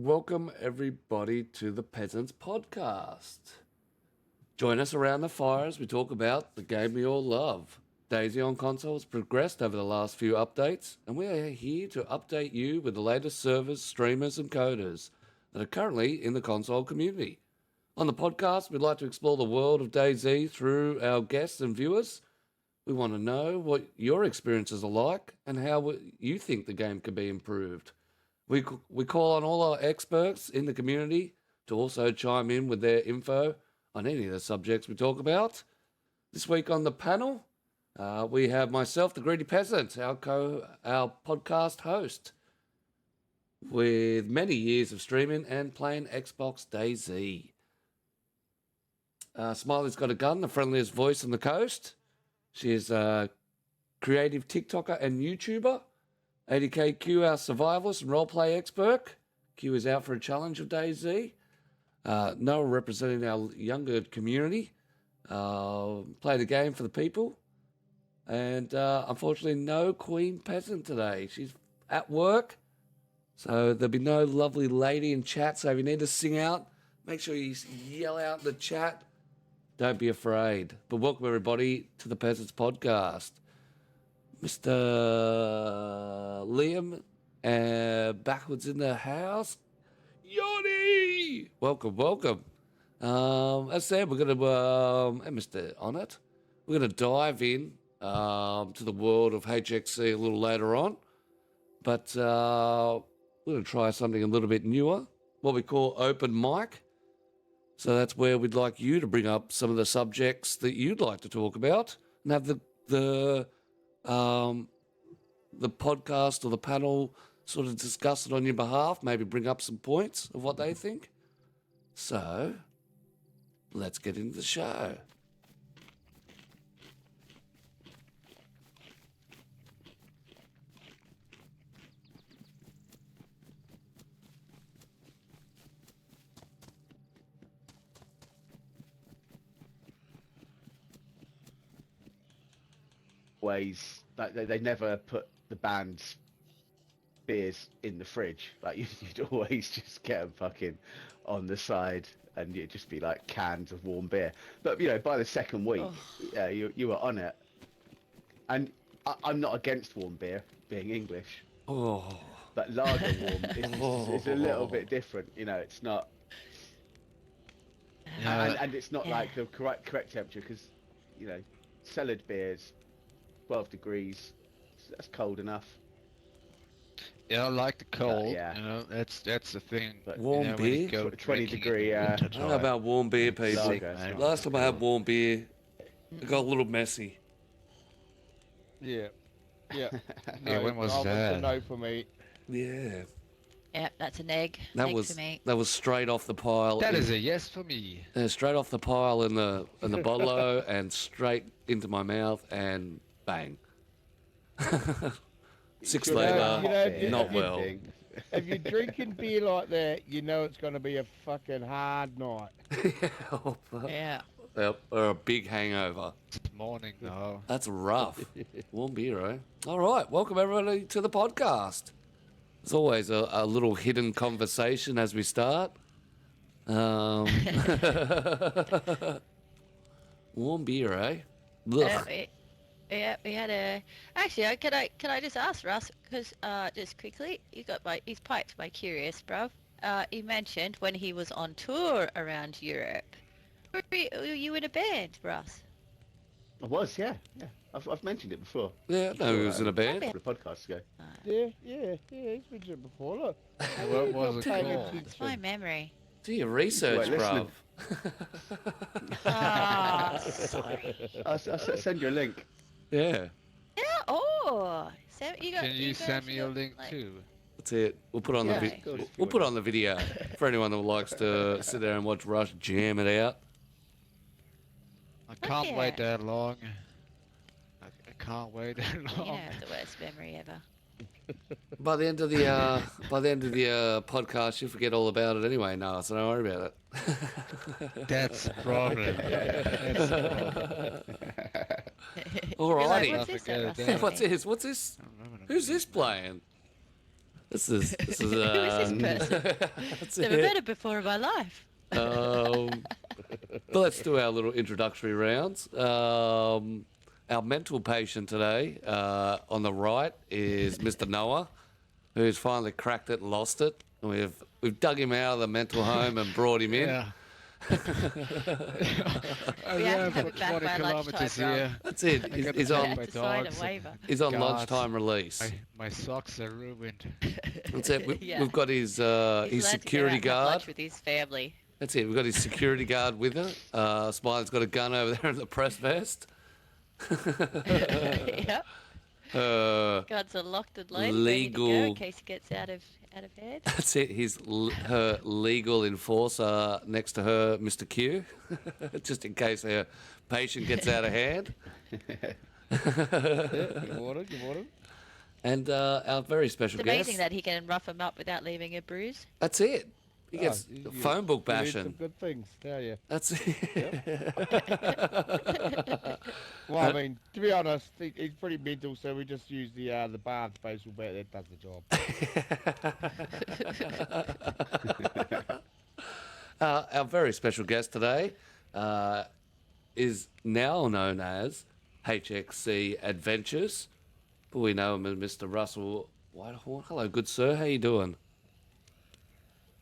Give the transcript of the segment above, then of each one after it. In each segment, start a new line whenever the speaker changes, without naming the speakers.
Welcome everybody to the Peasants Podcast. Join us around the fire as we talk about the game we all love. DayZ on console has progressed over the last few updates, and we are here to update you with the latest servers, streamers and coders that are currently in the console community. On the podcast, we'd like to explore the world of DayZ through our guests and viewers. We want to know what your experiences are like and how you think the game could be improved. We call on all our experts in the community to also chime in with their info on any of the subjects we talk about. This week on the panel, we have myself, the Greedy Peasant, our podcast host, with many years of streaming and playing Xbox Dayz. Smiley's got a gun, the friendliest voice on the coast. She is a creative TikToker and YouTuber. Adkcue, our survivalist and roleplay expert. Q is out for a challenge of DayZ. Noah representing our younger community. Play the game for the people. And unfortunately, no Queen Peasant today. She's at work. So there'll be no lovely lady in chat. So if you need to sing out, make sure you yell out in the chat. Don't be afraid. But welcome everybody to the Peasants Podcast. Mr. Liam, backwards in the house. Yoni! Welcome. As said, we're going to, and Mr. On it, we're going to dive in to the world of HXC a little later on. But we're going to try something a little bit newer, what we call open mic. So that's where we'd like you to bring up some of the subjects that you'd like to talk about and have the podcast or the panel sort of discuss it on your behalf, maybe bring up some points of what they think. So, let's get into the show.
Always, like they never put the band's beers in the fridge. Like you'd always just get them fucking on the side, and you'd just be like cans of warm beer. But by the second week, you were on it. And I'm not against warm beer, being English.
Oh,
but lager warm is a little bit different. It's not, and it's not like the correct temperature because cellared beers. 12 degrees, that's cold enough.
Yeah, I like the cold. That's the thing.
But warm beer,
go 20 degree.
I don't know about warm beer, people. Last time I had warm beer, it got a little messy.
Yeah.
Yeah, when was that?
That's a no for me.
Yeah.
Yep, that's an egg.
That
egg
was
for me.
That was straight off the pile.
That is a yes for me.
Straight off the pile in the bottle and straight into my mouth and bang. 6 later, not well.
If you're drinking beer like that, it's going to be a fucking hard night.
Yeah.
Yep, or a big hangover.
It's morning, though.
That's rough. Warm beer, eh? All right, welcome everybody to the podcast. There's always a little hidden conversation as we start. Warm beer, eh? Ugh.
Yeah, we had a. Actually, can I just ask Russ? Because just quickly, he's piped my curious, bruv. He mentioned when he was on tour around Europe. Were you in a band, Russ?
I was, yeah. I've mentioned it before.
Yeah, no, he was in a band.
A couple of podcasts ago.
Yeah, he's mentioned it before. Look.
What was it called?
It's my memory.
Do your research, bruv.
Sorry.
I'll send you a link.
Yeah.
Yeah. Oh,
Can you send me a link too?
That's it. We'll put on we'll put on the video for anyone that likes to sit there and watch Rush jam it out.
I can't wait that long. I can't wait that long.
You have the worst memory ever.
By the end of the podcast, you'll forget all about it anyway, Noah, so don't worry about it.
That's the problem.
Alrighty.
Like, what's this?
What's this? Who's this playing? This is
Who is this person?
that's
Never
it.
met her before in my life.
But let's do our little introductory rounds. Our mental patient today on the right is Mr. Noah, who's finally cracked it and lost it. And we've dug him out of the mental home and brought him in.
Yeah.
We have to have it back
20
by lunchtime,
kilometers
Rob.
here.
That's it.
I
He's,
got
he's
to
We
on.
have
my
to sign a
dogs.
waiver.
He's on
God.
lunchtime release.
My socks are ruined.
That's it.
Yeah.
We've got his
He's allowed to go out
security
and have
guard.
lunch with his family.
That's it. We've got his security guard with her. Smiley's got a gun over there in the press vest.
Yep. Guards are locked and loaded, ready to go
Legal.
in case he gets out of hand.
That's it. He's her legal enforcer next to her, Mr. Q, just in case her patient gets out of hand.
You want it?
And our very special
It's
guest.
amazing that he can rough him up without leaving a bruise.
That's it. He gets
you-
phone book
You need some
bashing.
good things, tell you.
That's it.
Well, I mean, to be honest, he's pretty mental, so we just use the bath facial bet that does the job.
Our very special guest today is now known as HXC Adventures, but we know him as Mr. Russell Whitehorn. Hello, good sir. How you doing?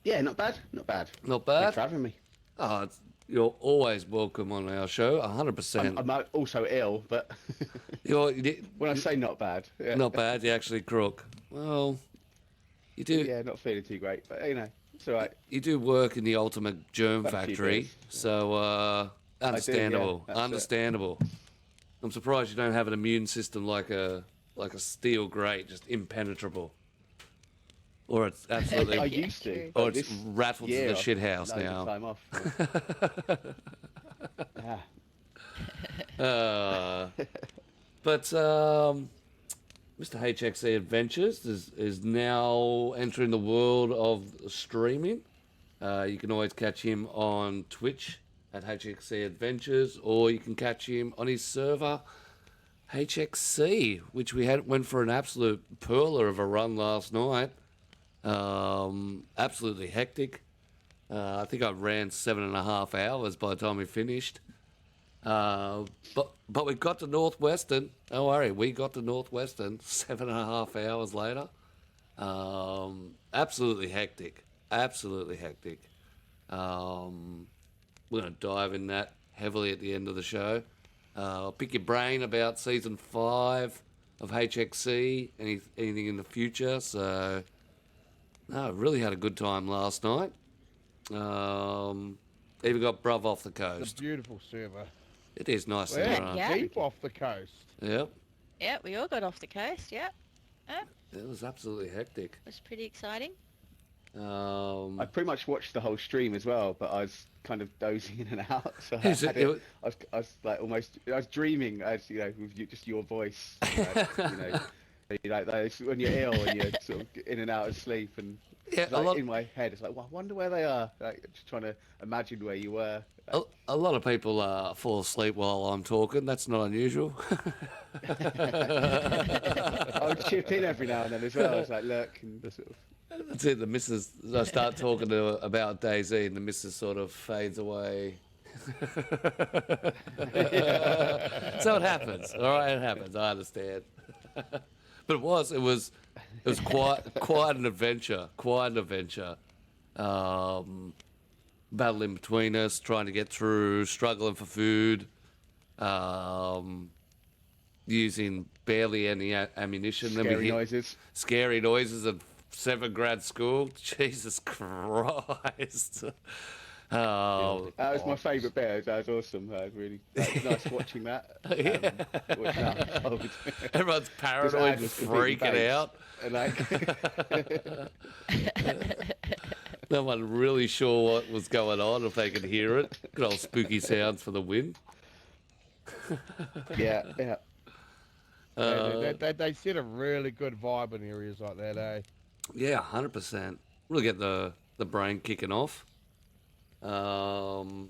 Yeah, not bad. Not bad.
Not
Thanks
bad.
for having me.
Oh, you're always welcome on our show. 100%.
I'm also ill, but
You're
when I say not bad, yeah.
not bad. You're actually crook. Well, you do.
Yeah, not feeling too great, but you know, it's all right.
You do work in the ultimate germ
Got a few
factory,
beers.
so understandable.
that's it.
Understandable. I'm surprised you don't have an immune system like a steel grate, just impenetrable. Or it's absolutely,
I
Yeah,
used to.
true.
but
or it's
this
rattled to
year
the
I've
shit house
loads of
now.
Time off. Yeah.
But Mr. HXC Adventures is now entering the world of streaming. You can always catch him on Twitch at HXC Adventures, or you can catch him on his server HXC, which went for an absolute perler of a run last night. Absolutely hectic. I think I ran 7.5 hours by the time we finished. But we got to Northwestern. Don't worry, we got to Northwestern 7.5 hours later. Absolutely hectic. Absolutely hectic. We're going to dive in that heavily at the end of the show. I'll pick your brain about season 5 of HXC, anything in the future. So, no, really had a good time last night. Even got Bruv off the
It's a
coast.
beautiful server.
It is nice
Well,
there,
yeah.
deep off the coast.
Yep.
Yeah, we all got off the coast, yeah.
It was absolutely hectic.
It was pretty exciting.
I pretty much watched the whole stream as well, but I was kind of dozing in and out. So
Is it-
I was like almost, I was dreaming as you know, with just your voice. Like those when you're ill and you're sort of in and out of sleep, and
Yeah,
it's like in my head, it's like, well, I wonder where they are. Like just trying to imagine where you were.
a lot of people fall asleep while I'm talking. That's not unusual.
I would chip in every now and then as well. I was like, look, and sort of.
That's it. The missus, I start talking to her about DayZ, and the missus sort of fades away. So it happens. All right, it happens. I understand. But it was quite an adventure. Quite an adventure. Battling between us, trying to get through, struggling for food, using barely any ammunition. Then we
Scary
hit
noises.
scary noises at 7th grade school. Jesus Christ. Oh,
That was my favourite bit. That was awesome. That was really nice watching that.
Yeah.
Watching that unfold.
Everyone's
Because
paranoid,
Ad was completely
freaking
based.
out.
And like,
No one really sure what was going on, if they could hear it. Good old spooky sounds for the win.
yeah.
They set a really good vibe in areas like that, eh?
Yeah, 100%. Really get the brain kicking off. Right,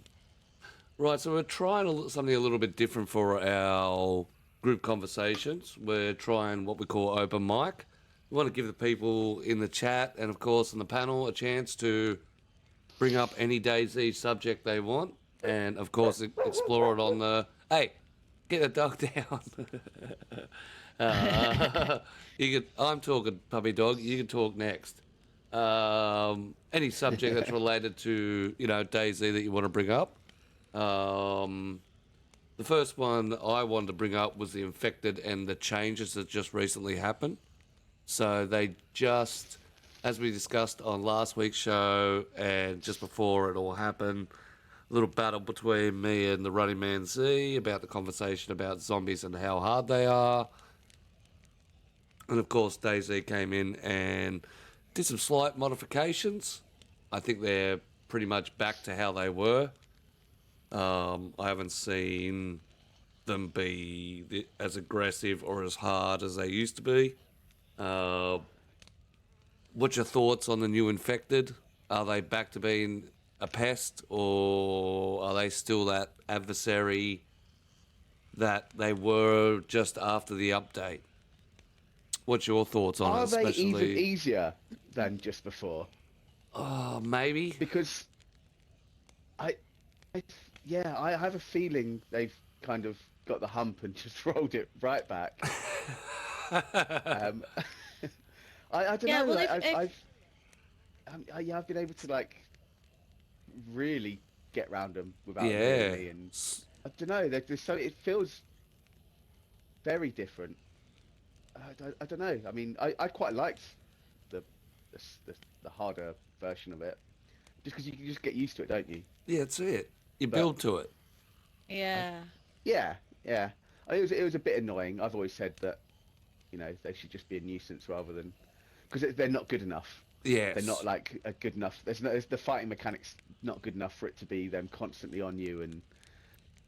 so we're trying something a little bit different for our group conversations. We're trying what we call open mic. we want to give the people in the chat and, of course, in the panel a chance to bring up any DayZ subject they want. And, of course, explore it on the... Hey, get the dog down. I'm talking, puppy dog. You can talk next. Any subject that's related to, DayZ that you want to bring up. The first one I wanted to bring up was the infected and the changes that just recently happened. So they just, as we discussed on last week's show and just before it all happened, a little battle between me and the Running Man Z about the conversation about zombies and how hard they are. And of course, DayZ came in and did some slight modifications. I think they're pretty much back to how they were. I haven't seen them be as aggressive or as hard as they used to be. What's your thoughts on the new infected? Are they back to being a pest, or are they still that adversary that they were just after the update? What's your thoughts on it?
Are they
especially...
even easier than just before?
Maybe.
Because I have a feeling they've kind of got the hump and just rolled it right back. I don't know.
well,
like, I've been able to like really get round them without really, and I don't know. There's so it feels very different. I don't know. I mean, I quite liked the harder version of it, just because you can just get used to it, don't you?
Yeah, that's it. You build to it.
Yeah.
Yeah. It was a bit annoying. I've always said that, they should just be a nuisance rather than, because they're not good enough.
Yes.
They're not like a good enough. The fighting mechanics not good enough for it to be them constantly on you, and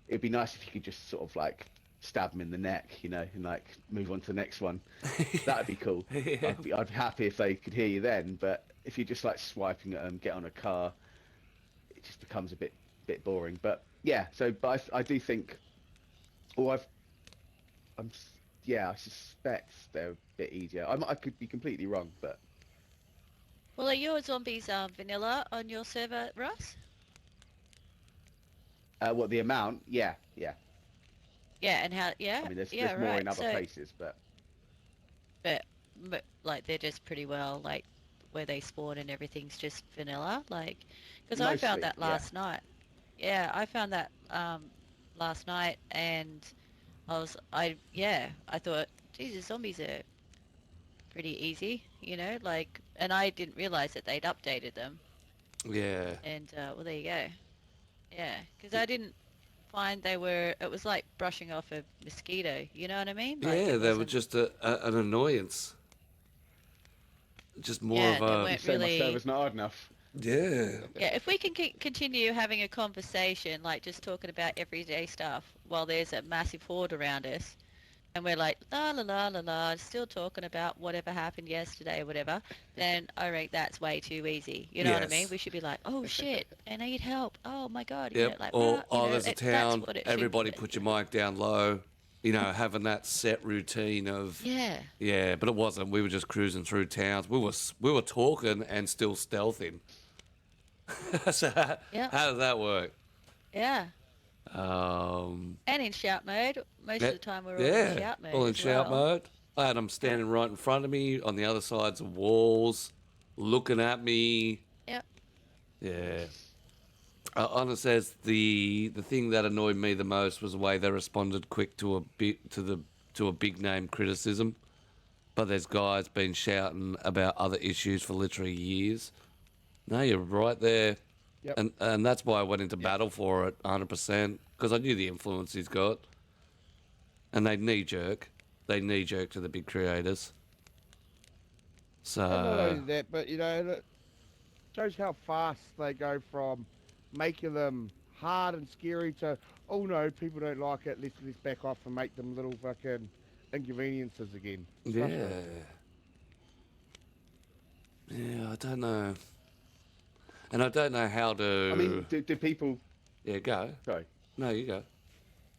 it'd be nice if you could just sort of like stab them in the neck, and like move on to the next one. That'd be cool.
Yeah.
I'd be happy if they could hear you then, but if you're just like swiping at them, get on a car, it just becomes a bit boring. But yeah, but I do think, I suspect they're a bit easier. I could be completely wrong, but
Well, are your zombies vanilla on your server, Russ?
what the amount? Yeah.
Yeah, and how? Yeah.
I mean, there's
yeah,
more
right.
in other places, but
But like they're just pretty well like where they spawn and everything's just vanilla, like because I found
Mostly,
that last night. Yeah, I found that last night, and I thought, Jesus, zombies are pretty easy, like, and I didn't realize that they'd updated them.
Yeah.
And well, there you go. Yeah, because I didn't find it was like brushing off a mosquito, you know what I mean? Like,
Yeah,
it
they were
wasn't-
just an annoyance. Just more
Yeah,
of
they
a...
weren't
say
really...
my server's not hard enough.
Yeah.
Yeah, if we can continue having a conversation, like just talking about everyday stuff while there's a massive horde around us, and we're like, la la la la la, still talking about whatever happened yesterday or whatever, then I reckon that's way too easy. You know what I mean?
Yes.
We should be like, oh shit, I need help. Oh my god.
Yep.
Like,
Or,
rah,
there's a
that's
town,
what it should
everybody
be.
put your mic down low, having that set routine of...
Yeah.
Yeah, but it wasn't. We were just cruising through towns. We were talking and still stealthing. So how does that work?
Yeah.
Um,
And in shout mode. Most of the time we're all
yeah,
in shout mode.
all in
as
shout
well.
mode. I had them standing right in front of me on the other sides of walls, looking at me.
Yep.
Yeah. Anna says the thing that annoyed me the most was the way they responded quick to a big name criticism. But there's guys been shouting about other issues for literally years. No, you're right there.
Yep.
And that's why I went into battle for it 100%, because I knew the influence he's got. And they knee jerk. They knee jerk to the big creators. So...
And not only that, but it shows how fast they go from making them hard and scary to, oh no, people don't like it, let's back off and make them little fucking inconveniences again.
Yeah. Yeah, I don't know. And I don't know how to...
I mean, do people...
Yeah, go.
Sorry.
No, you go.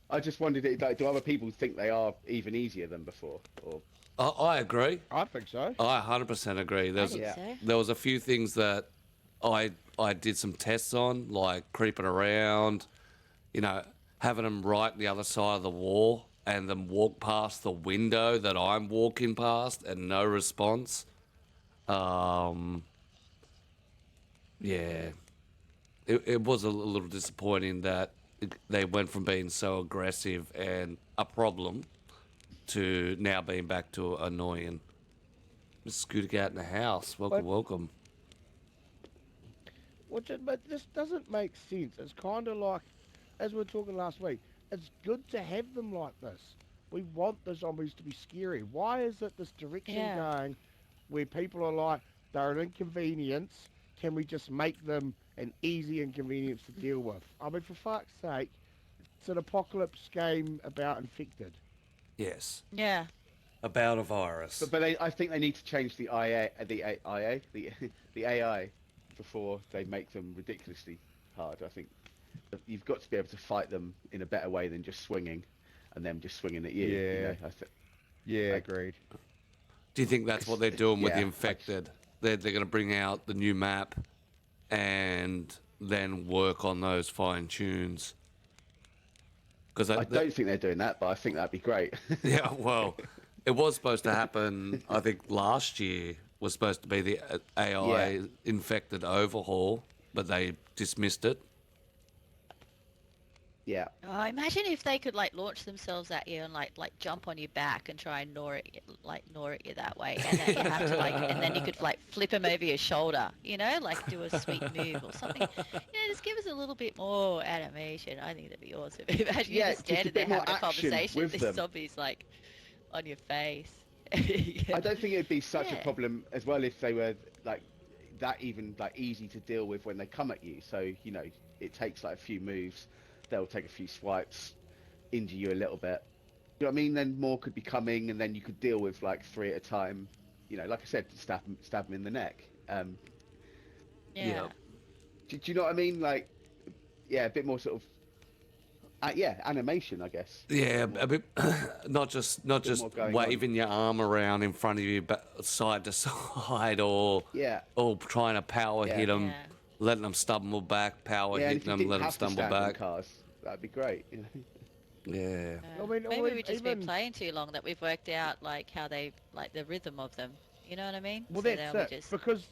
I just wondered, do other people think they are even easier than before? Or
I agree.
I think so.
I 100% agree.
I think so.
There was a few things that I did some tests on, like creeping around, having them right the other side of the wall and them walk past the window that I'm walking past and no response. Yeah. It was a little disappointing that they went from being so aggressive and a problem to now being back to annoying. Miss Scooter out in the house. Welcome, welcome.
But this doesn't make sense. It's kind of like, as we were talking last week, it's good to have them like this. We want the zombies to be scary. Why is it this direction going where people are like, they're an inconvenience, can we just make them an easy inconvenience to deal with? I mean, for fuck's sake, it's an apocalypse game about infected.
Yes.
Yeah.
About a virus.
But I think they need to change the AI before they make them ridiculously hard. I think you've got to be able to fight them in a better way than just swinging, and them just swinging at you.
Yeah.
You know,
Agreed.
Do you think that's what they're doing with the infected? They're going to bring out the new map and then work on those fine tunes. Because
I don't think they're doing that, but I think that'd be great.
Yeah, well, it was supposed to happen. I think last year was supposed to be the AI infected overhaul, but they dismissed it.
Yeah.
Oh, imagine if they could like launch themselves at you and like jump on your back and try and gnaw at you that way, and then you have to and then you could like flip them over your shoulder, like do a sweet move or something. Just give us a little bit more animation. I think that'd be awesome. Imagine you just standing there having a conversation with this zombie's like on your face.
I don't think it'd be such a problem as well if they were like that even like easy to deal with when they come at you. So it takes like a few moves. They'll take a few swipes, injure you a little bit. You know what I mean? Then more could be coming, and then you could deal with like 3 at a time. Like I said, stab them in the neck.
Yeah.
Do you know what I mean? Like, a bit more sort of, animation, I guess.
Yeah, a bit. Not just waving your arm around in front of you, side to side, or trying to power hit them. Yeah. Letting them stumble back, hitting them, let them stumble back.
Cars, that'd be great.
Yeah.
Maybe we've just been playing too long that we've worked out like how they like the rhythm of them. You know what I mean?
Well, that's it. Because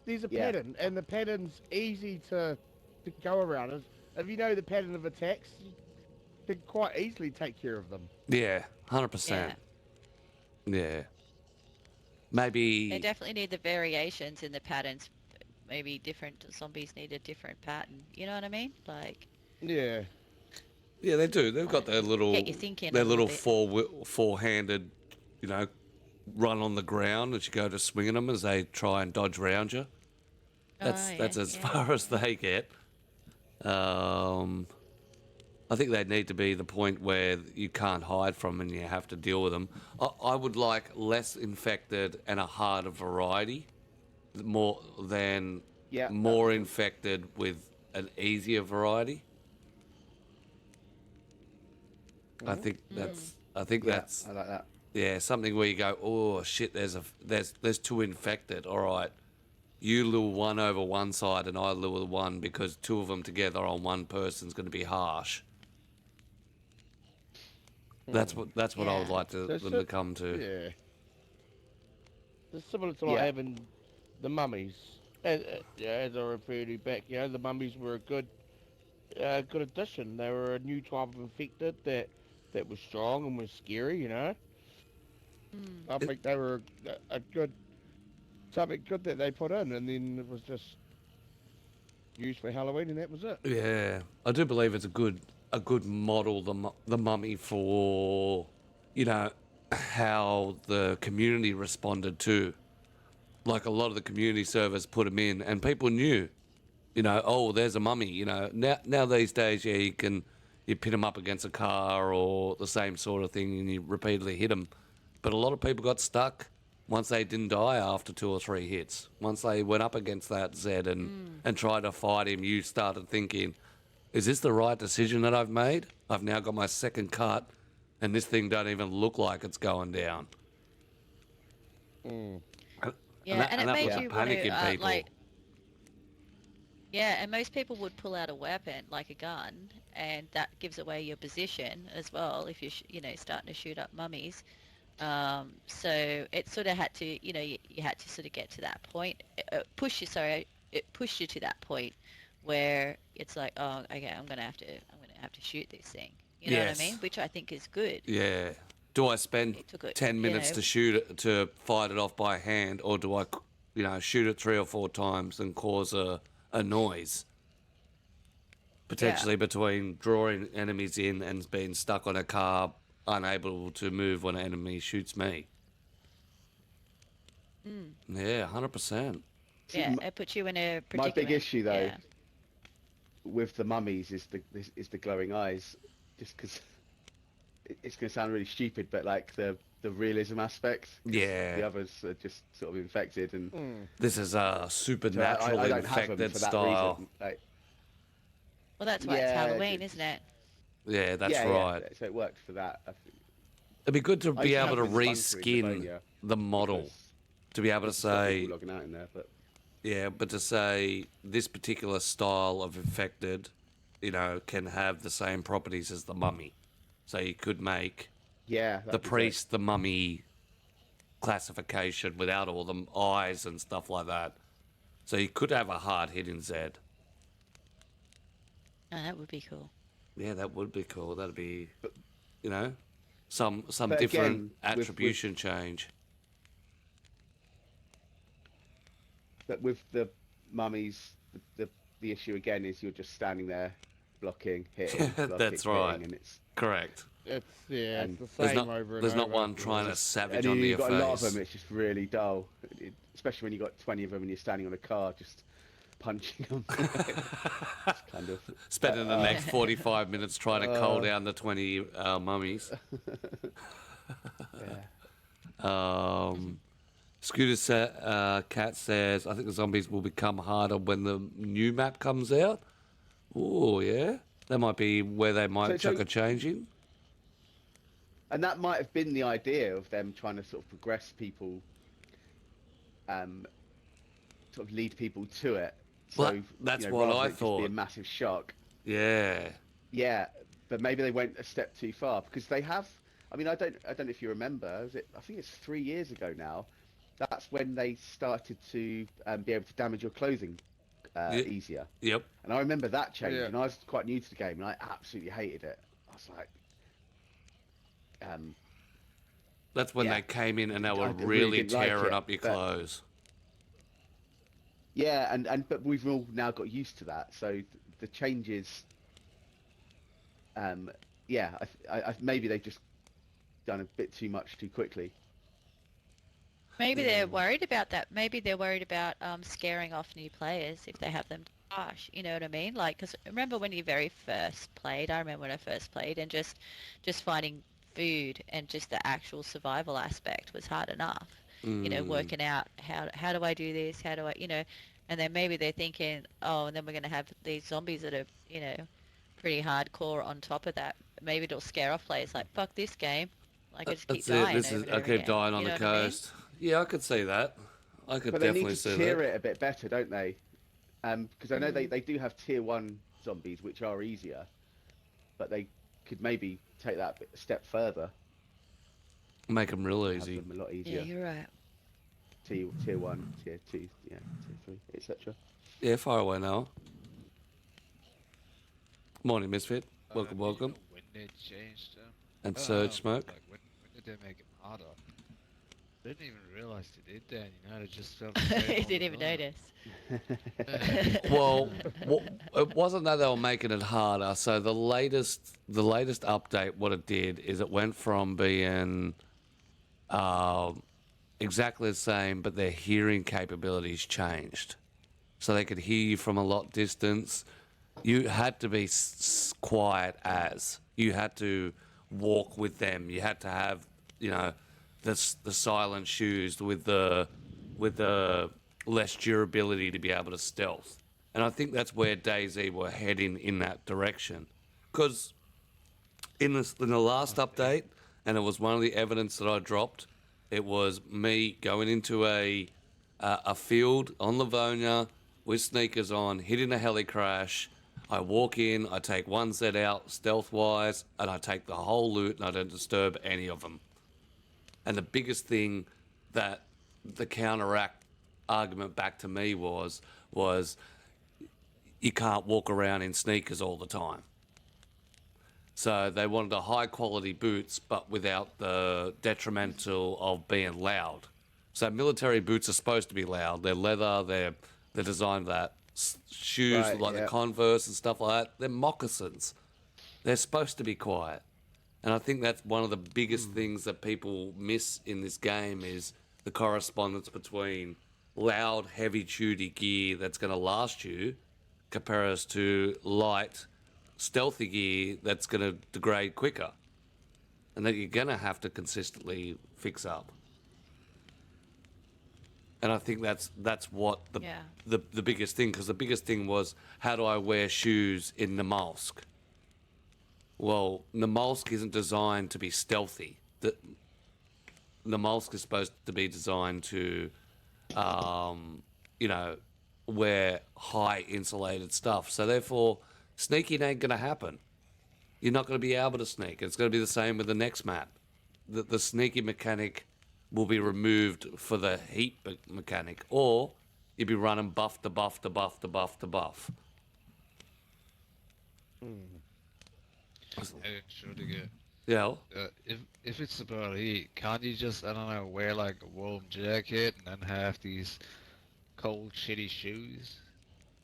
there's a pattern, and the pattern's easy to go around. If you know the pattern of attacks, you can quite easily take care of them.
Yeah, 100%. Yeah. Maybe
they definitely need the variations in the patterns. Maybe different zombies need a different pattern. You know what I mean? Like.
Yeah.
Yeah, they do. They've got their little, four-handed, run on the ground as you go to swinging them as they try and dodge round you. That's as far as they get. I think they need to be the point where you can't hide from them and you have to deal with them. I would like less infected and a harder variety. More infected with an easier variety. I think that's. I like that. Yeah, something where you go, oh shit, there's 2 infected. All right, you lure one over one side and I lure one because 2 of them together on one person's going to be harsh. That's what I would like them to come to.
Yeah. It's similar to like having the mummies, as I referred to back, the mummies were a good addition. They were a new type of infected that was strong and was scary, I think they were something good that they put in, and then it was just used for Halloween, and that was it.
Yeah, I do believe it's a good model, the mummy, for how the community responded to. Like a lot of the community servers put them in, and people knew, there's a mummy. Now these days, you pin them up against a car or the same sort of thing, and you repeatedly hit them. But a lot of people got stuck once they didn't die after 2 or 3 hits. Once they went up against that Zed and tried to fight him, you started thinking, is this the right decision that I've made? I've now got my second cut, and this thing don't even look like it's going down.
Yeah, and it
that
made
was
you want
panicking
to
people.
like. Yeah, and most people would pull out a weapon like a gun, and that gives away your position as well if you're, starting to shoot up mummies. So it sort of had to, you had to sort of get to that point, it pushed you to that point where it's like, oh, okay, I'm gonna have to shoot this thing. You know what I mean?
Yes.
Which I think is good.
Yeah. Do I spend
It took it,
10 minutes to shoot it, to fight it off by hand, or do I, shoot it 3 or 4 times and cause a noise? Potentially between drawing enemies in and being stuck on a car, unable to move when an enemy shoots me. Yeah, 100%.
Yeah, it puts you in a predicament.
My big issue though
Yeah.
with the mummies is the glowing eyes, just because it's going to sound really stupid, but like the realism aspect. 'Cause
Yeah.
the others are just sort of infected, and
This is a
so
supernatural
I don't have them
infected
for that
style.
reason. Like,
Well, that's why it's
Yeah,
Halloween,
it's-
isn't it?
Yeah, that's
yeah,
right.
Yeah, so it worked for that. I think.
It'd be good to
I
be
used
able to
have this fun for
reskin
Indonesia
the model.
because
To be able to
there's a lot of
say,
people logging out in there, but
yeah, but to say this particular style of infected, can have the same properties as the mummy. So you could make
yeah,
the
that'd be great.
priest, the mummy classification without all the eyes and stuff like that. So you could have a hard hitting Z.
Oh, that would be cool.
Yeah, that would be cool. That'd be, some
But
different
again, with-
attribution change.
But with the mummies, the issue again is you're just standing there, blocking, hitting, blocking,
That's right.
hitting, and it's
Correct.
It's
And
it's the
There's
same
not,
over and
there's not
over.
one trying to savage
and
onto
you've
your
got a lot of
face.
them. It's just really dull, especially when you've got 20 of them and you're standing on a car just punching them. It's kind of
Spending the next 45 minutes trying to cull down the 20 mummies.
yeah.
Scooter Cat says, I think the zombies will become harder when the new map comes out. Oh, yeah. That might be where they might
So-
chuck a change in.
And that might have been the idea of them trying to sort of progress people, sort of lead people to it. So
Well, that's what
rather
I
than it just be
thought.
a massive shock.
Yeah.
Yeah, but maybe they went a step too far because they have. I mean, I don't know if you remember. I think it's 3 years ago now. That's when they started to be able to damage your clothing easier.
Yep.
And I remember that change,
Yeah.
and I was quite new to the game, and I absolutely hated it. I was like,
That's when
Yeah.
they came in and they
I
were
really
really
didn't like
tearing
it,
up your
but-
clothes.
yeah, and but we've all now got used to that. So the changes, yeah, I maybe they've just done a bit too much too quickly.
Maybe they're worried about that. Maybe they're worried about scaring off new players if they have them harsh. You know what I mean? Like, because remember when you very first played? I remember when I first played, and just finding food and just the actual survival aspect was hard enough. Working out how do I do this? How do I, and then maybe they're thinking, oh, and then we're going to have these zombies that are, pretty hardcore on top of that. Maybe it'll scare off players like, fuck this game. Like, I just keep
That's it.
dying.
This
over
is
and
I
over
keep
again.
dying on
You
the
know what I mean?
coast. Yeah, I could see that. I could
But they need
definitely
to
see
tier
that.
it a bit better, don't they? Because I know they do have tier 1 zombies, which are easier, but they could maybe take that a step further.
Make them real
Have
easy.
them a lot
Yeah,
easier.
you're right.
Tier 1, tier 2, yeah, tier 3, etc.
Yeah, far away now. Morning, Misfit. Welcome,
You know
welcome.
when they changed them?
And Surge Smoke.
Like when did they make it harder? I didn't even realize they did that. They just felt. the same
He
all
didn't
the
even
time.
notice.
Well, it wasn't that they were making it harder. So the latest update, what it did is it went from being exactly the same, but their hearing capabilities changed. So they could hear you from a lot distance. You had to be quiet as. You had to walk with them. You had to have, the silent shoes with the less durability to be able to stealth. And I think that's where DayZ were heading in that direction. Because in the last update, and it was one of the evidence that I dropped, It was me going into a field on Livonia with sneakers on, hitting a heli crash. I walk in, I take one set out stealth-wise, and I take the whole loot, and I don't disturb any of them. And the biggest thing that the counteract argument back to me was you can't walk around in sneakers all the time. So they wanted a high-quality boots, but without the detrimental of being loud. So military boots are supposed to be loud. They're leather. They're designed for that. Shoes
Right,
like
yeah.
the Converse and stuff like that. They're moccasins. They're supposed to be quiet. And I think that's one of the biggest things that people miss in this game is the correspondence between loud, heavy-duty gear that's going to last you compared to light, stealthy gear that's going to degrade quicker. And that you're going to have to consistently fix up. And I think that's what the biggest thing, because the biggest thing was, how do I wear shoes in Namalsk? Well, Namalsk isn't designed to be stealthy. Namalsk is supposed to be designed to, wear high insulated stuff. So therefore, sneaking ain't going to happen. You're not going to be able to sneak. It's going to be the same with the next map. The sneaky mechanic will be removed for the heat mechanic, or you'll be running buff to buff to buff to buff to buff.
Hey, sure to get.
Yeah.
If it's about heat, can't you just, I don't know, wear like a warm jacket and then have these cold, shitty shoes?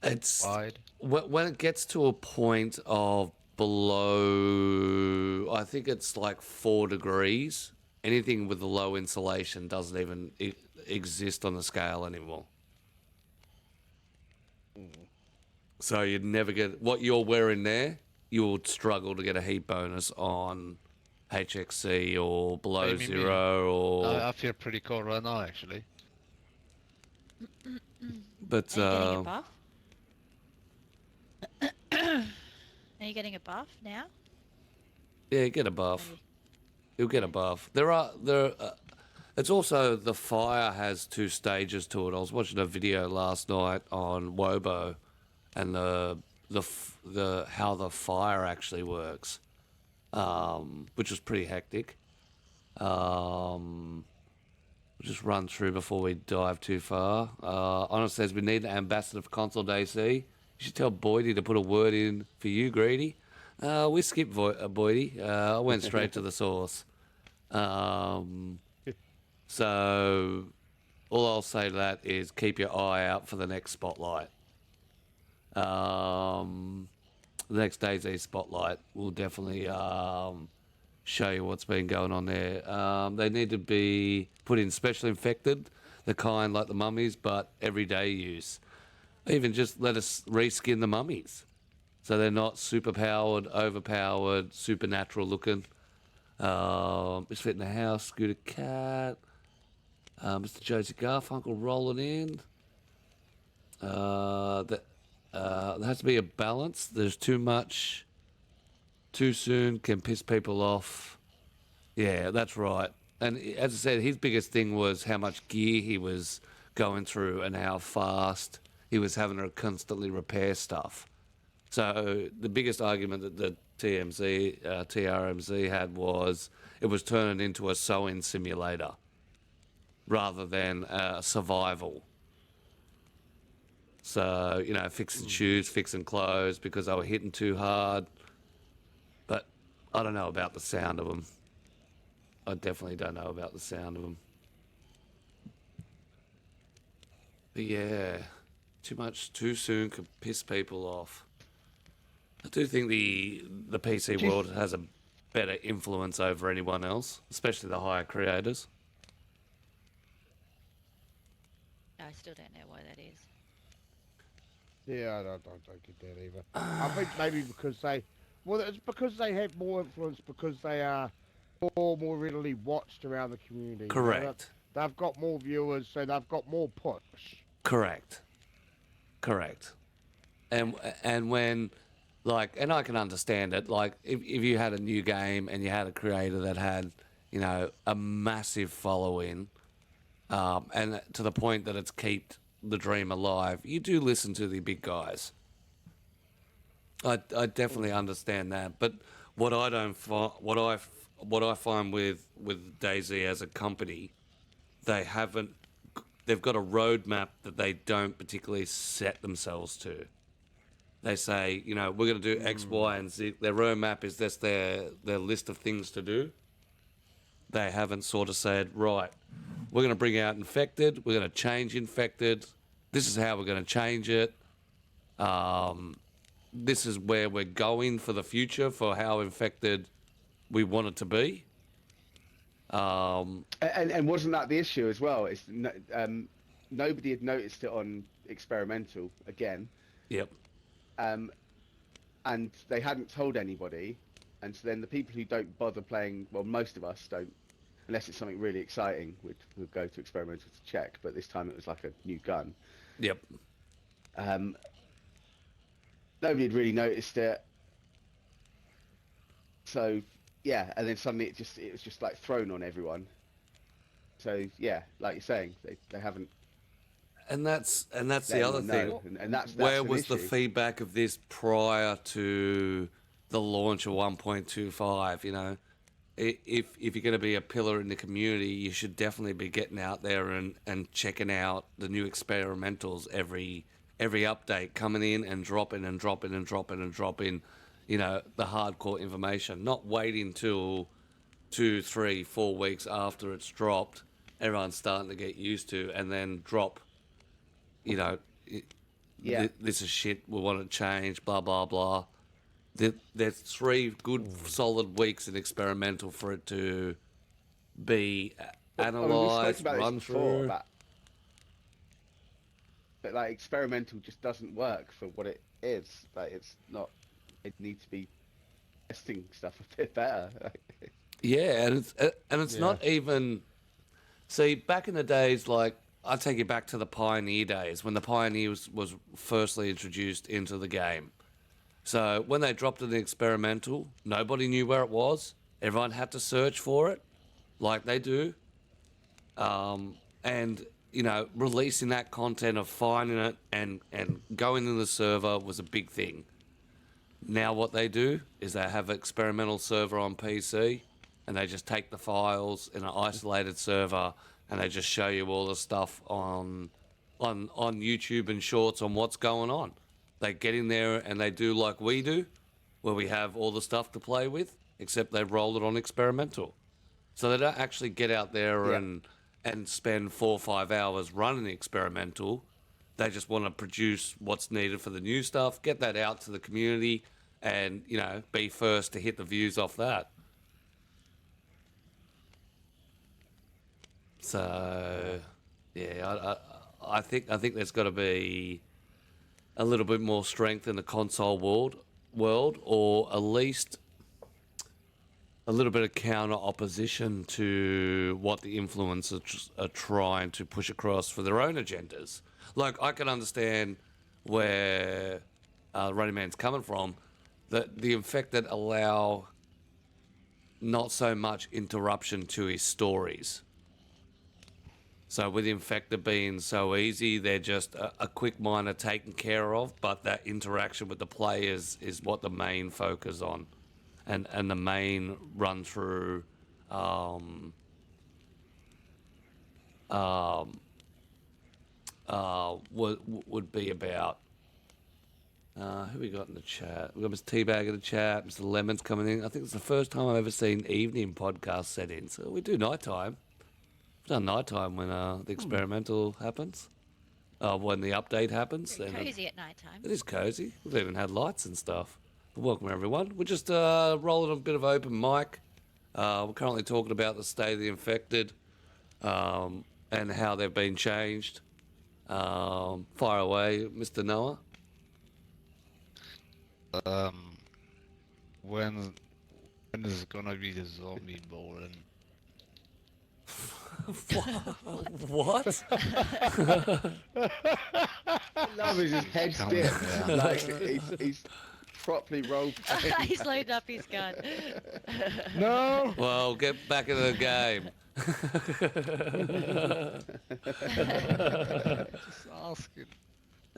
It's
Wide?
when it gets to a point of below, I think it's like 4 degrees. Anything with a low insulation doesn't even exist on the scale anymore. So you'd never get what you're wearing there. You would struggle to get a heat bonus on HXC or below
Maybe me.
0 or.
I feel pretty cold right now, actually.
But
Are you getting a buff? Are you getting a buff now?
yeah, get a buff.
Maybe.
You'll get a buff. It's also the fire has 2 stages to it. I was watching a video last night on Wobo, and the how the fire actually works, which was pretty hectic. We'll just run through before we dive too far. Honor says we need an ambassador for Console DC. You should tell Boydie to put a word in for you, Greedy. We skipped Boydie. I went straight to the source. So all I'll say to that is keep your eye out for the next spotlight. The next DayZ spotlight will definitely show you what's been going on there. They need to be put in special infected, the kind like the mummies, but everyday use. Even just let us reskin the mummies, so they're not super powered, overpowered, supernatural looking. Misfit in the house, Scooter Cat, Mr. Josie Garfunkel rolling in. There has to be a balance. There's too much too soon can piss people off. Yeah, that's right. And as I said, his biggest thing was how much gear he was going through and how fast he was having to constantly repair stuff. So the biggest argument that the TRMZ had was it was turning into a sewing simulator rather than survival. So, fixing shoes, fixing clothes because they were hitting too hard. But I don't know about the sound of them. I definitely don't know about the sound of them. But yeah, too much too soon could piss people off. I do think the PC world has a better influence over anyone else, especially the higher creators.
I still don't know why that is.
Yeah, I don't get that either. I think maybe because it's because they have more influence because they are more readily watched around the community.
Correct.
They've got more viewers, so they've got more push.
Correct. And when, and I can understand it, like, if you had a new game and you had a creator that had, a massive following, and to the point that it's kept the dream alive, you do listen to the big guys. I definitely understand that, but what I don't what I find with DayZ as a company, they've got a roadmap that they don't particularly set themselves to. They say, we're going to do X, Y, and Z. Their roadmap is just their list of things to do. They haven't sort of said, right, we're going to bring out Infected, we're going to change Infected, this is how we're going to change it. This is where we're going for the future for how Infected we want it to be.
And wasn't that the issue as well? It's nobody had noticed it on experimental again.
Yep.
And they hadn't told anybody, and so then the people who don't bother playing, well, most of us don't, unless it's something really exciting, we'll go to experimental to check. But this time it was like a new gun.
Yep.
Nobody had really noticed it. So yeah, and then suddenly it was just like thrown on everyone. So yeah, like you're saying, they haven't.
And that's the other thing.
And that's
where
an
was the
issue.
feedback of this prior to the launch of 1.25? If you're going to be a pillar in the community, you should definitely be getting out there and checking out the new experimentals every update, coming in and dropping and dropping and dropping and dropping, the hardcore information. Not waiting till 2, 3, 4 weeks after it's dropped, everyone's starting to get used to, and then drop. This is shit, we want to change, blah, blah, blah. There's 3 good, solid weeks in experimental for it to be analysed, run through.
But like experimental just doesn't work for what it is. Like it's not. It needs to be testing stuff a bit better.
Yeah, and it's not even. See, back in the days, like I take you back to the Pioneer days when the Pioneer was firstly introduced into the game. So when they dropped it in experimental, nobody knew where it was. Everyone had to search for it, like they do. And releasing that content of finding it and going in the server was a big thing. Now what they do is they have an experimental server on PC, and they just take the files in an isolated server, and they just show you all the stuff on YouTube and shorts on what's going on. They get in there and they do like we do, where we have all the stuff to play with, except they roll it on experimental. So they don't actually get out there and spend 4 or 5 hours running experimental. They just want to produce what's needed for the new stuff, get that out to the community, and be first to hit the views off that. So yeah, I think there's got to be a little bit more strength in the console world, or at least a little bit of counter opposition to what the influencers are trying to push across for their own agendas. Like, I can understand where Running Man's coming from, that the Infected allow not so much interruption to his stories. So with Infected being so easy, they're just a quick miner taken care of, but that interaction with the players is what the main focus on. And the main run through would be about who we got in the chat. We got Mr. Teabag in the chat, Mr. Lemon's coming in. I think it's the first time I've ever seen evening podcast set in. So we do nighttime. We've done nighttime when the experimental happens. When the update happens.
Very cozy at night time.
It is cozy. We've even had lights and stuff. Welcome everyone. We're just rolling a bit of open mic. We're currently talking about the state of the Infected and how they've been changed. Fire away, Mr. Noah.
When is it gonna be the zombie bowling?
What?
Love is his head stiff. Like he's properly role playing.
He's loaded up his gun.
No.
Well, get back into the game.
Just asking.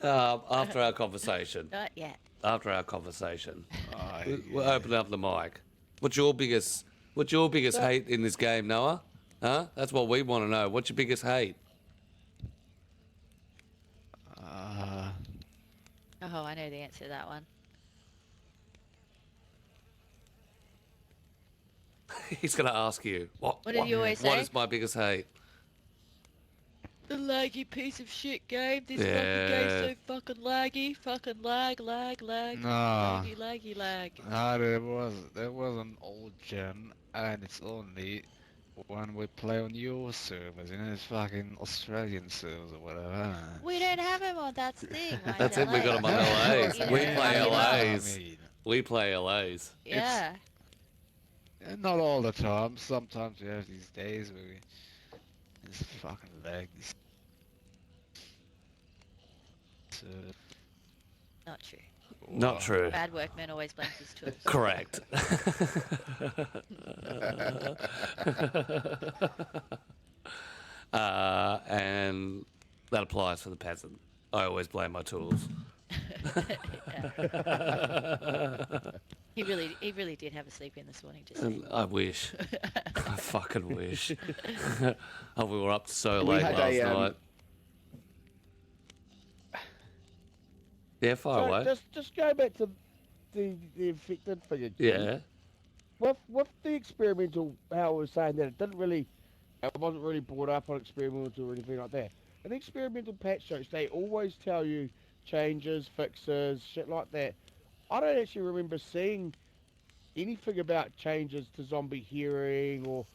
After our conversation.
Not yet.
After our conversation.
Oh,
We'll open up the mic. What's your biggest hate in this game, Noah? Huh? That's what we want to know. What's your biggest hate?
Oh, I know the answer to that one.
He's going to ask you.
What did you always
What
say?
is my biggest hate?
The laggy piece of shit game. This
Yeah.
fucking game's so fucking laggy. Fucking lag.
Nah.
Lag.
No, there was an old gen, and it's only when we play on your servers, it's fucking Australian servers or whatever.
We don't have him on. That's the thing. Mine's
That's it, we got him on
LA.
LAs.
You
We
know,
play
fucking
LAs.
I mean,
We play LAs.
Yeah.
not all the time. Sometimes we have these days where it's fucking lag.
Not true.
Not true.
Bad workman always blames his tools.
Correct. And that applies for the peasant. I always blame my tools.
He really did have a sleep in this morning. Just saying.
I wish. I fucking wish. Oh, we were up so
We
late
had
last
a,
night. Yeah, far
So
away.
just go back to the infected figure.
Yeah.
With the experimental, how I was saying that it wasn't really brought up on experimental or anything like that. In the experimental patch notes, they always tell you changes, fixes, shit like that. I don't actually remember seeing anything about changes to zombie hearing or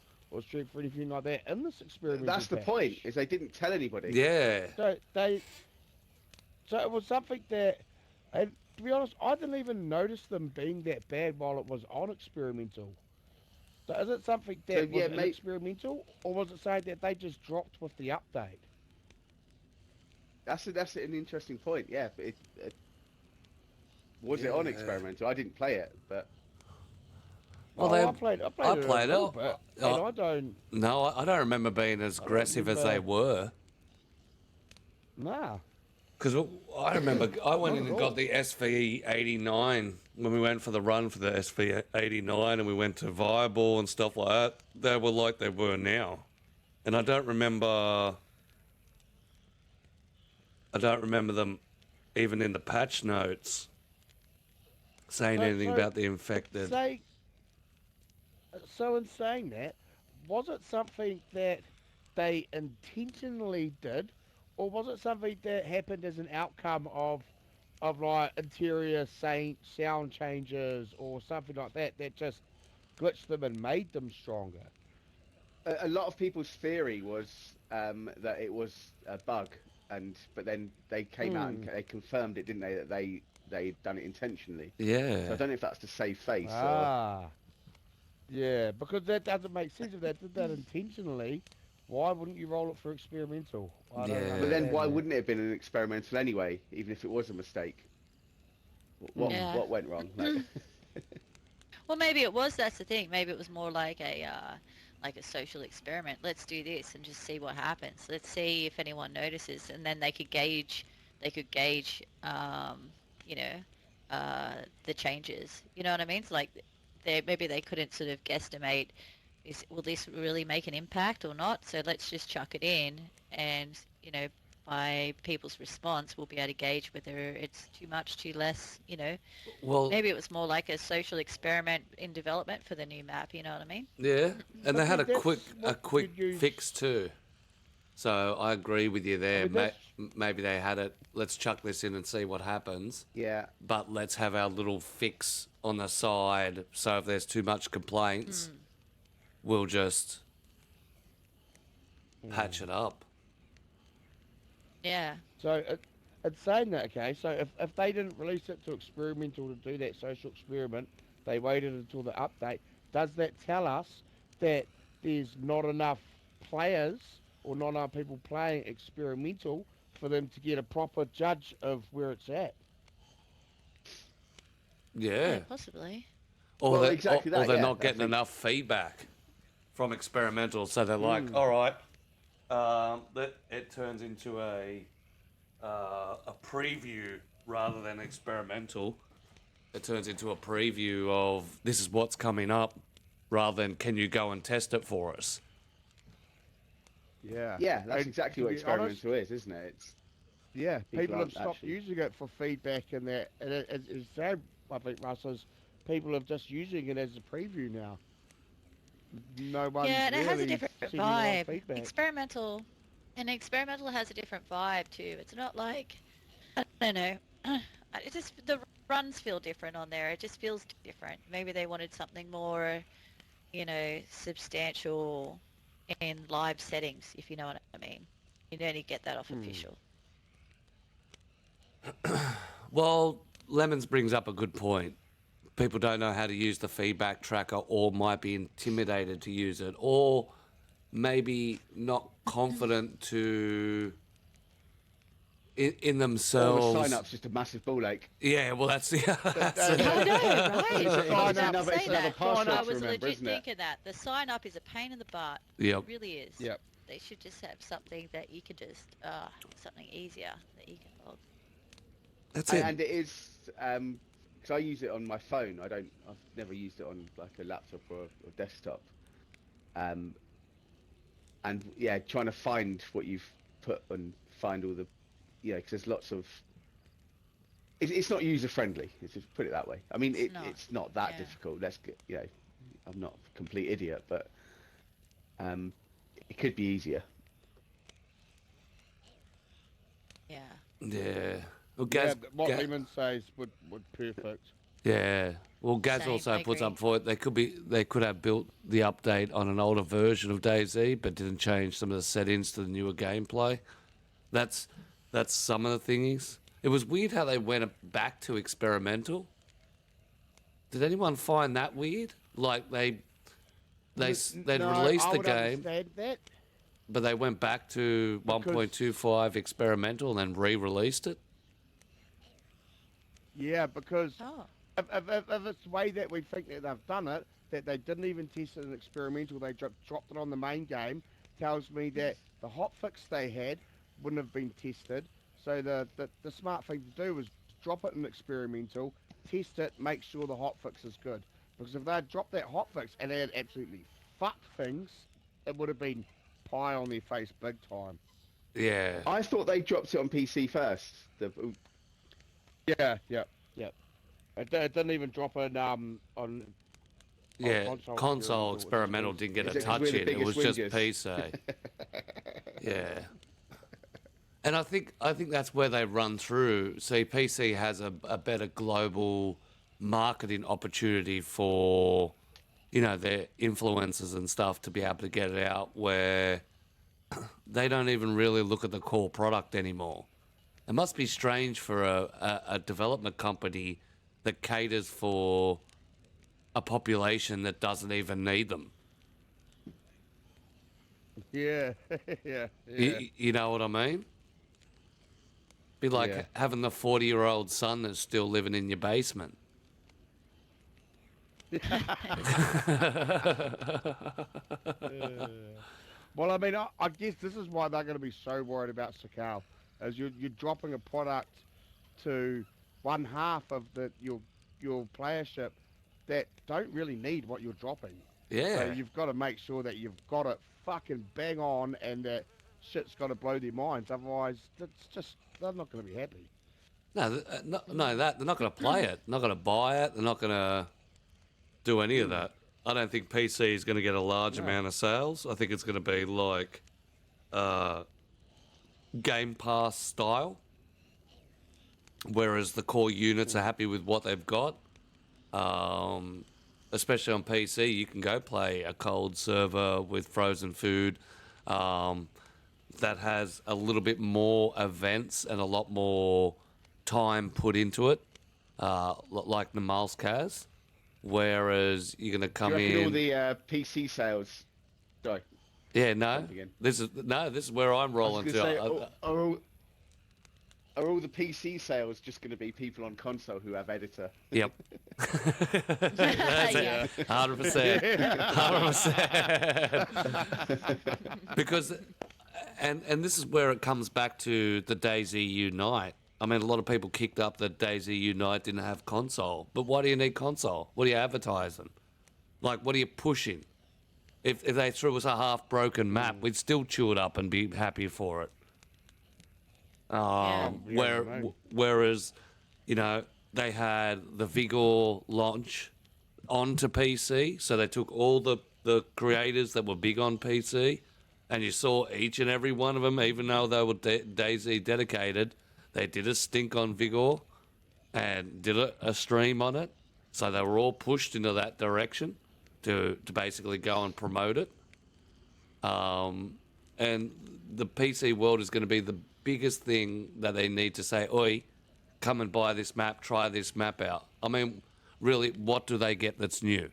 strength or anything like that in this experimental
That's the
patch.
point, is they didn't tell anybody.
Yeah.
So it was something that, and to be honest, I didn't even notice them being that bad while it was on experimental. So is it something that
So, yeah,
was
mate-
experimental, or was it saying that they just dropped with the update?
That's an interesting point. Yeah, but was it on
Yeah.
experimental? I didn't play it, but
Well,
I played it.
I
a
played
little
it.
bit,
Oh.
and I don't.
No, I don't remember being as aggressive as they were.
Nah.
Because I remember I went
Not
in
at
and
all.
got the SV89 when we went for the run for the SV89 and we went to Viable and stuff like that. They were like they were now. And I don't remember them even in the patch notes saying anything about the infected.
So in saying that, was it something that they intentionally did, or was it something that happened as an outcome of like interior sound changes or something like that just glitched them and made them stronger?
a lot of people's theory was that it was a bug, but then they came out and they confirmed it, didn't they? That they'd done it intentionally. So I
Yeah.
don't know if that's to save face or.
Ah. Yeah, because that doesn't make sense. If they did that intentionally, why wouldn't you roll it for experimental? I don't
Yeah.
But then
understand
why
that.
wouldn't it have been an experimental anyway, even if it was a mistake?
Yeah.
What went wrong? Like,
Well, maybe it was. That's the thing. Maybe it was more like a social experiment. Let's do this and just see what happens. Let's see if anyone notices, and then they could gauge. The changes. You know what I mean? It's like maybe they couldn't sort of guesstimate. Will this really make an impact or not? So let's just chuck it in, and by people's response, we'll be able to gauge whether it's too much, too less.
Well,
Maybe it was more like a social experiment in development for the new map. You know what I mean?
yeah. And they had a
That's
quick
what you could use.
fix too. So I agree with you there.
I mean, that's-
Maybe they had it. Let's chuck this in and see what happens.
yeah,
But let's have our little fix on the side. So if there's too much complaints, we'll just patch it up.
Yeah.
So it's saying that, okay, so if they didn't release it to experimental to do that social experiment, they waited until the update, does that tell us that there's not enough players or not enough people playing experimental for them to get a proper judge of where it's at?
Yeah.
possibly.
Or
Well,
they're,
exactly
or
that,
they're
yeah,
not
I
getting
think-
enough feedback from experimental, so they're like, all right, that it turns into a preview rather than experimental. It turns into a preview of this is what's coming up, rather than can you go and test it for us?
Yeah.
Yeah, that's
And
exactly
to
what
be honest,
experimental is, isn't it? It's
yeah,
People
people have
aren't
stopped
actually-
using it for feedback and that. And it's sad, I think, Russ, is people are just using it as a preview now. No one's
Yeah, and it has a
really
different
seeming to want
vibe.
feedback.
Experimental has a different vibe too. It's not like, I don't know. It just, the runs feel different on there. It just feels different. Maybe they wanted something more, substantial in live settings, if you know what I mean. You don't get that off official.
Well, Lemons brings up a good point. People don't know how to use the feedback tracker, or might be intimidated to use it, or maybe not confident to in
all
themselves.
the sign-up's just a massive ball ache.
Yeah, well, that's the.
I know, right?
It's
I was
another-
about to
it's
say
another
that.
password
I
to
was
remember,
legit
isn't it?
thinking that. The sign up is a pain in the butt.
Yep.
It really is.
Yep.
They should just have something that you could just, something easier that you can log.
That's it.
And it is, because I use it on my phone. I've never used it on like a laptop or desktop. And yeah, trying to find what you've put and find all the, because there's lots of. It's not user friendly. Let's just put it that way. I mean, it's not that
yeah.
difficult. Let's get, I'm not a complete idiot, but it could be easier.
Yeah.
Yeah. Well,
Yeah,
Gaz,
what
Ga-
Lehman says would perfect.
yeah. Well, Gaz
Same,
also
I
puts
agree.
up for it. They could have built the update on an older version of DayZ, but didn't change some of the settings to the newer gameplay. That's some of the thingies. It was weird how they went back to experimental. Did anyone find that weird? Like they'd
No,
released
I
the
would
game,
understand that.
but they went back to
Because-
1.25 experimental and then re-released it.
Yeah, because
Oh.
if it's the way that we think that they've done it, that they didn't even test it in experimental, they dropped it on the main game, tells me that the hotfix they had wouldn't have been tested. So the smart thing to do was drop it in experimental, test it, make sure the hotfix is good. Because if they had dropped that hotfix and they had absolutely fucked things, it would have been pie on their face big time.
Yeah.
I thought they dropped it on PC first.
Yeah. It didn't even drop it on
Yeah,
console
console
experimental,
experimental didn't get
Is
a
it 'cause
touch
we're the
in. It was
biggest
just
whingers?
PC. Yeah. And I think that's where they run through. See, PC has a better global marketing opportunity for, their influencers and stuff to be able to get it out where they don't even really look at the core product anymore. It must be strange for a development company that caters for a population that doesn't even need them.
Yeah, yeah.
You know what I mean? Be like
Yeah.
having the 40-year-old son that's still living in your basement.
Well, I mean, I guess this is why they're going to be so worried about Sakal, as you're dropping a product to one half of your playership that don't really need what you're dropping.
Yeah.
So you've got to make sure that you've got it fucking bang on, and that shit's got to blow their minds. Otherwise, it's just they're not going to be happy.
No, they're not going to play it. They're not going to buy it. They're not going to do any of that. I don't think PC is going to get a large amount of sales. I think it's going to be like Game Pass style, whereas the core units are happy with what they've got. Especially on PC, you can go play a cold server with frozen food that has a little bit more events and a lot more time put into it, like the Malskaz. Whereas you're going to come
Do you reckon all
in.
the PC sales? Sorry.
Yeah, no.
Again.
This is where I'm
I was
rolling
gonna
to.
say, are are all the PC sales just going to be people on console who have editor?
Yep. That's
Yeah.
it. 100%. 100%. Because, and this is where it comes back to the DayZ Unite. I mean, a lot of people kicked up that DayZ Unite didn't have console. But why do you need console? What are you advertising? Like, what are you pushing? If they threw us a half-broken map, we'd still chew it up and be happy for it. Whereas, you know, they had the Vigor launch onto PC, so they took all the creators that were big on PC, and you saw each and every one of them, even though they were DayZ dedicated, they did a stink on Vigor and did a stream on it, so they were all pushed into that direction to basically go and promote it. And the PC world is going to be the biggest thing that they need to say, oi, come and buy this map, try this map out. I mean, really, what do they get that's new?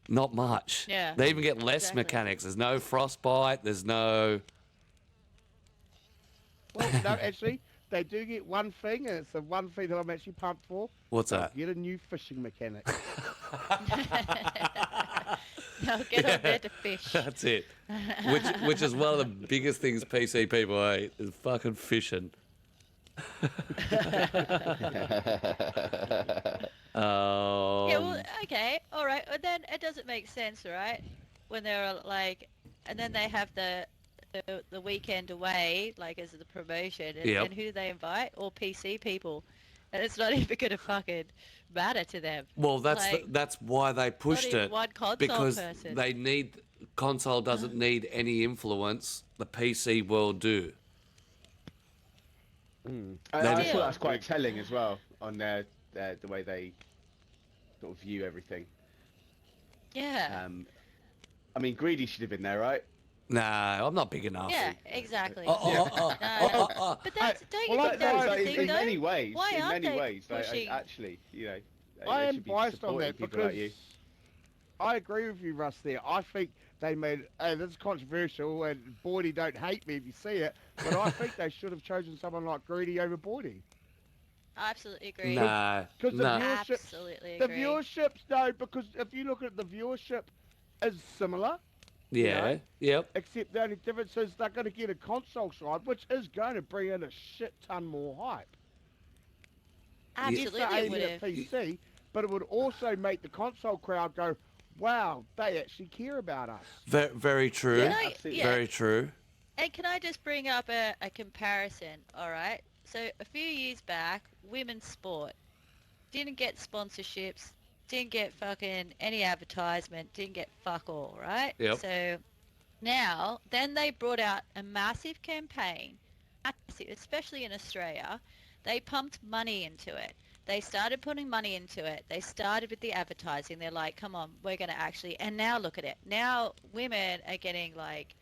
Not much.
Yeah.
They even get less
Exactly.
mechanics. There's no frostbite. There's no...
Well, no, actually, they do get one thing, and it's the one thing that I'm actually pumped for.
What's
They'll
that?
Get a new fishing mechanic.
They'll get on there to fish.
That's it. Which is one of the biggest things PC people hate, is fucking fishing.
Yeah, well, okay, all right. Well, then it doesn't make sense, right? When they're like, and then they have the weekend away, like as the promotion, and,
Yep.
and who do they invite? All PC people, and it's not even gonna fucking matter to them.
Well,
Like,
that's why they pushed
even
it,
one console
because
person.
they need console doesn't need any influence. The PC world do.
I
They-
thought that's quite telling as well on the way they sort of view everything.
Yeah.
I mean, Greedy should have been there, right?
Nah, I'm not big enough.
Yeah, exactly.
Oh, oh, oh,
No.
oh, oh.
But that's, don't you
well,
think
I-
that's
I-
the thing,
in
though?
many ways,
Why
in
aren't
many
they
ways,
pushing...
actually, you know,
I
they
am
should be
biased on
supporting
that
people
because
like you.
I agree with you, Russ. There, I think they made. This is controversial, and Boydie, don't hate me if you see it, but I think they should have chosen someone like Greedy over Boydie.
I absolutely agree.
Nah,
Because the
nah.
viewership,
Absolutely
the
agree.
viewership's no. Because if you look at the viewership, is similar,
Yeah, yep.
except the only difference is they're going to get a console side, which is going to bring in a shit ton more hype.
Absolutely,
Yes,
it
they're
would
aiming at
have.
PC, but it would also make the console crowd go, "Wow, they actually care about us."
Very true.
Can I-
absolutely.
yeah.
Very true.
And can I just bring up a comparison, all right? So a few years back, women's sport didn't get sponsorships, didn't get fucking any advertisement, didn't get fuck all, right?
Yep.
So now, then they brought out a massive campaign, massive, especially in Australia. They pumped money into it. They started putting money into it. They started with the advertising. They're like, come on, we're going to actually... And now look at it. Now women are getting, like,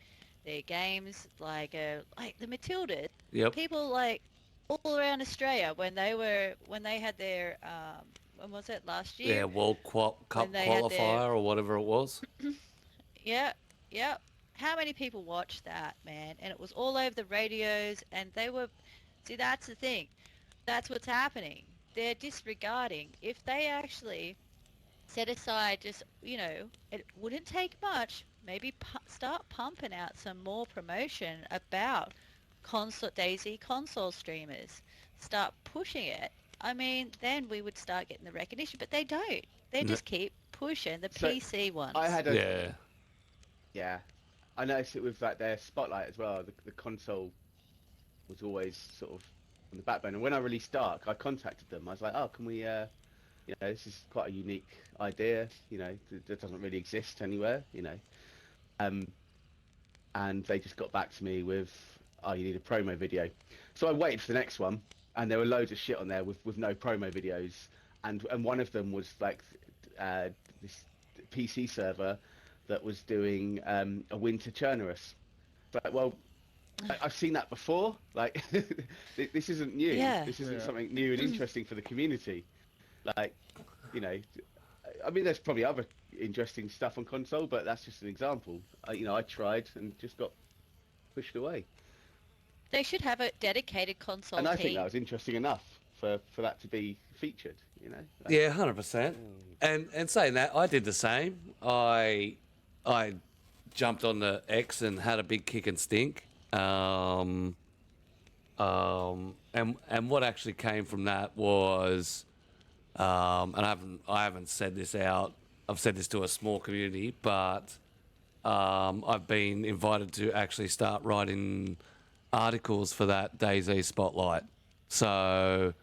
their games, like the Matildas.
Yep.
People, like, all around Australia when they had their... when was it? Last year?
Yeah, World Cup
When they had their-
qualifier or whatever it was.
Yeah, yeah. How many people watched that, man? And it was all over the radios, and they were... See, that's the thing. That's what's happening. They're disregarding. If they actually set aside just, you know, it wouldn't take much. Maybe start pumping out some more promotion about DayZ console streamers. Start pushing it. I mean, then we would start getting the recognition, but they don't. They
No.
just keep pushing the
So,
PC ones.
I had a
Yeah.
I noticed it with like their spotlight as well. The console was always sort of on the backbone. And when I released Dark, I contacted them. I was like, oh, can we, you know, this is quite a unique idea. You know, that doesn't really exist anywhere. You know, and they just got back to me with, oh, you need a promo video. So I waited for the next one, and there were loads of shit on there with no promo videos. And one of them was like this PC server that was doing a winter Churnerus. But well, I've seen that before. Like, this isn't new.
Yeah.
This isn't something new and interesting for the community. Like, you know, I mean, there's probably other interesting stuff on console, but that's just an example. You know, I tried and just got pushed away.
They should have a dedicated console
And I
team.
think that was interesting enough for that to be featured. You know.
Yeah, 100%. And saying that, I did the same. I jumped on the X and had a big kick and stink. And what actually came from that was, and I haven't said this out. I've said this to a small community, but I've been invited to actually start writing articles for that DayZ Spotlight. So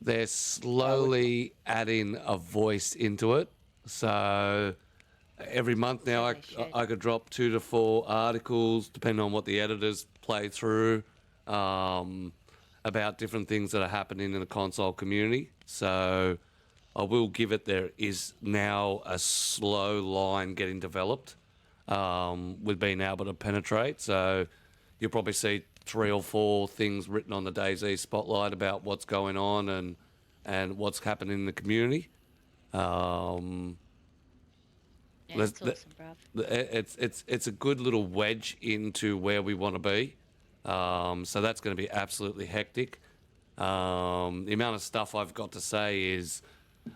they're slowly adding a voice into it. So every month now I could drop 2 to 4 articles, depending on what the editors play through, about different things that are happening in the console community. So I will give it, there is now a slow line getting developed with being able to penetrate. So you'll probably see 3 or 4 things written on the DayZ Spotlight about what's going on and what's happening in the community.
Yeah, that's awesome, bruv.
It's a good little wedge into where we want to be. So that's going to be absolutely hectic. The amount of stuff I've got to say is,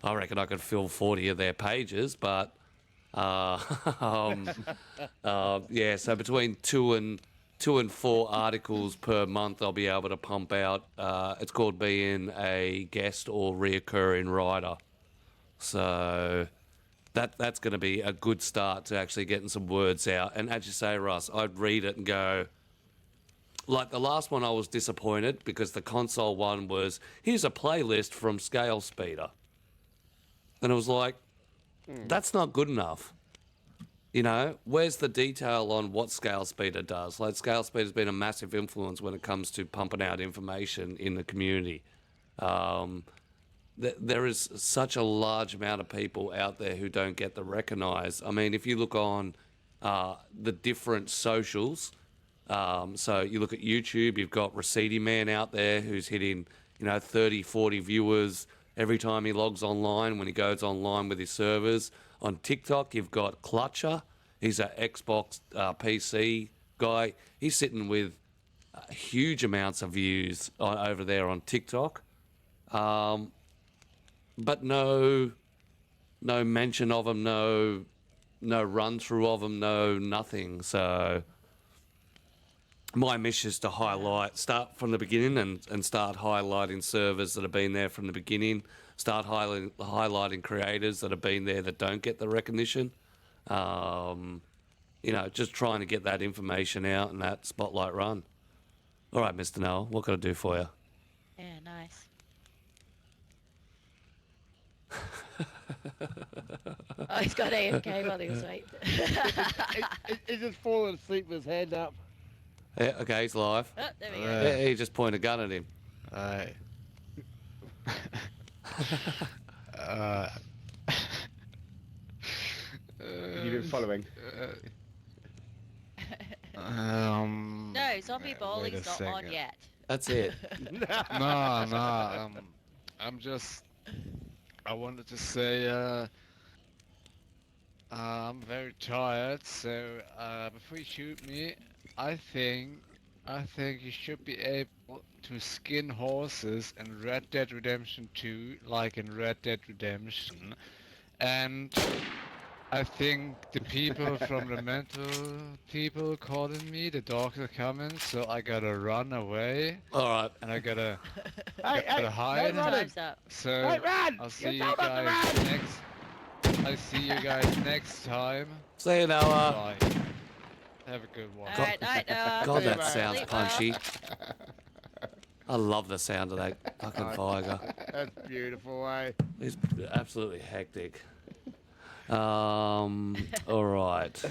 I reckon I could fill 40 of their pages, but yeah. So between 2 and 4 articles per month, I'll be able to pump out. It's called being a guest or reoccurring writer. So that's going to be a good start to actually getting some words out. And as you say, Russ, I'd read it and go, like the last one I was disappointed because the console one was, here's a playlist from Scale Speeder. And it was like, that's not good enough. You know, where's the detail on what Scale Speeder does? Like, Scale Speeder's been a massive influence when it comes to pumping out information in the community. There is such a large amount of people out there who don't get the recognize. I mean, if you look on the different socials, so you look at YouTube, you've got Receity Man out there who's hitting, 30, 40 viewers every time he logs online when he goes online with his servers. On TikTok, you've got Clutcher. He's an Xbox PC guy. He's sitting with huge amounts of views over there on TikTok. But no mention of him, no run through of him, no nothing. So my mission is to start from the beginning and start highlighting servers that have been there from the beginning. Start highlighting creators that have been there that don't get the recognition. Just trying to get that information out and that spotlight run. All right, Mr. Noel, what can I do for you?
Yeah, nice. Oh, he's got AFK while he was waiting.
He's just falling asleep with his hand up.
Yeah, okay, he's live.
Oh, there we go.
Yeah, he just pointed a gun at him.
Aye.
Have you been following?
No, Zombie Bowling's
wait a
not on
second.
yet.
That's it.
No. I wanted to say, I'm very tired, so before you shoot me, I think you should be able to skin horses in Red Dead Redemption 2, like in Red Dead Redemption, and I think the people from the mental people calling me, the dogs are coming, so I gotta run away.
All right.
And I gotta
Hey,
hide.
no running.
Time's up.
So
Hey, run!
I'll see
You're
you
told not to
guys
run!
next. I'll see you guys next time.
See you, Noah.
Bye. Have a good one.
All right, night,
God, that
Bye.
sounds
Sleep
punchy. I love the sound of that fucking tiger.
That's beautiful, eh?
It's absolutely hectic. All right.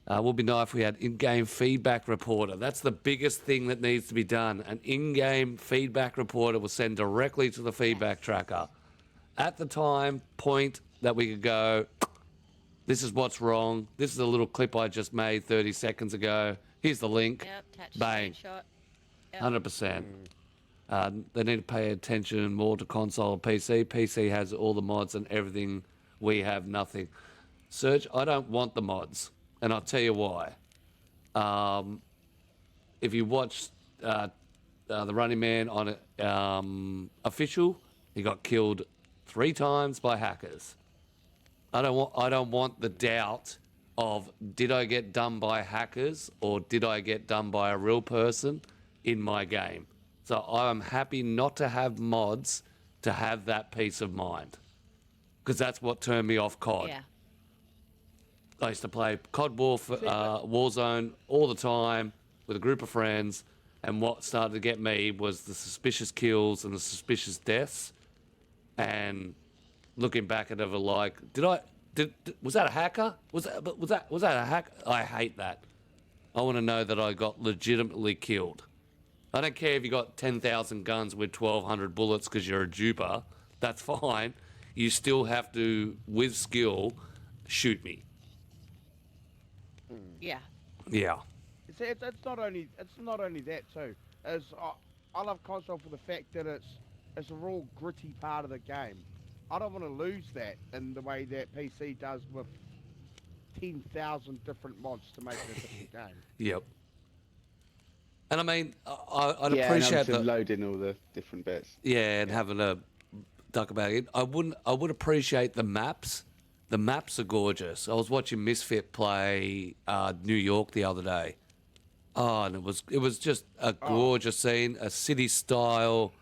Would be nice if we had in-game feedback reporter. That's the biggest thing that needs to be done. An in-game feedback reporter will send directly to the feedback tracker. At the point that we could go, this is what's wrong. This is a little clip I just made 30 seconds ago. Here's the link.
Yep, attach
Bang.
screenshot. Yep.
100%. They need to pay attention more to console and PC. PC has all the mods and everything. We have nothing. Serge, I don't want the mods, and I'll tell you why. if you watch the Running Man on official, he got killed 3 times by hackers. I don't want the doubt of did I get done by hackers or did I get done by a real person in my game. So I'm happy not to have mods to have that peace of mind, because that's what turned me off COD.
Yeah.
I used to play COD Warzone all the time with a group of friends, and what started to get me was the suspicious kills and the suspicious deaths. And looking back at it, like, was that a hacker? Was that a hack? I hate that. I want to know that I got legitimately killed. I don't care if you got 10,000 guns with 1,200 bullets because you're a duper. That's fine. You still have to, with skill, shoot me.
Yeah.
Yeah.
It's not only that too. I love console for the fact that it's a real gritty part of the game. I don't want to lose that in the way that PC does with 10,000 different mods to make it a different game.
Yep. And I mean, I'd
Yeah,
appreciate
and loading all the different bits.
Yeah, and having a duck about it. I would appreciate the maps. The maps are gorgeous. I was watching Misfit play New York the other day. Oh, and it was just a gorgeous scene, a city style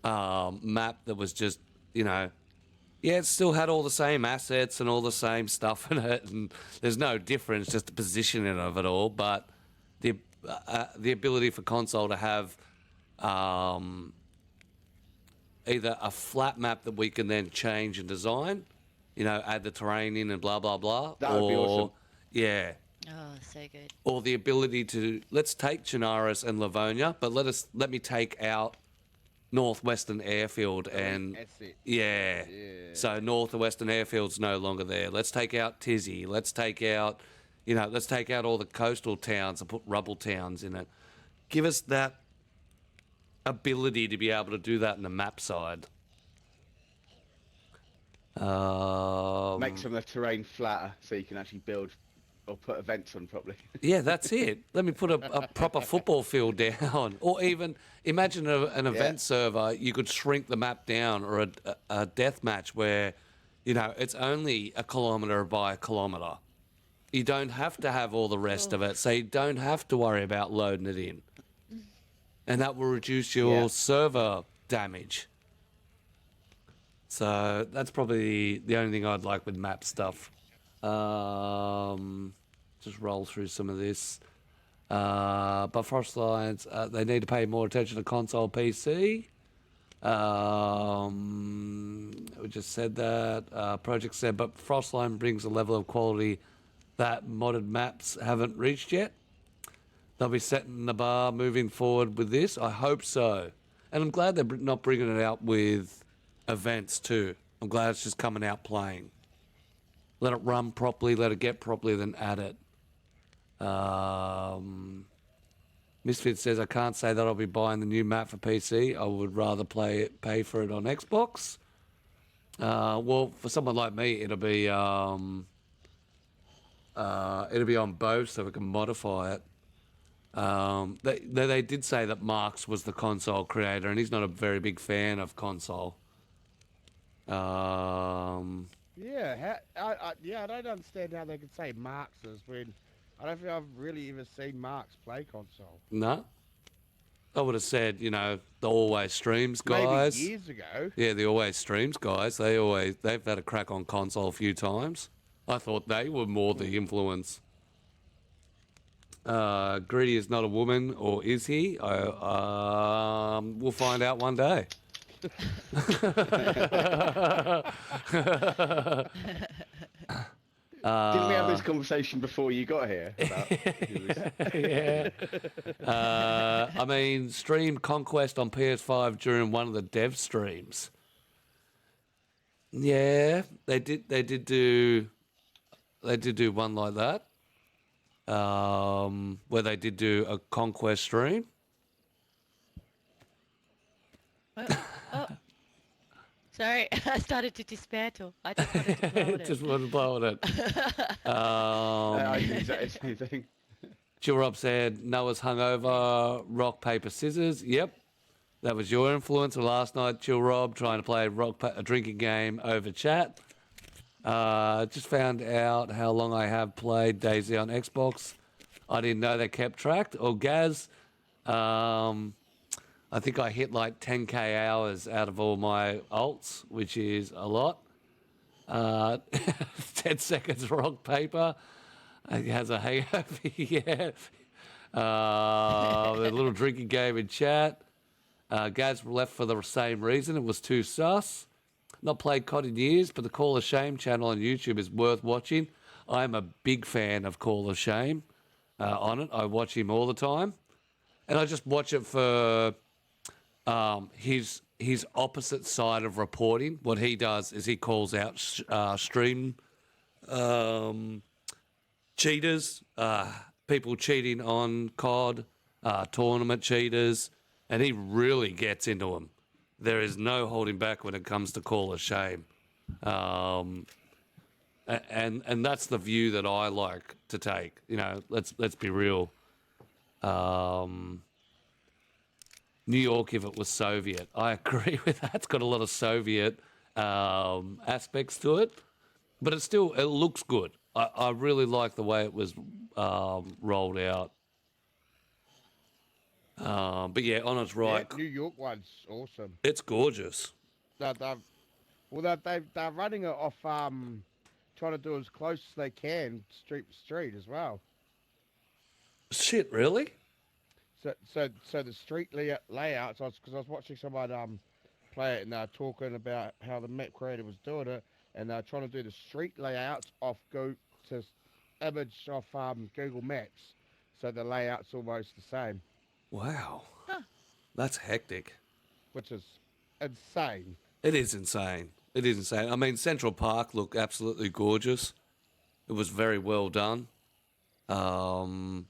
map that was just, yeah, it still had all the same assets and all the same stuff in it, and there's no difference, just the positioning of it all. But the ability for console to have either a flat map that we can then change and design, add the terrain in and blah blah blah,
That would be awesome.
Yeah.
Oh, so good.
Or the ability to, let's take Chinaris and Livonia, but let me take out Northwestern Airfield and
That's it.
yeah. So Northwestern Airfield's no longer there. Let's take out Tizzy. Let's take out all the coastal towns and put rubble towns in it. Give us that ability to be able to do that in the map side.
Make some of the terrain flatter so you can actually build or put events on properly.
Yeah, that's it. Let me put a proper football field down. Or even, imagine an event server, you could shrink the map down, or a death match where, it's only 1 kilometre by 1 kilometre. You don't have to have all the rest of it, so you don't have to worry about loading it in. And that will reduce your server damage. So that's probably the only thing I'd like with map stuff. Just roll through some of this. But Frostlines, they need to pay more attention to console PC. We just said that. Project said, but Frostline brings a level of quality that modded maps haven't reached yet. They'll be setting the bar moving forward with this. I hope so. And I'm glad they're not bringing it out with events too. I'm glad it's just coming out playing. Let it run properly, let it get properly, then add it. Misfit says, I can't say that I'll be buying the new map for PC. I would rather pay for it on Xbox. Well, for someone like me, it'll be on both, so we can modify it. They did say that Marks was the console creator, and he's not a very big fan of console.
Yeah, I don't understand how they could say Marks is when I don't think I've really even seen Marks play console.
No. I would have said, the Always Streams guys.
Maybe years ago.
Yeah, the Always Streams guys. They've had a crack on console a few times. I thought they were more the influence. Greedy is not a woman, or is he? We'll find out one day.
Didn't we have this conversation before you got here?
Yeah. I mean, streamed Conquest on PS5 during one of the dev streams. Yeah, they did do one like that. Where they did do a Conquest stream.
Oh. Sorry, I started to dismantle. I just wanted to blow it.
Just wanted to blow it.
I do exactly the same thing.
Chill Rob said Noah's hungover, rock, paper, scissors. Yep. That was your influence last night, Chill Rob, trying to play a drinking game over chat. Just found out how long I have played DayZ on Xbox. I didn't know they kept track. Or Gaz, I think I hit like 10k hours out of all my alts, which is a lot. 10 seconds rock paper. He has a hangover, yeah. A little drinking game in chat. Gaz left for the same reason. It was too sus. Not played COD in years, but the Call of Shame channel on YouTube is worth watching. I'm a big fan of Call of Shame on it. I watch him all the time. And I just watch it for his opposite side of reporting. What he does is he calls out stream cheaters, people cheating on COD, tournament cheaters, and he really gets into them. There is no holding back when it comes to Call of Shame. And that's the view that I like to take. You know, let's be real. New York, if it was Soviet, I agree with that. It's got a lot of Soviet aspects to it, but it looks good. I really like the way it was rolled out. But yeah, Honor's right.
Yeah, New York one's awesome.
It's gorgeous.
They're running it off trying to do as close as they can street to street as well.
Shit, really?
So the street layouts, because I was watching someone play it and they're talking about how the map creator was doing it, and they're trying to do the street layouts off image off Google Maps, so the layout's almost the same.
Wow. Huh. That's hectic.
Which is insane.
It is insane. It is insane. I mean, Central Park looked absolutely gorgeous. It was very well done. And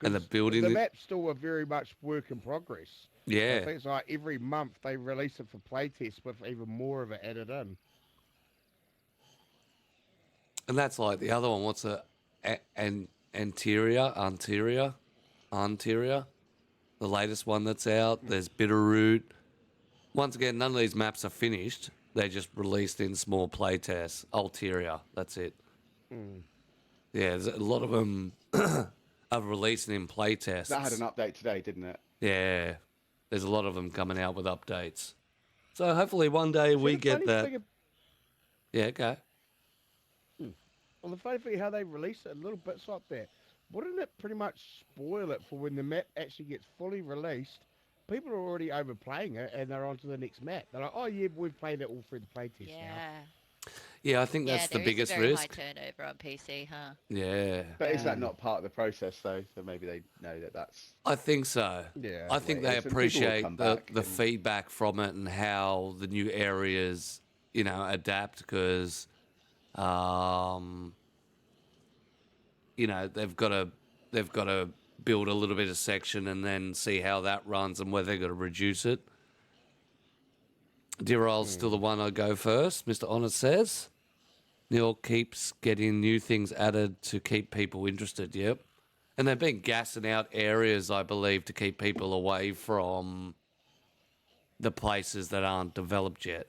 the building...
The map's still a very much work in progress.
Yeah.
I think it's like every month they release it for playtest with even more of it added in.
And that's like the other one. What's Anteria? The latest one that's out. There's Bitterroot. Once again, none of these maps are finished. They just released in small playtests. Ulterior, that's it. Yeah, there's a lot of them are releasing in playtests.
That had an update today, didn't it?
Yeah, there's a lot of them coming out with updates. So hopefully one day we get that. Yeah, okay.
Well, the funny thing, how they release it, little bits like that, wouldn't it pretty much spoil it for when the map actually gets fully released? People are already overplaying it, and they're on to the next map. They're like, oh, yeah, we've played it all through the playtest now.
Yeah, I think that's the biggest
there is
risk.
a very high turnover on PC, huh?
Yeah.
But is that not part of the process, though? So maybe they know that that's...
I think so.
Yeah.
I think they appreciate the feedback from it and how the new areas, adapt because... they've got to build a little bit of section and then see how that runs and whether they're going to reduce it. Dirol's still the one I go first, Mr. Honest says. Neil keeps getting new things added to keep people interested, yep. And they've been gassing out areas, I believe, to keep people away from the places that aren't developed yet.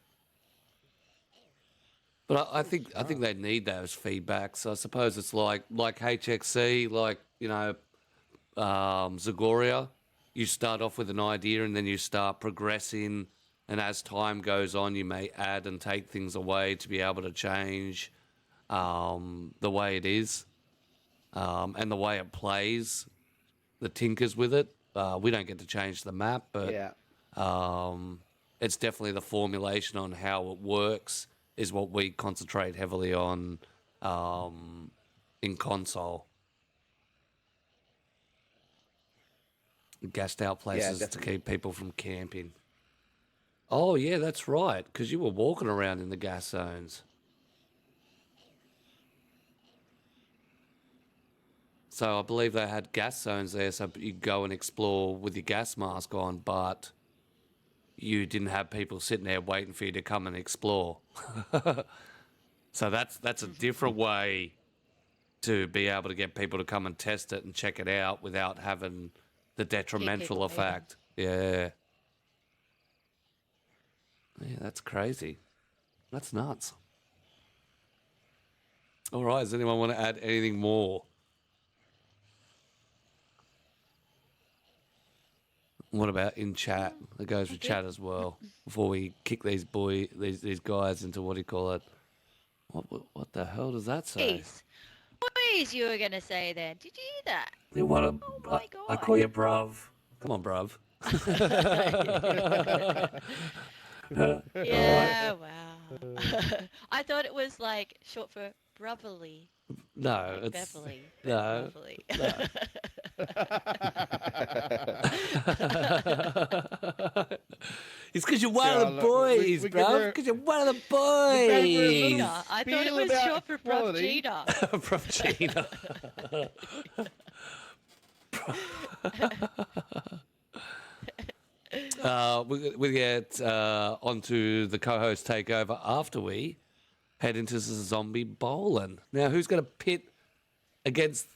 But I think they need those feedbacks. I suppose it's like HXC, Zagoria. You start off with an idea and then you start progressing, and as time goes on, you may add and take things away to be able to change the way it is and the way it plays. The tinkers with it. We don't get to change the map, but it's definitely the formulation on how it works is what we concentrate heavily on in console. Gassed out places to keep people from camping. Oh, yeah, that's right, because you were walking around in the gas zones. So I believe they had gas zones there, so you go and explore with your gas mask on, but you didn't have people sitting there waiting for you to come and explore. So that's a different way to be able to get people to come and test it and check it out without having the detrimental
people
effect. Yeah. Yeah, that's crazy. That's nuts. All right, does anyone want to add anything more? What about in chat? That goes with chat as well. Before we kick these guys into what do you call it? What the hell does that say?
Boys, you were gonna say then. Did you hear that?
You want to?
Oh my god!
I call you bruv. Come on, bruv.
Yeah, wow. I thought it was like short for brotherly.
No,
Like
it's
Beverly.
no.
Brotherly.
It's because you're one of the
look,
boys,
we
bruv. Because you're one of the
gave her a little-
boys.
Gina. I thought it
Spiel
was
about
short for
quality.
Gina.
From Gina. We get onto the co-host takeover after we head into zombie bowling. Now, who's going to pit against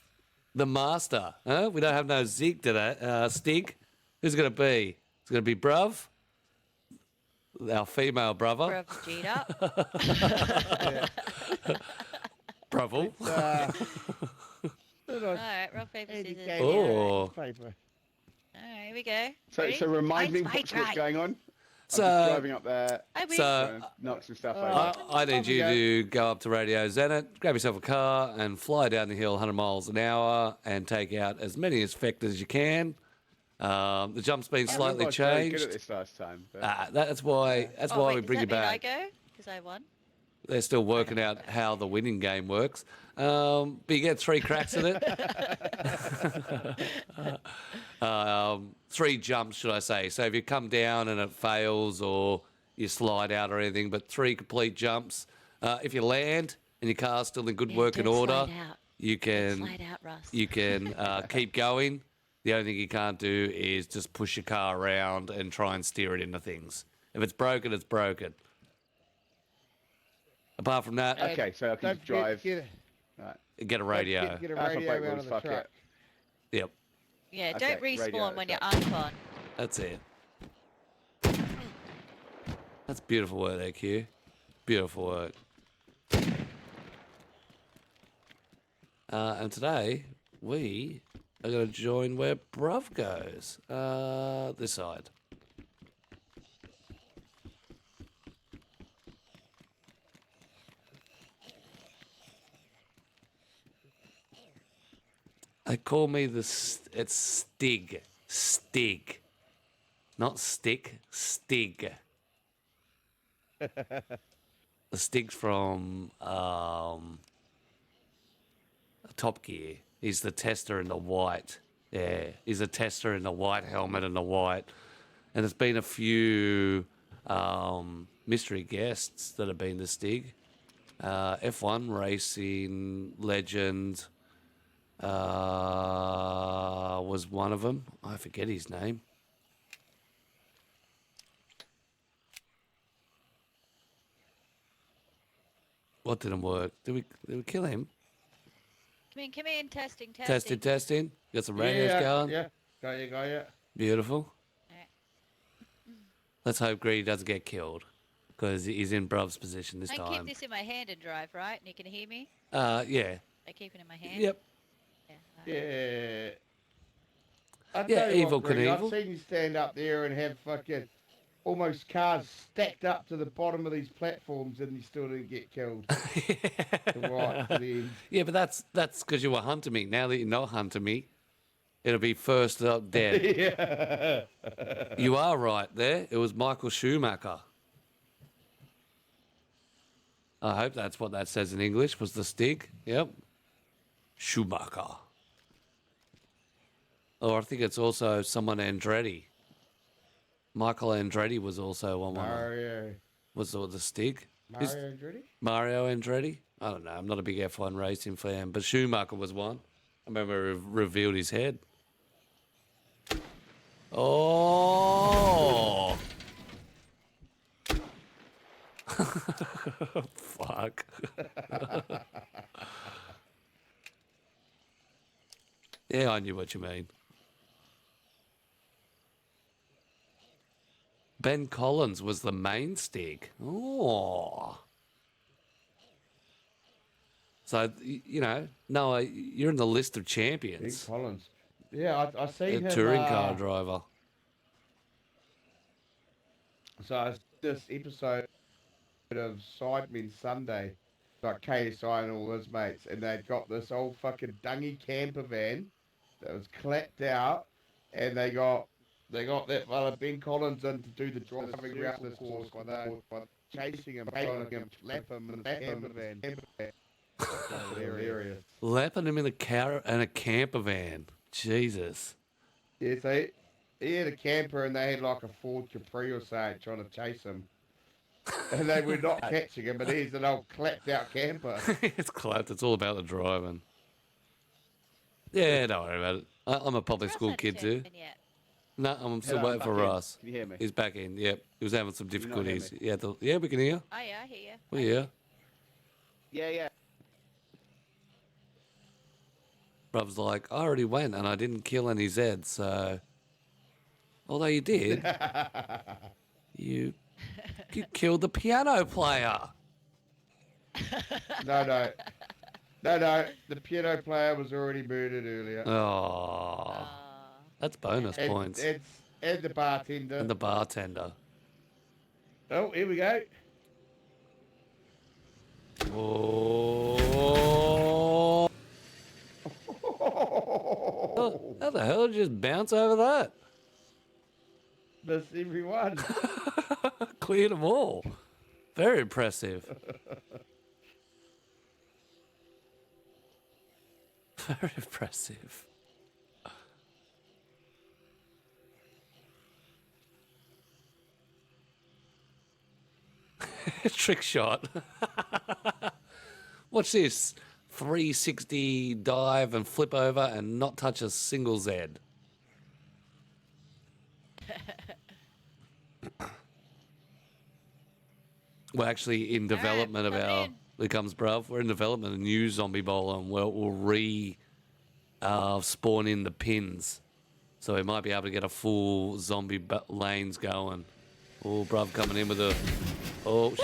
the master? Huh? We don't have no Zig today. Stig. Who's it going to be? It's going to be Bruv, our female brother.
Bruv Gina.
Bravo.
Alright, rock, paper, scissors.
Oh.
Paper.
Alright, here we go.
So,
Ready?
so remind me
Fight,
what's
fight.
going on.
So-
I'm just driving up there,
I win.
So
knock some stuff
I,
over.
I need you to go up to Radio Zenit, grab yourself a car, and fly down the hill 100 miles an hour and take out as many effectors as you can. The jump's been slightly
I was very good at
changed.
this last time. But
That's why. That's
Oh,
why
wait,
we
does
bring you
that mean I
back.
go? Because I won.
They're still working out how the winning game works. But you get 3 cracks at it. 3 jumps, should I say. So if you come down and it fails or you slide out or anything, but 3 complete jumps. If you land and your car's still in good
Yeah,
working
don't
order,
slide out.
you
Don't
can
slide out, Russ.
you can keep going. The only thing you can't do is just push your car around and try and steer it into things. If it's broken, it's broken. Apart from that,
okay, so I can just drive.
Get
get a radio.
Get a
That's my
radio
break
out
rules,
of the
fuck
truck.
it.
Yep,
Yeah,
Okay,
don't
radio
respawn when you're
shot.
uncon.
that's it. That's beautiful work there, Q. Beautiful work. And today, we are going to join where Bruv goes. This side. They call me it's Stig. Stig. Not stick, Stig. The Stig's from Top Gear. He's the tester in the white. Yeah, he's a tester in the white helmet and the white. And there's been a few mystery guests that have been the Stig. F1 racing legend was one of them. I forget his name. What didn't work? Did we kill him?
Come in, testing.
Testing. Got some radios going.
Yeah, got you.
Beautiful.
Alright.
Let's hope Greedy doesn't get killed, because he's in Bruv's position this
I
time.
keep this in my hand and drive, right? And you can hear me?
Yeah.
I keep it in my hand?
Yep.
Yeah. alright.
Yeah. I
Yeah,
tell you
Evil
what, Greg,
Knievel.
I've seen you stand up there and have fucking almost cars stacked up to the bottom of these platforms and you still didn't get killed. Right to the end.
Yeah, but that's because you were hunting me. Now that you're not hunting me, it'll be first up dead.
Yeah.
You are right there. It was Michael Schumacher. I hope that's what that says in English, was the Stig. Yep. Schumacher. Or I think it's also someone Andretti. Michael Andretti was also on one.
Mario.
Was the Stig? Is
Mario Andretti?
Mario Andretti? I don't know. I'm not a big F1 racing fan, but Schumacher was one. I remember it revealed his head. Oh! Fuck. Yeah, I knew what you mean. Ben Collins was the main stick. Oh. So, you know, Noah, you're in the list of
Big
champions.
Collins. Yeah, I
A
seen him.
touring car driver.
So this episode of Sidemen Sunday, like KSI and all his mates, and they'd got this old fucking dungy camper van that was clapped out, and they got that fella Ben Collins in to do the driving around this course while they chasing him, trying to slap him in the camper van. Hilarious.
Lapping him in a camper van. Jesus.
Yeah, so he had a camper and they had like a Ford Capri or something trying to chase him. And they were not catching him, but he's an old clapped out camper.
It's clapped. It's all about the driving. Yeah, don't worry about it. I'm a public school kid too. No, I'm still
Hello,
waiting for
back in.
Russ.
Can you hear me?
He's back in. Yep. He was having some
you not hear
difficulties.
me?
Yeah, we can hear.
Oh yeah, I hear you.
We hear.
Yeah.
Bruv's like, I already went and I didn't kill any Zeds, so... Although you did, you killed the piano player.
No. The piano player was already murdered earlier.
Oh, that's bonus points.
And the bartender.
And the bartender.
Oh, here we go.
Oh. How the hell did you just bounce over that?
Miss everyone.
Cleared them all. Very impressive. Very impressive. Trick shot. Watch this. 360 dive and flip over and not touch a single Z. We're actually in development of our... Here comes Bruv. We're in development of a new zombie bowler and we'll spawn in the pins. So we might be able to get a full zombie lanes going. Oh, Bruv coming in with a... Oh,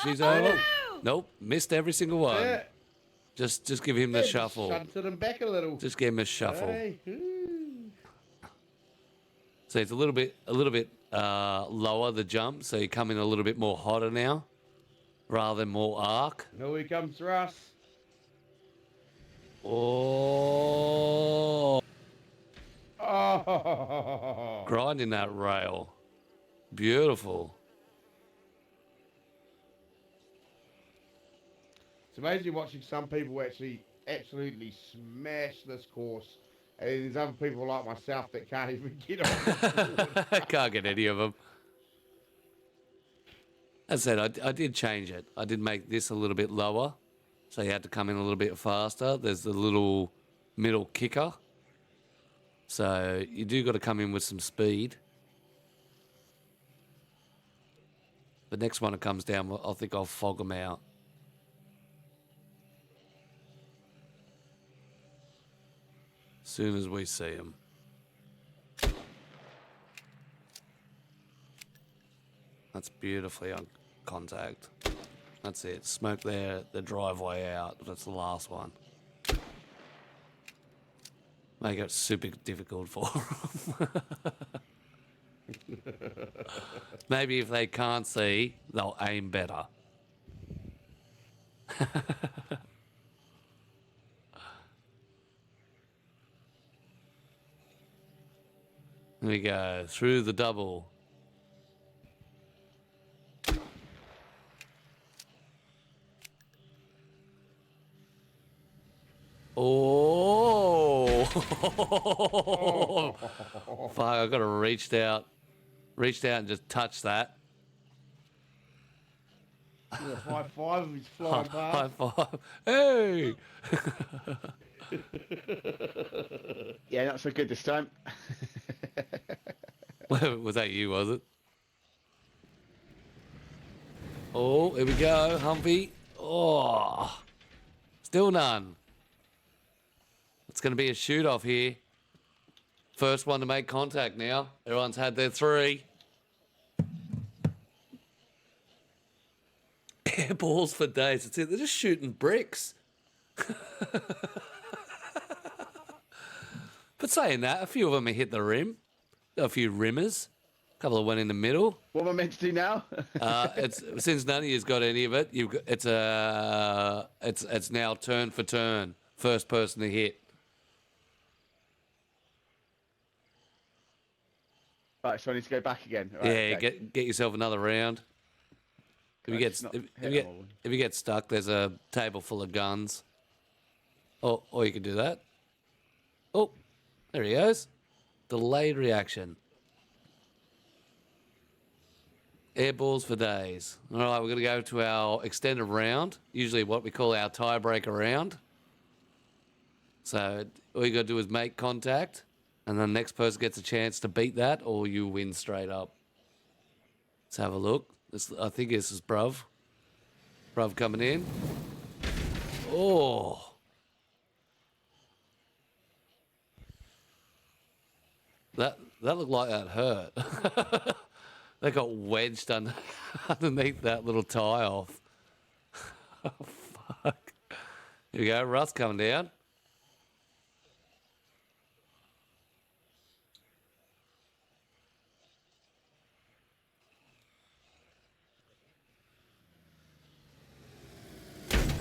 she's over. Nope, missed every single one.
Yeah.
Just give him the shuffle.
Shunted him back a little.
Just give him a shuffle.
Hey.
So it's a little bit lower the jump, so you come in a little bit more hotter now, rather than more arc.
Here he comes, Russ.
Oh,
Oh.
grinding that rail, beautiful.
It's amazing watching some people actually absolutely smash this course. And there's other people like myself that can't even get on.
Can't get any of them. As I said, I did change it. I did make this a little bit lower, so you had to come in a little bit faster. There's the little middle kicker. So you do got to come in with some speed. The next one that comes down, I think I'll fog them out. As soon as we see them. That's beautifully on contact. That's it. Smoke the driveway out. That's the last one. Make it super difficult for them. Maybe if they can't see, they'll aim better. There we go. Through the double. Oh! Fuck, I gotta reach out and just touch that.
High five, he's flying
High
past.
five. Hey!
Yeah, not so good this time.
Was that you, was it? Oh, here we go, Humpy. Oh, still none. It's going to be a shoot-off here. First one to make contact now. Everyone's had their 3. Air balls for days. That's it. They're just shooting bricks. But saying that, a few of them have hit the rim. A few rimmers. A couple of went in the middle.
What am I meant to do now?
It's since none of you's got any of it. It's now turn for turn. First person to hit.
Right, so I need to go back again. Right,
Yeah,
okay.
get yourself another round. If you
Can I
get
just not
if
hit
you
them all?
if you get stuck, there's a table full of guns. Or you could do that. Oh, there he goes. Delayed reaction. Air balls for days. All right, we're going to go to our extended round, usually what we call our tiebreaker round. So all you got to do is make contact, and the next person gets a chance to beat that, or you win straight up. Let's have a look. I think this is Bruv. Bruv coming in. Oh. That looked like that hurt. They got wedged underneath that little tie off. Oh, fuck. Here we go. Russ coming down.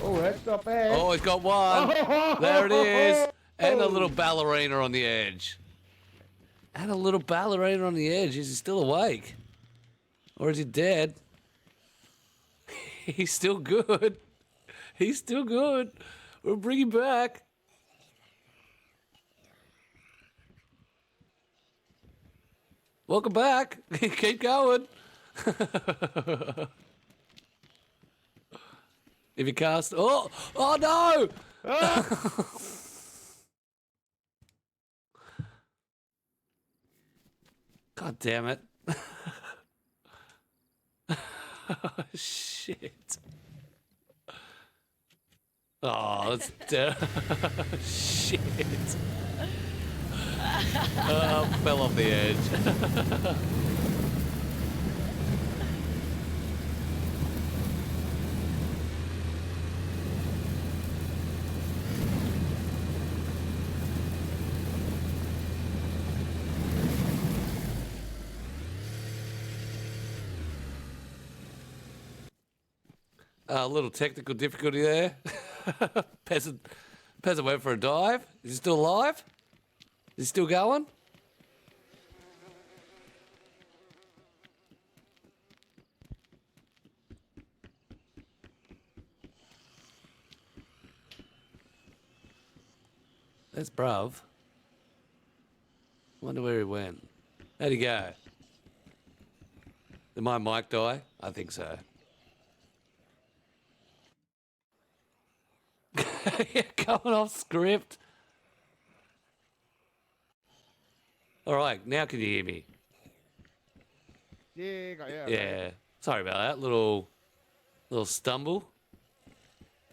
Oh, that's not bad.
Oh, he's got one. There it is. And a little ballerina on the edge. And a little ballerina on the edge. Is he still awake? Or is he dead? He's still good. He's still good. We'll bring him back. Welcome back. Keep going. If you cast... Oh no! God damn it. Shit. Oh, that's shit. Fell off the edge. A little technical difficulty there. Peasant went for a dive. Is he still alive? Is he still going? That's Bruv. Wonder where he went. How'd he go? Did my mic die? I think so. Going off script. All right, now can you hear me?
Yeah.
Yeah. Sorry about that. Little stumble.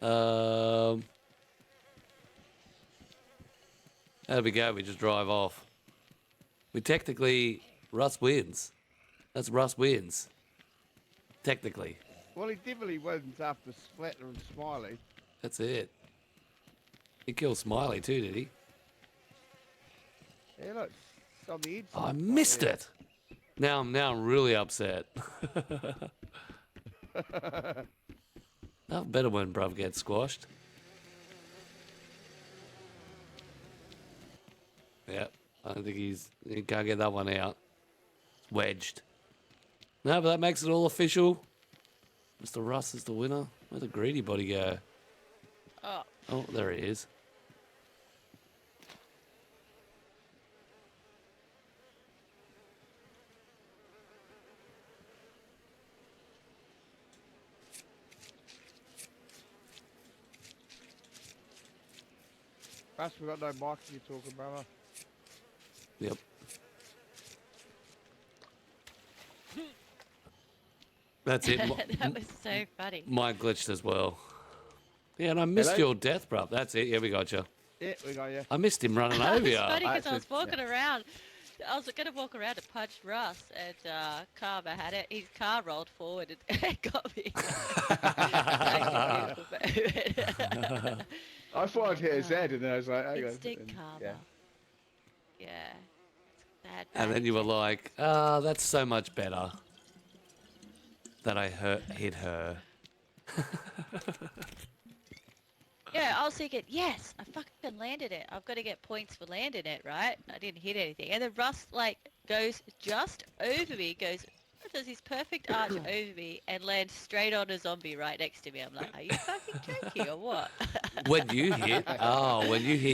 There we go. We just drive off. We technically Russ wins. That's Russ wins. Technically.
Well, he definitely wins after Splatter and Smiley.
That's it. He killed Smiley too, did he?
Yeah, look, it's on the edge.
Oh, I missed it. Now I'm really upset. Better when Bruv gets squashed. Yeah, I don't think he can't get that one out. It's wedged. No, but that makes it all official. Mr. Russ is the winner. Where'd the greedy body go? Oh, there he is.
Russ, we got no mics you're talking, brother.
Yep. That's it.
That was so funny.
Mine glitched as well. Yeah, and I missed
Hello?
your death, bruv. That's it. Yeah, we got you.
Yeah, we got you.
I missed him running over
It's
you.
funny because I
Actually,
was walking around. I was going to walk around and punch Russ, and Karma had it. His car rolled forward and it got me. Actually, beautiful moment.
I thought I'd hit his head, and then I was like, hang on.
Instant
and-
karma.
yeah.
Yeah. Bad,
And
bad
then you were
intention.
like, that's so much better that I hit her.
Yeah, I was thinking, yes, I fucking landed it. I've got to get points for landing it, right? I didn't hit anything. And then Russ, like, goes just over me, does his perfect arch over me and lands straight on a zombie right next to me. I'm like, are you fucking joking or what?
When you hit,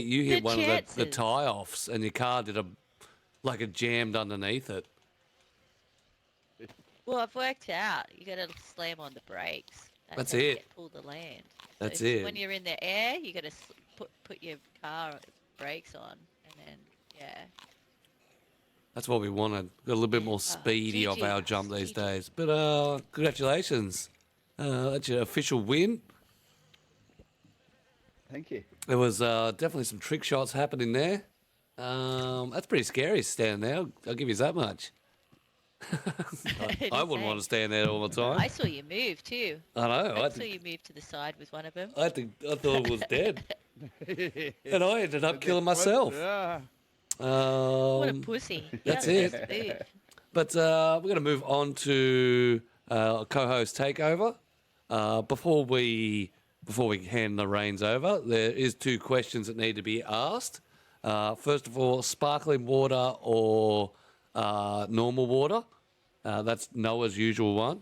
you hit
The
one of the
chances.
tie-offs and your car did a jammed underneath it.
Well, I've worked out. You got to slam on the brakes.
That's
how you
it.
Get pull the land.
That's
So
it.
When you're in the air, you got to put your car brakes on, and then yeah.
That's what we wanted. Got a little bit more speedy of
GG,
our jump these
GG.
days. But congratulations. That's your official win.
Thank you.
There was definitely some trick shots happening there. That's pretty scary standing there. I'll give you that much. I wouldn't want to stand there all the time.
I saw you move too.
I know.
I saw you move to the side with one of them.
I thought it was dead. And I ended up killing myself.
Yeah.
What a pussy.
that's
Yeah,
it.
that's the move.
But we're going to move on to co-host takeover. Before we hand the reins over, there is 2 questions that need to be asked. First of all, sparkling water or normal water? That's Noah's usual one.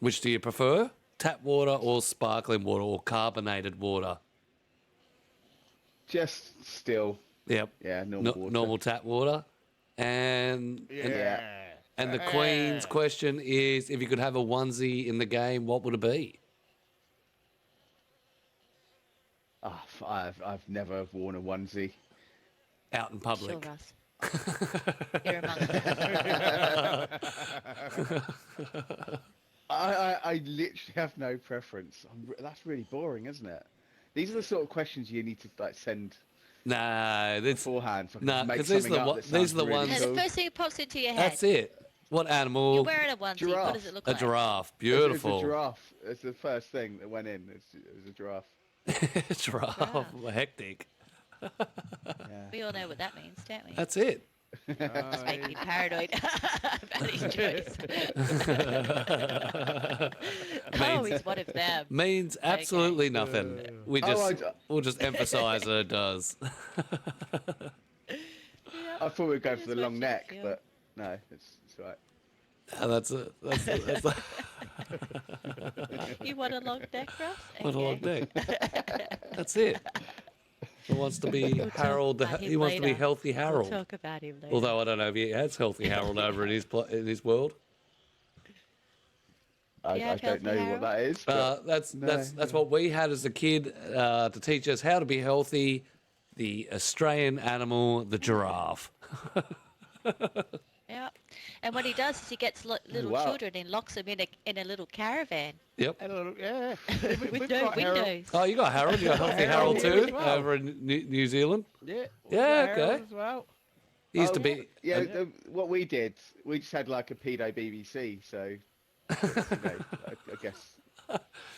Which do you prefer? Tap water or sparkling water or carbonated water?
Just still,
Yep.
yeah, normal water.
Normal tap water. And the Queen's question is, if you could have a onesie in the game, what would it be?
Oh, I've never worn a onesie.
Out in public.
Sure, Russ. You're among them.
I literally have no preference. That's really boring, isn't it? These are the sort of questions you need to like send
No, that's
beforehand. So I can
No,
make
'cause these are
something
the
up
one-
that
these
sounds
are the
really
ones-
No,
cool.
the first thing that pops into your head.
that's it. What animal?
You're wearing a onesie.
Giraffe.
What does it look
A
like?
giraffe.
It's
Beautiful.
a giraffe. It's the first thing that went in. It was a giraffe.
Giraffe. Hectic.
Yeah.
We all know what that means, don't we?
That's it.
It's making me paranoid about his choice. Oh, he's one of them.
Means absolutely nothing. We'll just emphasise that it does.
I thought we'd go
It
for
is
the
what
long
you
neck,
feel.
but no, it's all right.
That's it. That's
You want a long neck, Russ?
what I
Okay.
like That's it. He wants to be
We'll talk
Harold.
about him
He wants to be
later.
healthy Harold.
We'll talk about him later.
Although I don't know if he has healthy Harold over in his world.
I
Yeah,
don't know
healthy
what that is. But
That's what we had as a kid to teach us how to be healthy. The Australian animal, the giraffe.
Yeah. And what he does is he gets little
wow.
children and locks them in a little caravan
Yep.
And a little, yeah.
with no windows.
Oh, you got Harold. You got healthy Harold
Harold
too
as well.
over in New Zealand.
Yeah.
Yeah,
Harold
okay.
As well.
He used
Oh,
to be.
yeah, what we did, we just had like a pedo BBC, so you know, I guess.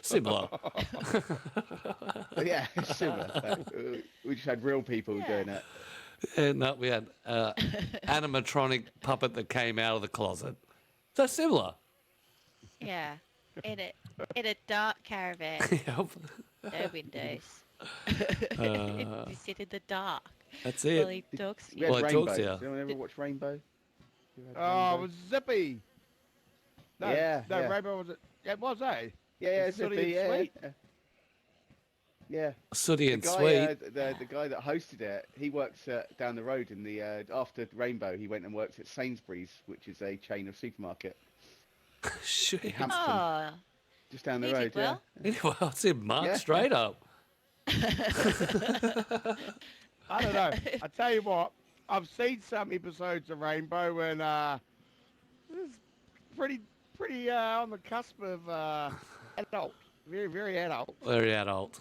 Similar.
Yeah, similar. We just had real people
Yeah.
doing it.
And we had animatronic puppet that came out of the closet. So similar.
Yeah. In a dark caravan,
Yep.
no windows. You sit in the dark
That's
while
it.
he talks to
We
you.
had
Well, it
Rainbow.
talks to you.
Did anyone ever watch Rainbow? You had
Oh, it
Rainbow?
was Zippy. No,
Yeah,
No,
yeah.
Rainbow was it? It was, eh?
Yeah,
It's
Zippy,
Sooty and
yeah.
Sweet.
Yeah.
Sooty
The
and
guy,
sweet.
the guy that hosted it, he works down the road in the after Rainbow. He went and worked at Sainsbury's, which is a chain of supermarket
Shit.
in Hampton,
Oh,
just down the
he
road.
did well.
Well, it's him, Mark,
Yeah.
straight up.
I don't know. I tell you what, I've seen some episodes of Rainbow and it's pretty on the cusp of adult. Very, very adult.
Very adult.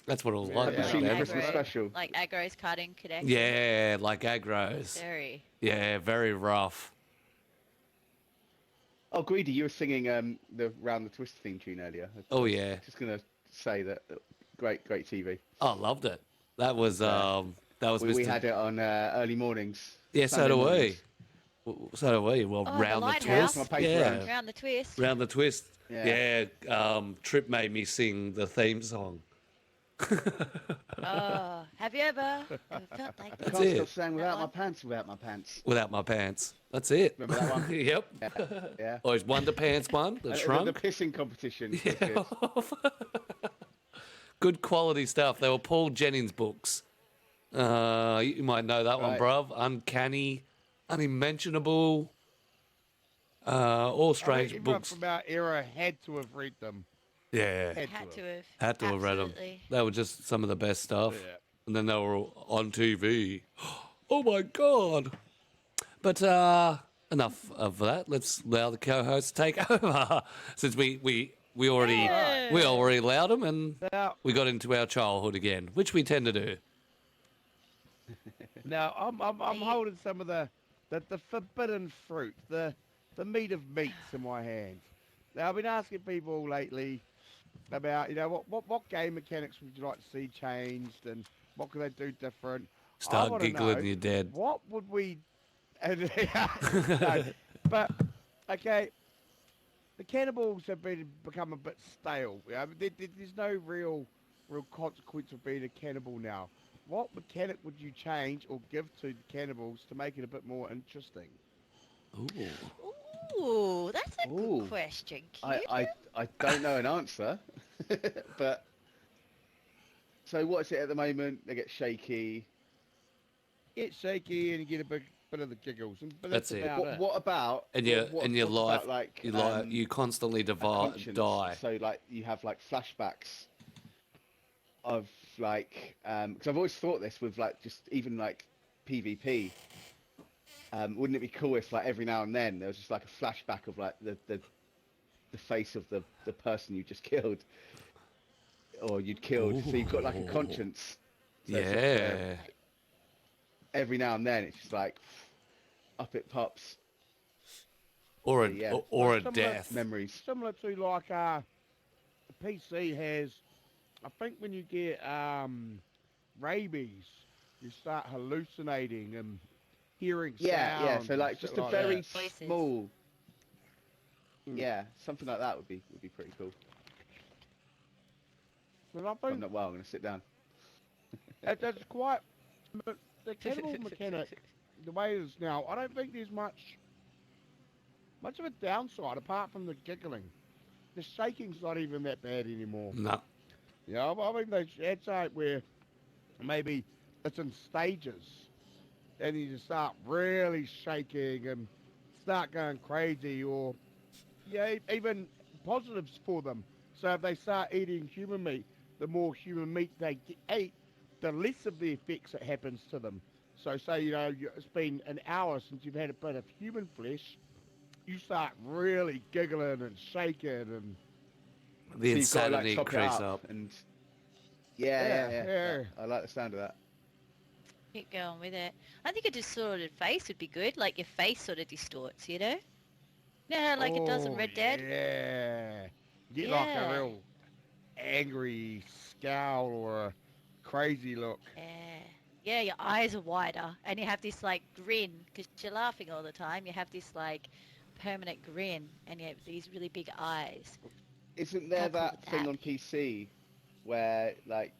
That's what it was
Yeah,
like
Have you
back
seen the
then.
Christmas special?
Like aggro's cutting connected.
Yeah, like aggros.
Very.
Yeah, very rough.
Oh, Greedy, you were singing the Round the Twist theme tune earlier.
Oh yeah.
Just gonna say that great TV.
Oh, loved it. That was that was
We
Mr.
had it on early mornings.
Yeah, so
Sunday
do we.
mornings.
So do we. Well,
Oh, the
round the
lighthouse.
twist.
My paper
Yeah,
round.
Round the twist.
round the twist.
Yeah.
Yeah. Trip made me sing the theme song.
Oh, have you ever felt like
I
this?
can't
it.
stop saying
That
without my
one?
pants, without my pants.
Without my pants. That's it.
Remember that one?
Yep.
Yeah.
Always Wonder Pants one, the
And
trunk.
The pissing competition. was
Yeah.
good.
Good quality stuff. They were Paul Jennings books. You might know that one,
Right.
bruv. Uncanny, Unmentionable, all
I think
strange
everyone
books.
from our era had to have read them.
Yeah,
Had to have.
had to have read them.
Absolutely.
They were just some of the best stuff.
Yeah.
And then they were all on TV. Oh my god! But enough of that. Let's allow the co-host to take over, since we already allowed them, and
Now,
we got into our childhood again, which we tend to do.
now I'm holding some of the forbidden fruit, the meat of meats in my hands. Now I've been asking people lately about, what game mechanics would you like to see changed, and what could they do different. I
Start
wanna
giggling,
know,
you're dead.
What would we? No, but okay, the cannibals have become a bit stale. There's no real consequence of being a cannibal now. What mechanic would you change or give to the cannibals to make it a bit more interesting?
Ooh.
Ooh, that's a
Ooh.
good question.
I don't know an answer, but so what's it at the moment? They get shaky.
Get shaky and you get a bit of the giggles. But
That's it.
about
What about
And your
what
life,
about, like
you constantly
a conscience?
die.
So like you have like flashbacks of like because I've always thought this with like just even like PvP. Wouldn't it be cool if like every now and then there was just like a flashback of like the face of the person you just killed or you'd killed, so you've got like a conscience. So it's
Yeah.
every now and then it's just like up it pops.
Or a
Yeah.
or a
Some of
death.
Memories.
similar to like the PC has, I think when you get rabies, you start hallucinating and hearing
Yeah.
sounds
So
and
like
shit
just a
like
very
that.
Voices.
small.
Mm.
Yeah, something like that would be pretty cool.
And I
I'm
think
not well. I'm gonna sit down.
that's quite. But the cannibal mechanic, the way it is now, I don't think there's much of a downside apart from the giggling. The shaking's not even that bad anymore.
No.
Yeah, I think that's like where maybe it's in stages, and you just start really shaking and start going crazy, or even positives for them. So if they start eating human meat, the more human meat they eat, the less of the effects that happens to them. So say it's been an hour since you've had a bit of human flesh, you start really giggling and shaking and
The
So you've gotta, like,
insanity
chop it
creeps up.
and yeah.
Yeah.
I like the sound of that.
Keep going with it. I think a distorted face would be good. Like your face sort of distorts, you know? You know how like it does in
Oh,
Red Dead?
Yeah. Get like a
Yeah.
real angry scowl or a crazy look.
Yeah. Yeah, your eyes are wider and you have this like grin because you're laughing all the time. You have this like permanent grin and you have these really big eyes.
Isn't there
How cool
that
would
thing
that
on PC where like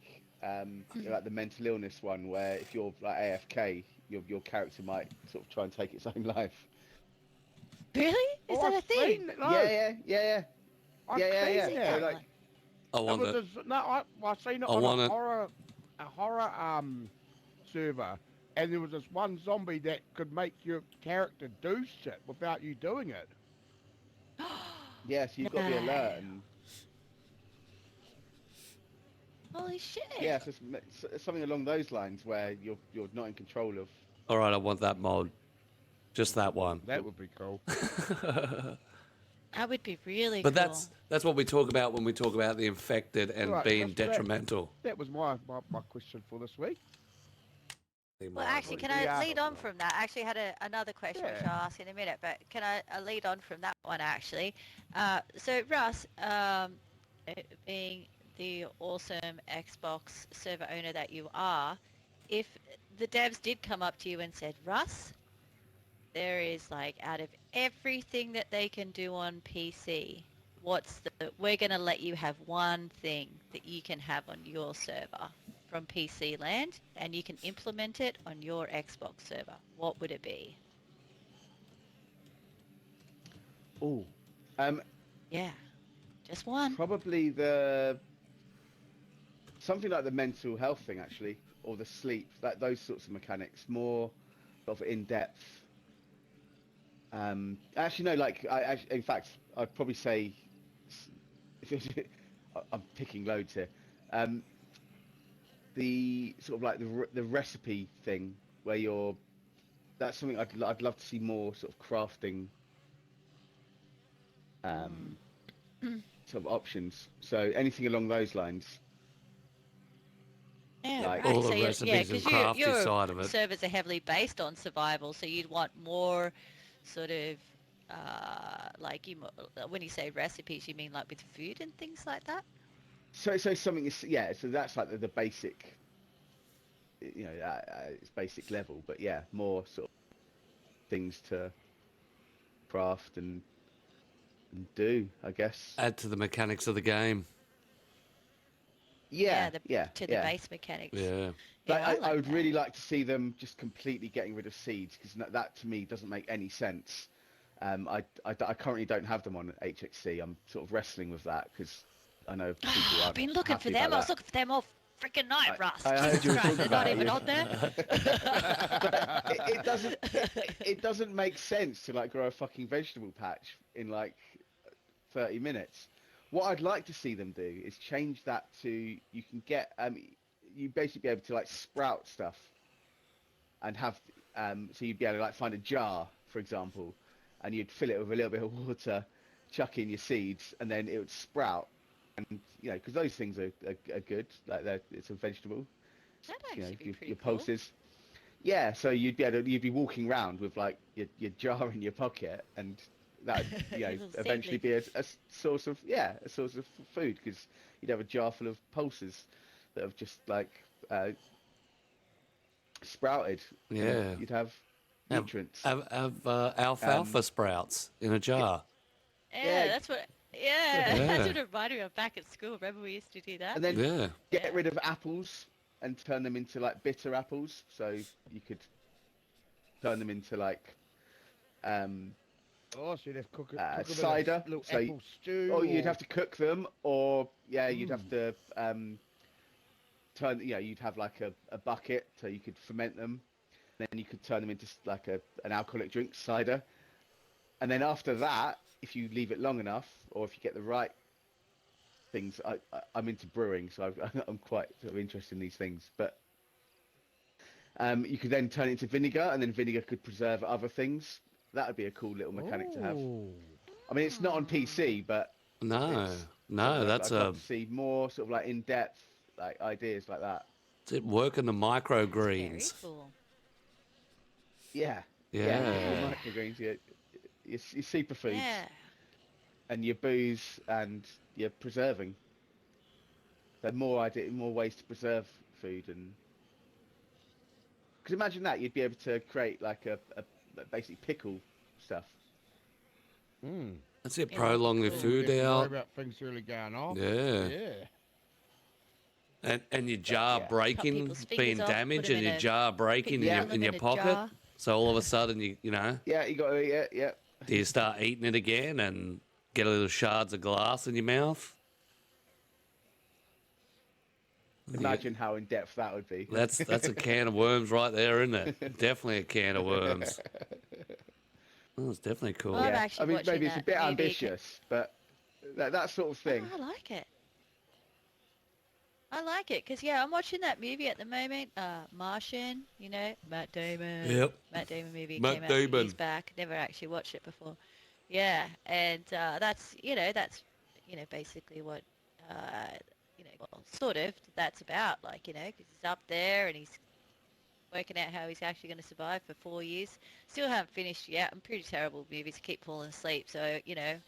like the mental illness one where if you're like AFK, your character might sort of try and take its own life?
Really? Is that a
I've
thing?
seen it, no.
Yeah.
I've
Yeah.
seen
So
that.
like
I
It
want
was
it.
I've seen it
I
on
want
a
it.
horror server, and there was this one zombie that could make your character do shit without you doing it.
yeah, so you've got to be alert
No.
and
Holy shit.
yeah, so it's something along those lines where you're not in control of.
All right, I want that mod. Just that one.
That would be cool.
That would be really
But
cool.
that's what we talk about when we talk about the infected and
Right,
being
that's great.
detrimental.
That was my question for this week.
Well, actually, can I lead on from that? I actually had another question which
Yeah.
I'll ask in a minute, but can I lead on from that one, actually? So, Russ, being the awesome Xbox server owner that you are, if the devs did come up to you and said, Russ, there is like out of everything that they can do on PC, we're going to let you have one thing that you can have on your server from PC land and you can implement it on your Xbox server. What would it be?
Oh,
Yeah, just one.
probably something like the mental health thing, actually, or the sleep, those sorts of mechanics, more sort of in depth. Actually, no, like in fact, I'd probably say I'm picking loads here. The sort of like the recipe thing where that's something I'd love to see more sort of crafting sort of options. So anything along those lines.
Yeah,
Like-
right.
All the
So
recipes and
because
crafty
your
side of it.
servers are heavily based on survival, so you'd want more sort of like when you say recipes, you mean like with food and things like that?
So something is, yeah. So that's like the basic, it's basic level. But yeah, more sort of things to craft and do, I guess.
Add to the mechanics of the game.
Yeah,
to
yeah.
the base mechanics.
Yeah.
Like,
Yeah,
I
like
would
that.
really like to see them just completely getting rid of seeds, because that to me doesn't make any sense. I currently don't have them on HXC. I'm sort of wrestling with that because I know people
I've
aren't
been looking for
happy
them. I
about
was looking for them all freaking night, Russ.
I heard
Jesus
you were
Christ,
talking
they're not
about it,
even
yeah.
on there.
But it doesn't. It doesn't make sense to like grow a fucking vegetable patch in like 30 minutes. What I'd like to see them do is change that to you can get you basically be able to like sprout stuff and have so you'd be able to like find a jar, for example, and you'd fill it with a little bit of water, chuck in your seeds, and then it would sprout. And because those things are good, like it's a vegetable.
That'd actually be pretty
Your
cool.
pulses. Yeah, so you'd be walking around with like your jar in your pocket, and that
Little
eventually
seedlings.
be a source of food, because you'd have a jar full of pulses that have just like sprouted.
Yeah.
You'd have
Have,
nutrients.
have alfalfa sprouts in a jar.
Yeah,
Yeah.
that's what. Yeah,
Yeah.
that's what it reminded me of back at school. Remember we used to do that?
And then
Yeah.
get rid of apples and turn them into like bitter apples. So you could turn them into like
Oh, so you'd have to cook a bit of
cider.
little
So
apple stew.
or you'd have to cook them, or you'd have
Mm.
to turn. You'd have like a bucket so you could ferment them. Then you could turn them into like an alcoholic drink, cider. And then after that, if you leave it long enough, or if you get the right things, I'm into brewing, so I'm quite sort of interested in these things. But you could then turn it into vinegar, and then vinegar could preserve other things. That would be a cool little mechanic to have.
Oh.
I mean, it's not on PC, but
No,
it's-
no, that's
I'd love to see more sort of like in-depth like ideas like that.
it. Working the
Very
microgreens.
cool.
Yeah.
Yeah.
Your microgreens, your superfoods,
Yeah.
and your booze, and your preserving. So more ways to preserve food, and because imagine that you'd be able to create like a basically pickle stuff.
Mm.
That's it.
Yeah,
Prolong the
cool.
food
Don't have to worry
out.
about things really going off.
Yeah.
Yeah.
And your jar
yeah.
breaking,
people's fingers
being
off, put
damaged,
'em
and
in
your
a-
jar breaking
Yeah.
in
Them
your
in a
pocket.
jar.
So all of a sudden, you
Yeah, you got yeah.
do you start eating it again and get a little shards of glass in your mouth?
Imagine how in depth that would be.
That's a can of worms right there, isn't it? Definitely a can of worms. Oh, it's definitely cool.
Well, I'm
Yeah,
actually
I mean
watching
maybe it's a
that
bit
movie.
ambitious, but that sort of thing.
Oh, I like it. I like it because I'm watching that movie at the moment, Martian. Matt Damon.
Yep.
Matt Damon movie
Matt
came out
Damon.
years back. Never actually watched it before. Yeah, and that's basically what well, sort of that's about, like, because he's up there and he's working out how he's actually going to survive for 4 years. Still haven't finished yet. I'm pretty terrible with movies. I keep falling asleep, so it's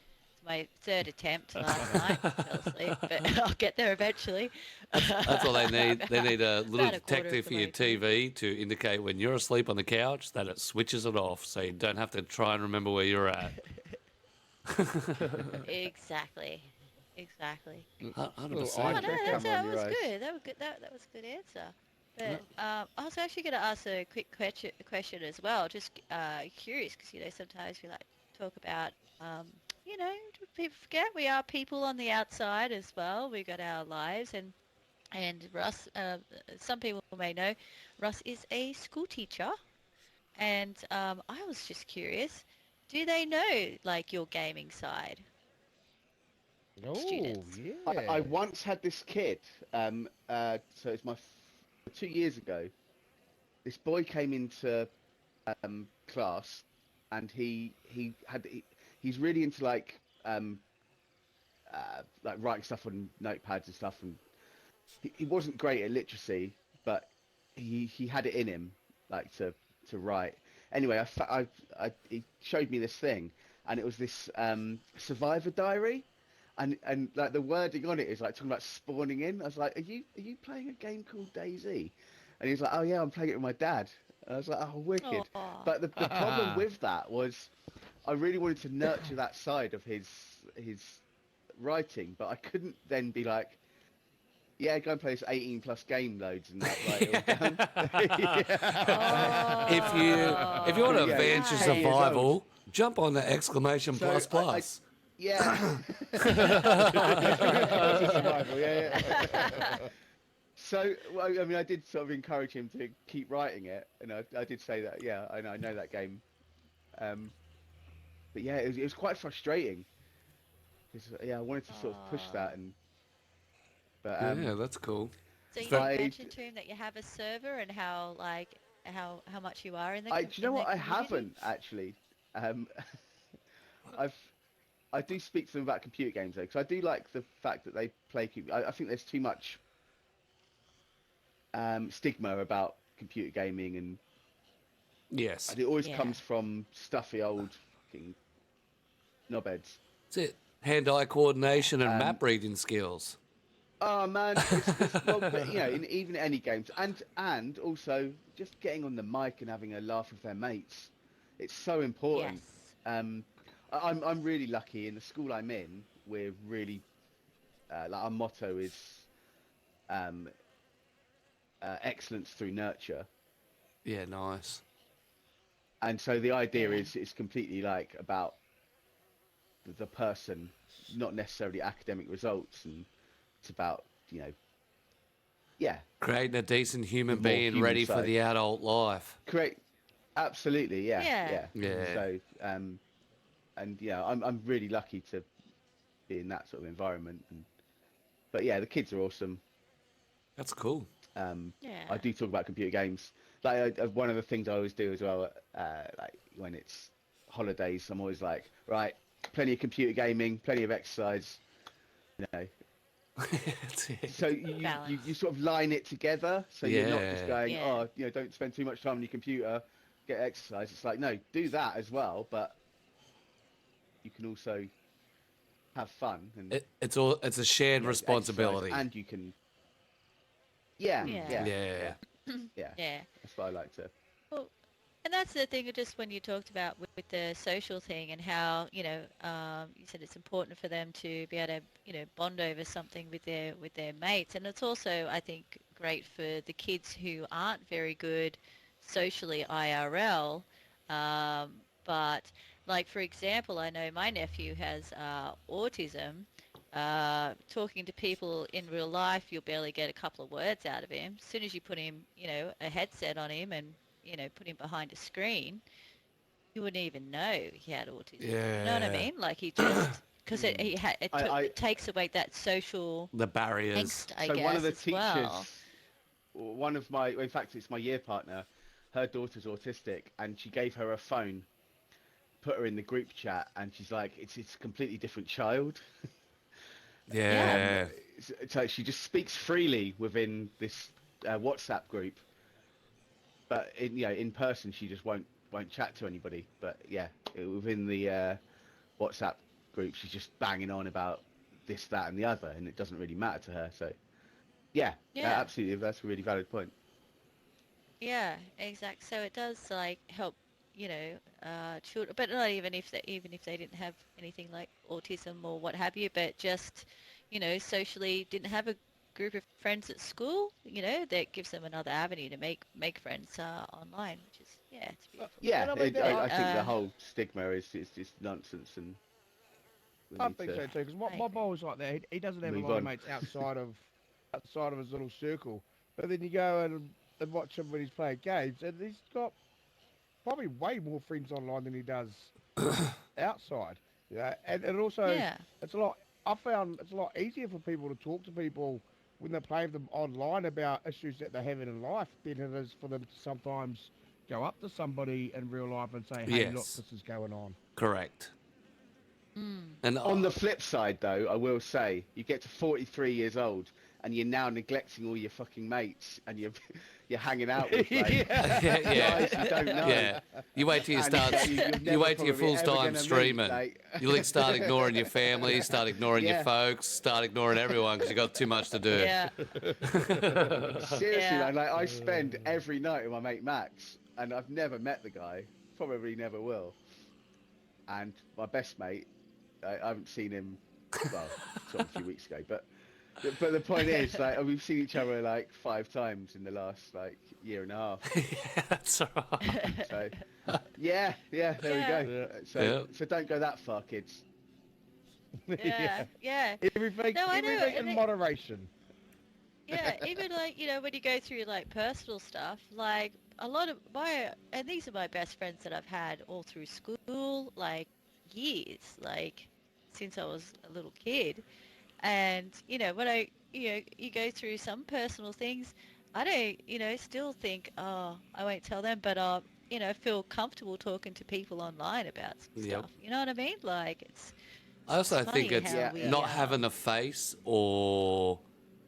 my third attempt last night. Fell asleep, but I'll get there eventually.
That's all they need. They need a little
About a quarter
detector
of
for
the
your
way through.
TV to indicate when you're asleep on the couch that it switches it off, so you don't have to try and remember where you're at.
Exactly. Exactly.
Hundred
Little
Oh
eye
no,
percent.
check
that's,
come on
that
your
was
eyes.
good. That was good. That was a good answer. But I was actually going to ask a quick question as well. Just curious, because sometimes we like to talk about, you know, people forget we are people on the outside as well. We got our lives, and Russ. Some people may know, Russ is a school teacher, and I was just curious. Do they know like your gaming side,
Oh,
students?
yeah.
I once had this kid. So it's 2 years ago. This boy came into class, and he's really into like writing stuff on notepads and stuff, and he wasn't great at literacy, but he had it in him, like to write. Anyway, he showed me this thing, and it was this survivor diary, and like the wording on it is like talking about spawning in. I was like, are you playing a game called DayZ? And he's like, oh yeah, I'm playing it with my dad. And I was like, oh wicked.
Oh,
But the problem with that was I really wanted to nurture that side of his writing, but I couldn't then be like, yeah, go and play this 18 plus game loads and that, write it all down.
If you want to
Yeah, he's
advance your
10 years old.
survival, jump on the exclamation
So
plus
I
plus.
yeah.
Survival, yeah.
So, well, I mean, I did sort of encourage him to keep writing it, and I did say that, yeah, I know that game. But yeah, it was quite frustrating. 'Cause, yeah, I wanted to sort of push
oh.
that, but
Yeah, that's cool.
So
It's
you
very,
I,
mentioned to him that you have a server and how like how much you are in the
do you know
in the
what? I
community?
haven't actually. Um, I've I do speak to them about computer games though, because I do like the fact that they play. I think there's too much stigma about computer gaming,
yes.
and it always
Yeah.
comes from stuffy old fucking knobheads.
That's it. Hand-eye coordination and
Um,
map reading skills.
oh man, it's well, but you know, in even any games, and also just getting on the mic and having a laugh with their mates, it's so important.
Yes.
Um, I'm really lucky in the school I'm in. We're really like our motto is um, excellence through nurture.
Yeah, nice.
And so the idea
Yeah.
is it's completely like about the person, not necessarily academic results, and it's about, yeah,
Creating a decent
the
human
more
being
human
ready for
side.
the adult life.
Correct. Absolutely, yeah,
Yeah.
yeah.
Yeah.
So, and yeah, I'm really lucky to be in that sort of environment. But yeah, the kids are awesome.
That's cool.
I
Yeah.
do talk about computer games. Like one of the things I always do as well, like when it's holidays, I'm always like, right, plenty of computer gaming, plenty of exercise, you know.
That's it.
So you
Balance.
sort of line it together, so you're not just
Yeah.
going,
Yeah.
oh, don't spend too much time on your computer, get exercise. It's like, no, do that as well, but you can also have fun and
It's a shared
exercise,
responsibility.
and you can, yeah,
Yeah.
yeah,
Yeah.
yeah, yeah.
Yeah.
That's what I like to.
Well, and that's the thing, just when you talked about with the social thing and how, you said it's important for them to be able to, bond over something with their mates. And it's also, I think, great for the kids who aren't very good socially IRL. But like, for example, I know my nephew has autism. Talking to people in real life, you'll barely get a couple of words out of him. As soon as you put him, a headset on him and put him behind a screen, you wouldn't even know he had autism. You know what I
Yeah.
mean? Like he just because
I
it takes away that social
The barriers.
angst, I
So one of
guess,
the
as well.
teachers, in fact, it's my year partner. Her daughter's autistic, and she gave her a phone, put her in the group chat, and she's like, it's a completely different child.
Yeah.
So she just speaks freely within this WhatsApp group, but in person she just won't chat to anybody. But yeah, within the WhatsApp group, she's just banging on about this, that, and the other, and it doesn't really matter to her. So yeah, absolutely, that's a really valid point.
Yeah, exact. So it does like help, children, but not even if they didn't have anything like autism or what have you, but just, socially didn't have a group of friends at school, that gives them another avenue to make friends online, which is it's beautiful.
Yeah,
And I mean,
I think the whole stigma is just nonsense, and we
I
need
think
to
so too, because
I
my boy's like that. He doesn't have a
move
lot of
on.
mates outside of his little circle. But then you go and watch him when he's playing games, and he's got probably way more friends online than he does outside. Yeah, and also
Yeah.
it's a lot. I found it's a lot easier for people to talk to people when they're playing them online about issues that they're having in life than it is for them to sometimes go up to somebody in real life and say, "Hey, look,
Yes.
this is going on."
Correct.
Mm.
And
On the flip side, though, I will say, you get to 43 years old, and you're now neglecting all your fucking mates, and you're hanging out with like
yeah.
guys you don't know.
Yeah, you wait till you
And
start.
you're
You
never
wait till you're
probably ever
full-time
gonna meet,
streaming.
like-
You'll start ignoring your family, start ignoring your
Yeah.
folks, start ignoring everyone because you got too much to do.
Yeah.
Seriously,
Yeah.
man, like I spend every night with my mate Max, and I've never met the guy, probably never will. And my best mate, I haven't seen him, well, sort of a few weeks ago, but the point is, like, we've seen each other like 5 times in the last like year and a half.
Yeah, that's all right.
So yeah, there we go. So don't go that far, kids.
Yeah.
Everything,
No, I know,
everything
and
in
it-
moderation.
Yeah, even like, when you go through like personal stuff, like a lot of and these are my best friends that I've had all through school, like years, like since I was a little kid. And, when you go through some personal things, I don't, still think, oh, I won't tell them, but, feel comfortable talking to people online about some
Yep.
stuff. You know what I mean? Like,
I also
it's
think
funny
it's
how we,
not having a face or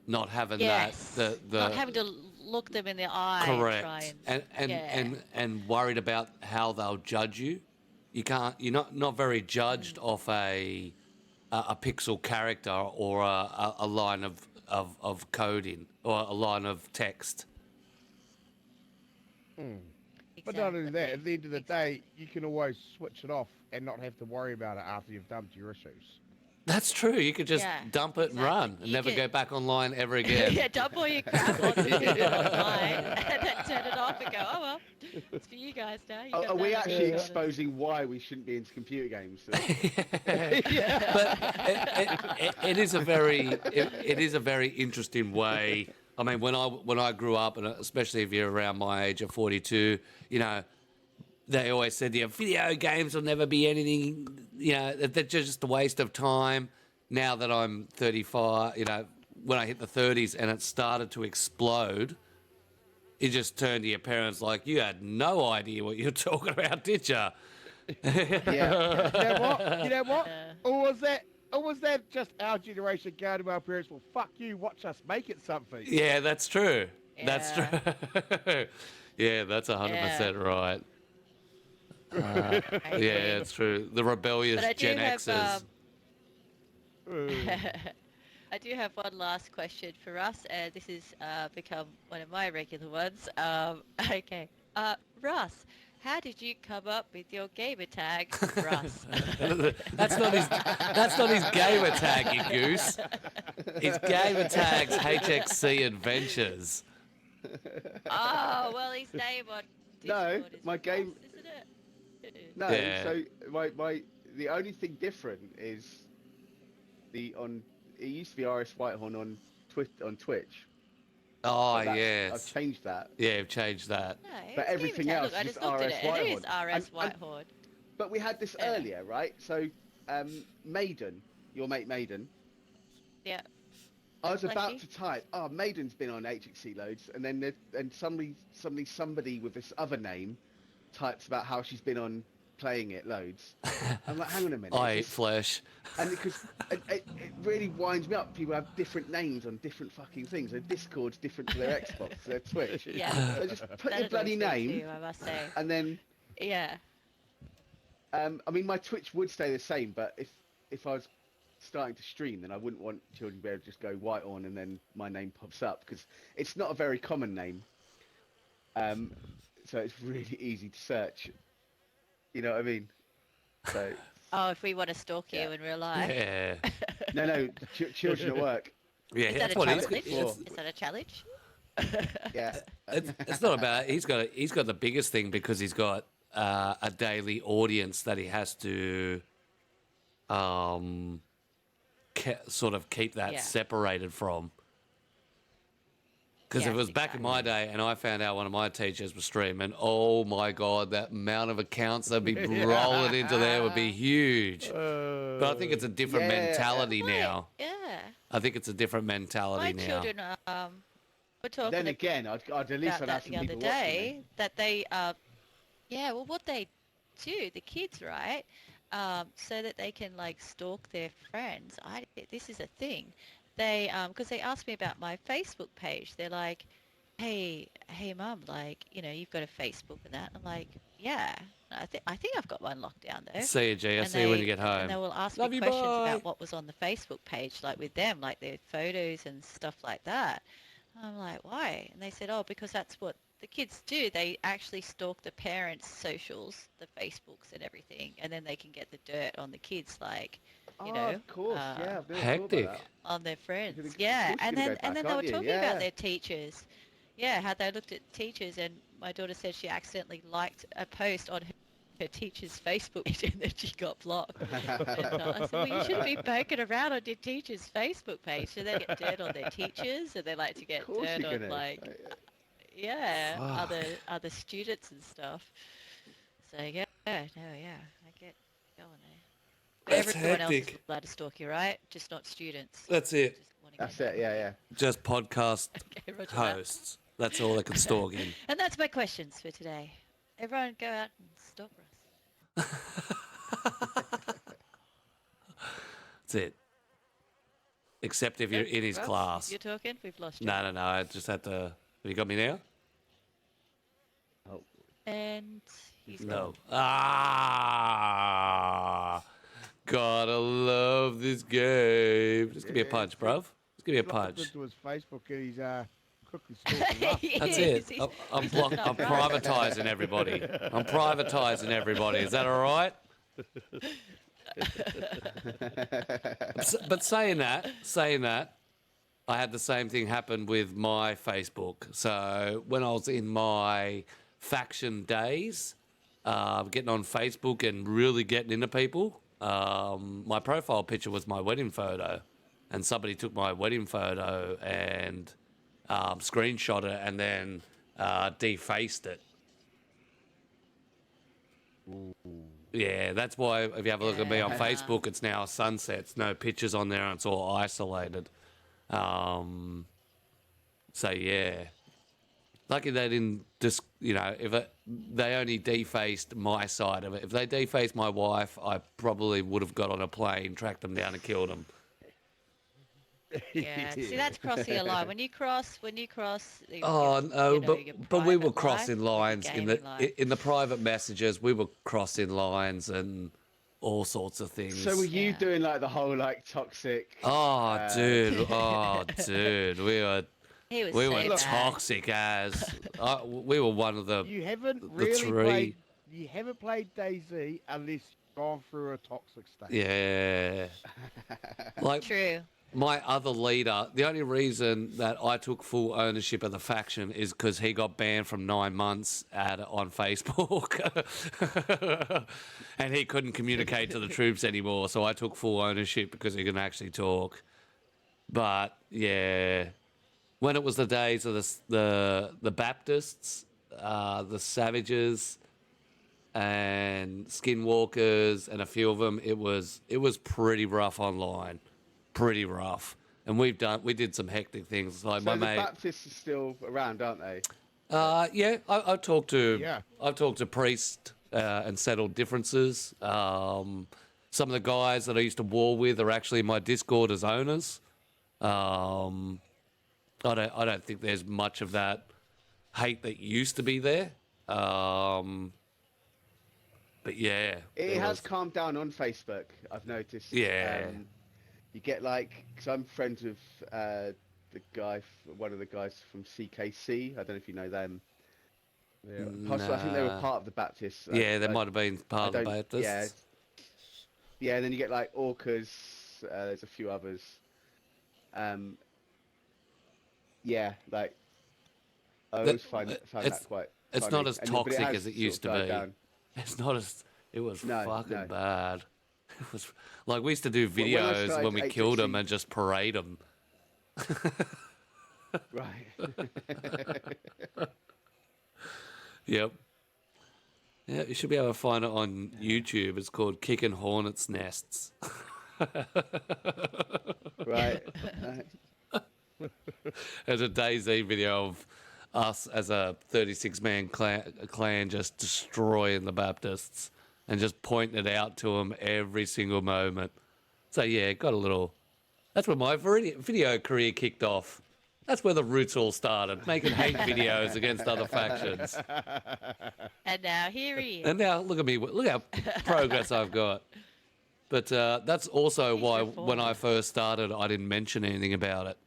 not having
yes,
the
not having to look them in the eye
correct
and try
and worried about how they'll judge you. You're not very judged off a pixel character or a line of coding or a line of text.
But not only that, at the end of the
Exactly.
day, you can always switch it off and not have to worry about it after you've dumped your issues.
That's true. You could just
Yeah,
dump it and
exactly.
run and
You
never
could-
go back online ever again.
Yeah, dump all your crap on the thing online and then turn it off and go, oh well, it's for you guys now. You
Are
got
we
that
actually
on it."
exposing why we shouldn't be into computer games?
But it is a very interesting way. I mean, when I grew up, and especially if you're around my age of 42, they always said, video games will never be anything. They're just a waste of time. Now that I'm 35, when I hit the 30s and it started to explode, you just turn to your parents like, you had no idea what you were talking about, did you?
Yeah.
You know what? Or was that just our generation going to our parents? Well, fuck you. Watch us make it something.
Yeah, that's true. That's
Yeah.
true. Yeah, that's 100% right.
I
Yeah,
agree.
it's true. The rebellious
But I do
Gen
have,
Xers.
I do have one last question for Russ, and this has become one of my regular ones. Okay. Russ, how did you come up with your gamer tag, Russ?
That's not his gamer tag, you goose. His gamer tag's HXC Adventures.
Oh, well, his name on
No,
Discord is
my
Russ,
game-
isn't it?
No,
Yeah.
so the only thing different is it used to be RS Whitehorn on Twitch.
Oh,
but I've
yes.
changed that.
Yeah, I've changed that.
No,
But
it's
everything
gamer tag.
else
Look, I
is
just looked at
RS
it, and it is
Whitehorn.
RS
And-
Whitehorn.
But we had this
Yeah.
earlier, right? So Maiden, your mate Maiden,
Yeah.
I was
Bless
about
you.
to type, Maiden's been on HXC loads, and then somebody with this other name types about how she's been on playing it loads. I'm like, hang on a minute.
I eat flesh.
And because it really winds me up. People have different names on different fucking things. Their Discord's different to their Xbox, their Twitch.
Yeah.
So just put
That
your
is
bloody
also
name,
true, I must say.
and then.
Yeah.
I mean, my Twitch would stay the same, but if I was starting to stream, then I wouldn't want children to be able to just go white on and then my name pops up, because it's not a very common name. So it's really easy to search. You know what I mean? So.
Oh, if we want to stalk you in real life.
Yeah.
No, children at work.
Yeah,
Is that
that's
a
what he's
challenge?
it's-
Is that a challenge?
Yeah.
It's not about. He's got the biggest thing because he's got a daily audience that he has to sort of keep that
Yeah.
separated from. Because if
Yes,
it was back in my day and I found out one of my teachers was streaming, oh my God, that amount of accounts that'd be rolling into there would be huge. But I think it's a different
Yeah.
mentality
Wait,
now.
Yeah.
I think it's a different mentality
My
now.
children were talking
Then again, I'd at least
about
I'd have
that
some
the other
people watching
day
me.
that they yeah, well what they do, the kids, right, so that they can like stalk their friends. This is a thing. They because they asked me about my Facebook page. They're like, hey mum, like, you know, you've got a Facebook and that. I'm like, yeah, I think I've got one locked down though.
See you, G. I'll
And
see you when you get home.
And they will ask
Love
me
you,
questions
bye.
about what was on the Facebook page, like with them, like their photos and stuff like that. I'm like, why? And they said, oh, because that's what the kids do. They actually stalk the parents' socials, the Facebooks and everything, and then they can get the dirt on the kids, like, you know,
Of course, yeah. I've never thought about
Hectic.
that.
on their friends.
Of course
Yeah,
you're
and
gonna
then
go back,
they were
aren't you?
talking
Yeah.
about their teachers. Yeah, how they looked at teachers, and my daughter said she accidentally liked a post on her teacher's Facebook page and then she got blocked. And, I said, well, you shouldn't be poking around on your teacher's Facebook page. So they get dirt on their teachers, and they like to get
Of course
dirt
you're
on
gonna.
like
Fuck.
other students and stuff. So yeah, no, yeah, I get going there.
That's
Everyone else is
hectic.
allowed to stalk you, right? Just not students.
That's it.
Just wanting
That's
to know.
it. Yeah.
Just podcast
Okay, roger that.
hosts. That's all they can stalk in.
And that's my questions for today. Everyone go out and stalk Russ.
That's it. Except if you're in his
Russ,
class.
You're talking? We've lost you.
No. I just had to. Have you got me now?
Oh.
And he's
No.
gone.
Gotta love this game. Just give me a punch, bruv. Just give me a
Looked up
punch.
into his Facebook and he's quickly stalking Russ.
He
That's
is.
it. I'm
he's looking
I'm
up Russ.
privatising everybody. I'm privatising everybody. Is that all right? But saying that, I had the same thing happen with my Facebook. So when I was in my faction days, getting on Facebook and really getting into people, my profile picture was my wedding photo, and somebody took my wedding photo and screenshot it and then defaced it. Yeah, that's why if you have a look at me on
Yeah.
Facebook, it's now sunsets, no pictures on there, and it's all isolated. So yeah, lucky they didn't just, you know, they only defaced my side of it. If they defaced my wife, I probably would have got on a plane, tracked them down, and killed them.
Yeah, see, that's crossing a line. When you cross, the-
Oh
your,
no,
you know, your
but we were
private
crossing
life with
lines
the
in
gaming life.
the private messages. We were crossing lines and all sorts of things.
So were you
Yeah.
doing like the whole like toxic?
Oh, dude. We were
He was
we
so
were
bad.
toxic as we were one of the
You haven't
the
really
three.
played. You haven't played DayZ unless you've gone through a toxic state.
Yeah. Like
True.
my other leader, the only reason that I took full ownership of the faction is because he got banned from 9 months on Facebook. And he couldn't communicate to the troops anymore, so I took full ownership because he can actually talk. But yeah, when it was the days of the Baptists, the Savages, and Skinwalkers, and a few of them, it was pretty rough online. Pretty rough, and we did some hectic things. Like
So
my
the
mate,
Baptists are still around, aren't they?
yeah, I've talked to
Yeah.
Priest and settled differences. Some of the guys that I used to war with are actually in my Discord as owners. I don't think there's much of that hate that used to be there. But yeah,
It has calmed down on Facebook, I've noticed.
Yeah.
You get like, because I'm friends with one of the guys from CKC. I don't know if you know them.
Yeah.
Possibly, I think they were part of the Baptists.
Yeah, they might have been part of the
don't-
Baptists.
Yeah, and then you get like Orcas. There's a few others. Yeah, like I always found that quite.
It's
funny.
not as
But it
toxic
has
as it
sort
used
of
to
died
be.
down.
It's not as. It was
No,
fucking
no.
bad. It was like we used to do
When I
videos
started
when we killed them
HXC
and just parade them.
Right.
Yep. Yeah, you should be able to find it on YouTube. It's called Kicking Hornets Nests.
Right.
There's a DayZ video of us as a 36-man clan just destroying the Baptists and just pointing it out to them every single moment. So yeah, got a little... That's where my video career kicked off. That's where the roots all started, making hate videos against other factions.
And now here he is.
And now look at me, look how progress I've got. But that's also why when I first started, I didn't mention anything about it.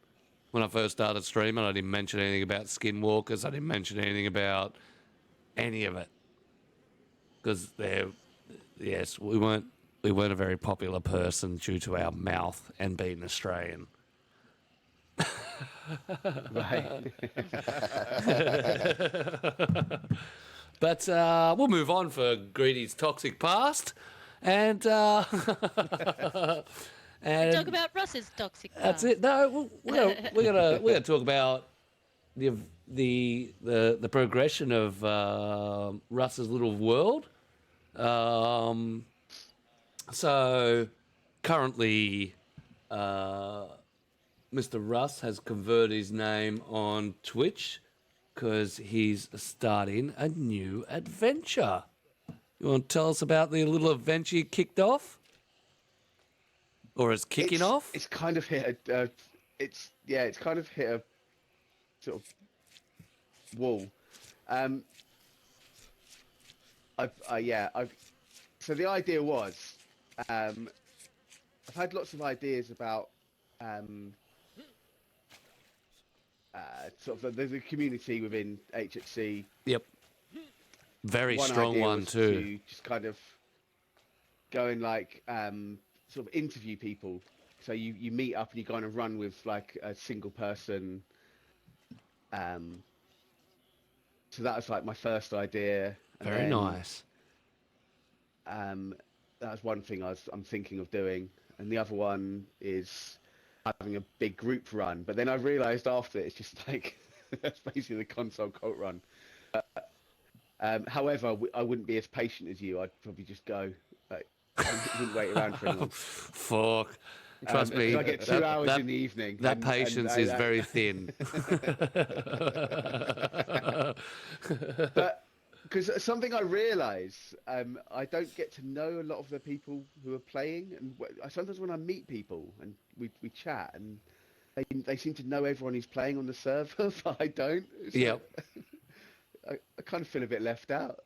When I first started streaming, I didn't mention anything about skinwalkers. I didn't mention anything about any of it. Because yes, we weren't a very popular person due to our mouth and being Australian.
Right.
But we'll move on for Greedy's toxic past, and
Talk about Russ's toxic
that's
past.
it. No, we're gonna talk about the progression of Russ's little world. So currently, Mr. Russ has converted his name on Twitch because he's starting a new adventure. You want to tell us about the little adventure you kicked off? Or is kicking off?
It's kind of hit a. It's kind of hit a sort of wall. So the idea was, I've had lots of ideas about sort of the community within HXC.
Yep. Very
One
strong
idea
one
was
too.
to just kind of go and like sort of interview people. So you meet up and you kind of run with like a single person. So that was like my first idea. And
Very
then,
nice.
That was one thing I'm thinking of doing, and the other one is having a big group run. But then I realised after it's just like that's basically the console cult run. However, I wouldn't be as patient as you. I'd probably just go. Like, I wouldn't wait around for anyone.
Fuck. Trust me.
I get 2 hours in the evening.
That
and
patience is very thin.
But because something I realise, I don't get to know a lot of the people who are playing, and sometimes when I meet people and we chat, and they seem to know everyone who's playing on the server, but I don't. It's
Yep.
like, I kind of feel a bit left out.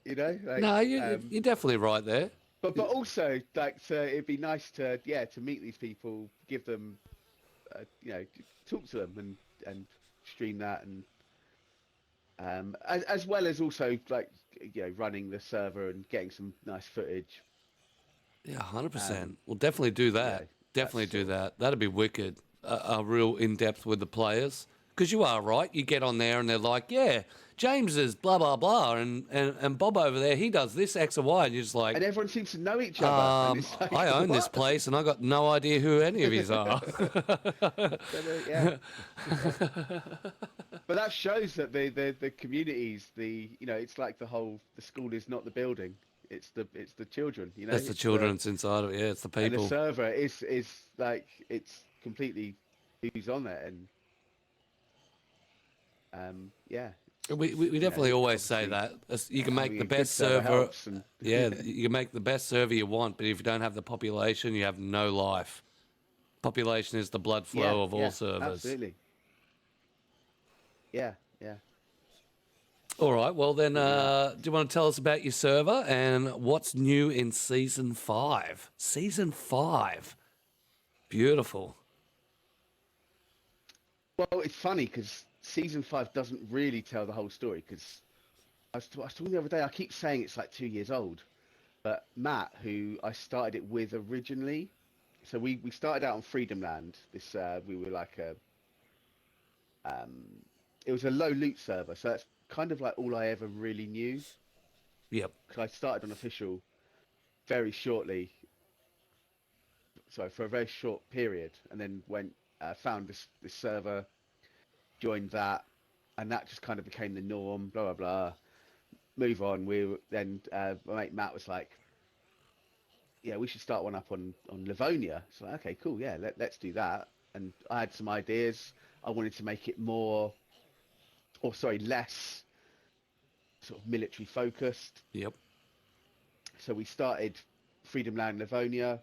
You know? Like,
No, you're definitely right there.
But also, like, it'd be nice to meet these people, give them, talk to them and stream that, and as well as also like running the server and getting some nice footage.
Yeah, 100%. We'll definitely do that.
yeah,
Definitely
that's
do
sort
that. That'd be wicked. A real in-depth with the players. Because you are right. You get on there and they're like, yeah, James is blah, blah, blah. And Bob over there, he does this, X and Y. And you're just like,
And everyone seems to know each other. And it's like,
I own this
what?
place and I got no idea who any of yous are.
Yeah. But that shows that the communities, it's like the school is not the building. It's the children,
That's the children that's inside of it. Yeah, it's the
And
people.
the server is like, it's completely who's on it, and
We definitely always say
obviously
that. You can make
having
the
a good
best
server
server.
helps, and
Yeah, you can make the best server you want, but if you don't have the population, you have no life. Population is the blood flow of all servers.
absolutely. Yeah, yeah.
All right, well then,
Agree with that.
do you want to tell us about your server and what's new in Season 5? Season 5. Beautiful.
Well, it's funny because season 5 doesn't really tell the whole story. Because I was talking the other day. I keep saying it's like 2 years old, but Matt, who I started it with originally, so we started out on Freedom Land. This we were like a it was a low loot server, so that's kind of like all I ever really knew.
Yep.
Because I started on official very shortly, sorry, for a very short period, and then went found this server, joined that, and that just kind of became the norm. Blah blah blah. Move on. Then my mate Matt was like, "Yeah, we should start one up on Livonia." So okay, cool. Yeah, let's do that. And I had some ideas. I wanted to make it more, or sorry, less sort of military focused.
Yep.
So we started Freedom Land Livonia,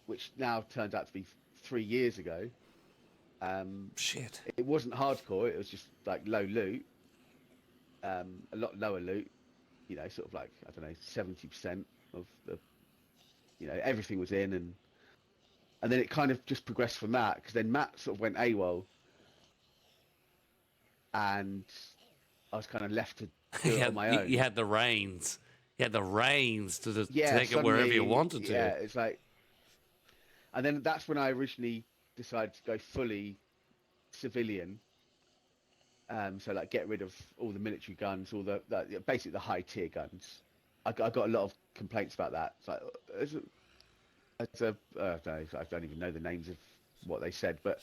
which now turns out to be 3 years ago.
Shit.
It wasn't hardcore. It was just like low loot, a lot lower loot. You know, sort of like I don't know, 70% of the, everything was in, and then it kind of just progressed from that. Because then Matt sort of went AWOL, and I was kind of left to do it on my own.
You had the reins. You had the reins to just
Yeah,
take it wherever you
suddenly,
wanted to.
Yeah, it's like, and then that's when I originally decided to go fully civilian. So like get rid of all the military guns, all the basically the high tier guns. I got a lot of complaints about that. It's like I don't even know the names of what they said, but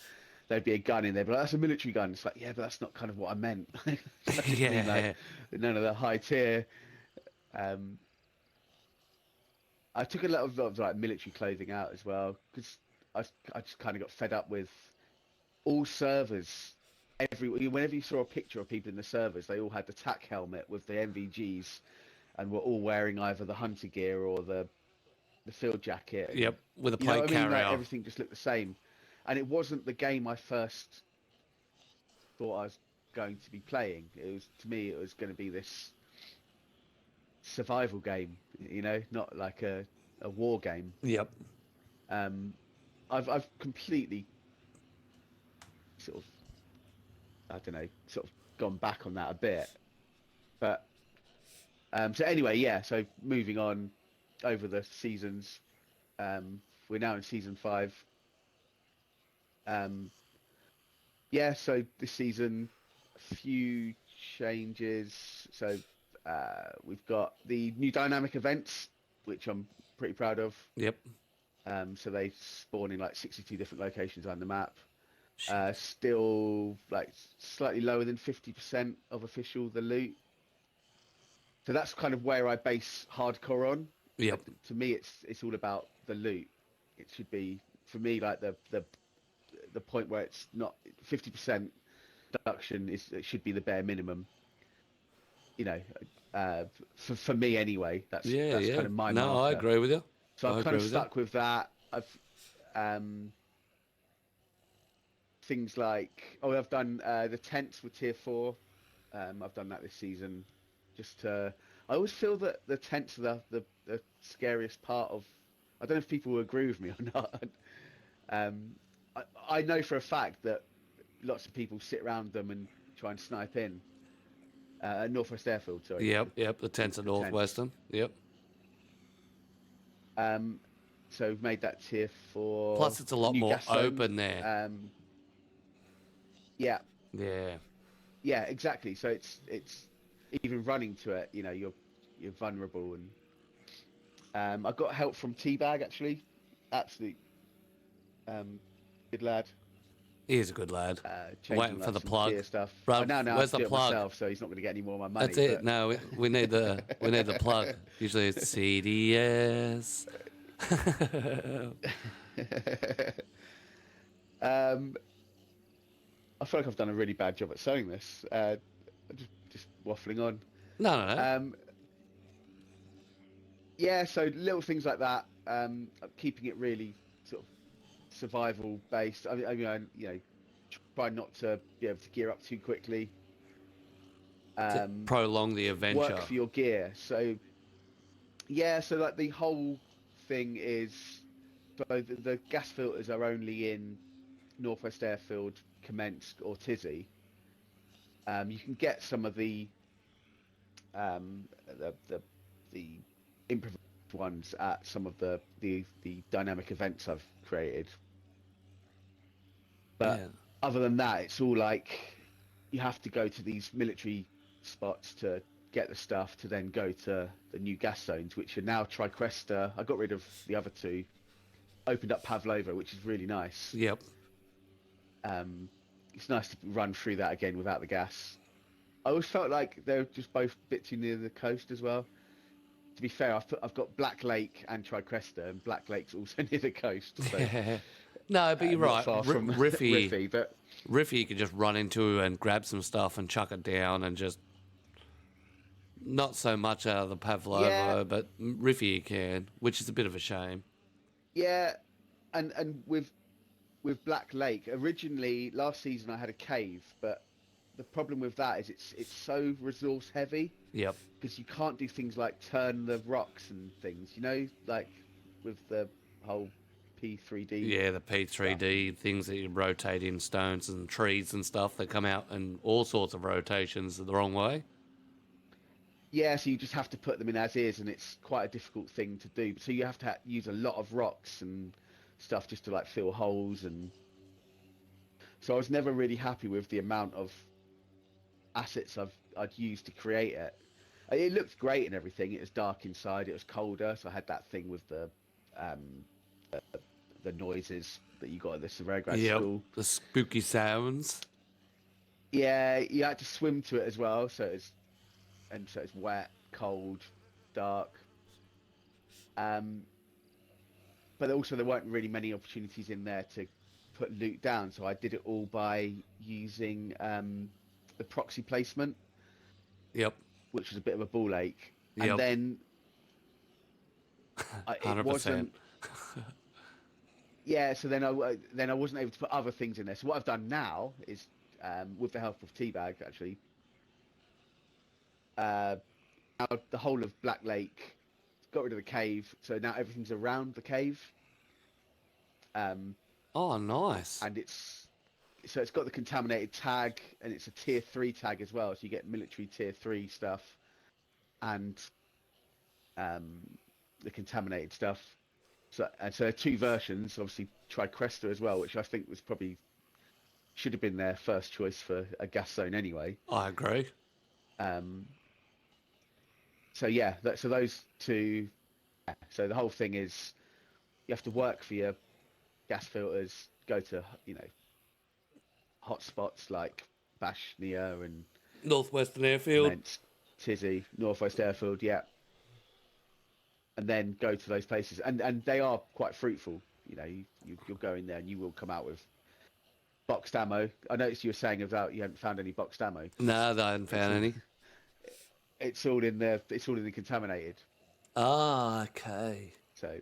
there'd be a gun in there, but that's a military gun. It's like, yeah, but that's not kind of what I meant. I just mean, like, none of the high tier. I took a lot of like military clothing out as well because I just kind of got fed up with all servers. Whenever you saw a picture of people in the servers, they all had the tack helmet with the MVGs, and were all wearing either the hunter gear or the field jacket.
Yep, with a
You know
plate
what I mean?
carrier.
Like, everything just looked the same, and it wasn't the game I first thought I was going to be playing. To me, it was going to be this survival game, not like a war game.
Yep.
I've completely sort of, I don't know, sort of gone back on that a bit, but so anyway, yeah. So moving on over the seasons, we're now in season 5. Yeah. So this season, a few changes. So we've got the new dynamic events, which I'm pretty proud of.
Yep.
So they spawn in like 62 different locations on the map. Still like slightly lower than 50% of official the loot. So that's kind of where I base hardcore on.
Yep.
To me, it's all about the loot. It should be, for me, like the point where it's not 50% production it should be the bare minimum. For me anyway, that's kind of my
No,
marker.
I agree with you.
So I've kind of stuck with that. I've things like I've done the tents with tier 4. I've done that this season. I always feel that the tents are the scariest part of. I don't know if people will agree with me or not. I know for a fact that lots of people sit around them and try and snipe in. Northwest Airfield, sorry.
Yep. The tents at Northwestern. Yep.
So we've made that tier 4.
Plus, it's a lot more open there.
Yeah.
Yeah.
Yeah, exactly. So it's even running to it, you're vulnerable, and I got help from Teabag actually. Absolute good lad.
He is a good lad. Waiting for the
some
plug.
tier stuff.
Bruv,
Now I
where's
have to
the
do it
plug?
myself, so he's not going to get any more of my money.
That's it.
But...
No, we need the plug. Usually it's CDS.
I feel like I've done a really bad job at selling this. Just waffling on.
No.
Yeah, so little things like that. Keeping it really sort of survival based. Try not to be able to gear up too quickly.
To prolong the adventure.
Work for your gear. So yeah, so like the whole thing is, so the gas filters are only in Northwest Airfield, Commenced, or Tizzy. You can get some of the improvised ones at some of the dynamic events I've created. But
Yeah.
other than that, it's all like you have to go to these military spots to get the stuff to then go to the new gas zones, which are now Tricresta. I got rid of the other two, opened up Pavlova, which is really nice.
Yep.
It's nice to run through that again without the gas. I always felt like they're just both a bit too near the coast as well. To be fair, I've got Black Lake and Tricresta, and Black Lake's also near the coast. So,
No, but you're
not
right.
far from
Riffy,
but
Riffy, you can just run into and grab some stuff and chuck it down and just not so much out of the Pavlova,
Yeah.
but Riffy you can, which is a bit of a shame.
yeah, and with Black Lake, originally last season I had a cave, but the problem with that is it's so resource heavy.
Yep.
Because you can't do things like turn the rocks and things, like with the whole P3D.
Yeah, the P3D things that you rotate in stones and trees and stuff that come out in all sorts of rotations the wrong way.
Yeah, so you just have to put them in as is, and it's quite a difficult thing to do. So you have to use a lot of rocks and stuff just to like fill holes, and so I was never really happy with the amount of assets I'd used to create it. It looked great and everything. It was dark inside. It was colder, so I had that thing with the noises that you got at the Severograd school.
The spooky sounds.
Yeah, you had to swim to it as well, so it's wet, cold, dark. But also there weren't really many opportunities in there to put loot down, so I did it all by using the proxy placement.
Yep.
Which was a bit of a ball ache.
Yep.
And then it
100%.
wasn't. Yeah, so then I wasn't able to put other things in there. So what I've done now is, with the help of Teabag, actually, now the whole of Black Lake, got rid of the cave, so now everything's around the cave.
Oh, nice.
And it's got the contaminated tag, and it's a tier 3 tag as well, so you get military tier 3 stuff and the contaminated stuff. So there are two versions, obviously Tricresta as well, which I think was probably should have been their first choice for a gas zone anyway.
I agree.
So yeah, so those two. So the whole thing is you have to work for your gas filters, go to hotspots like Bashnia and
Northwestern Airfield.
Tizzy, Northwest Airfield, yeah. And then go to those places, and they are quite fruitful. You'll go in there and you will come out with boxed ammo. I noticed you were saying about you hadn't found any boxed ammo.
No, I haven't found any.
It's all in the contaminated.
Ah, okay.
So,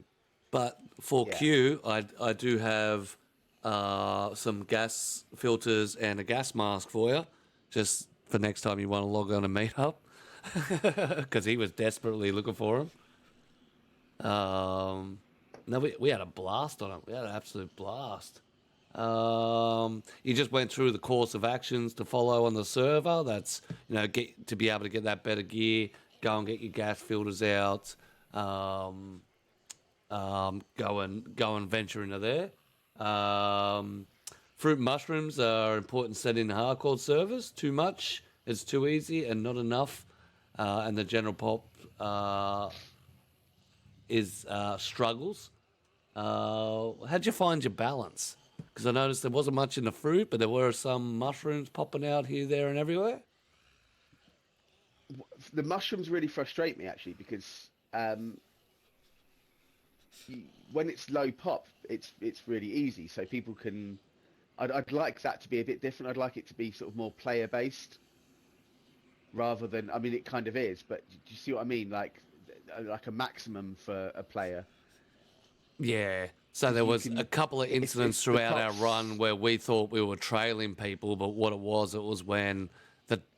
but for
yeah.
Q, I do have some gas filters and a gas mask for you, just for next time you want to log on and meet up, because he was desperately looking for him. No, we had a blast on it. We had an absolute blast. You just went through the course of actions to follow on the server. That's get to be able to get that better gear. Go and get your gas filters out. Go and venture into there. Fruit and mushrooms are important set in hardcore servers. Too much is too easy, and not enough. And the general pop is struggles. How'd you find your balance? Because I noticed there wasn't much in the fruit, but there were some mushrooms popping out here, there, and everywhere.
The mushrooms really frustrate me, actually, because when it's low pop, it's really easy. So people can I'd like that to be a bit different. I'd like it to be sort of more player based rather than, I mean, it kind of is, but do you see what I mean? Like a maximum for a player.
Yeah. So
'Cause
there
you
was
can-
a couple of incidents
it's the
throughout our
cops.
run where we thought we were trailing people, but what it was when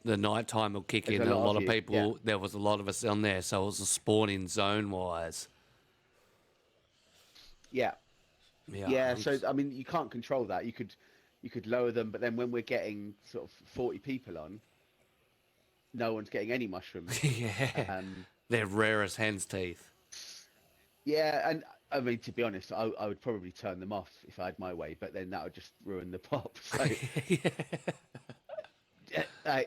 the nighttime will kick
There's
in
a
and a
lot
lot
of
of
you,
people,
yeah.
there was a lot of us on there, so it was a spawning zone wise.
Yeah.
Yeah.
Yeah, so I mean, you can't control that. You could lower them, but then when we're getting sort of 40 people on, no one's getting any mushrooms.
Yeah. They're rare as hen's teeth.
Yeah, and I mean, to be honest, I would probably turn them off if I had my way, but then that would just ruin the pop. So, I,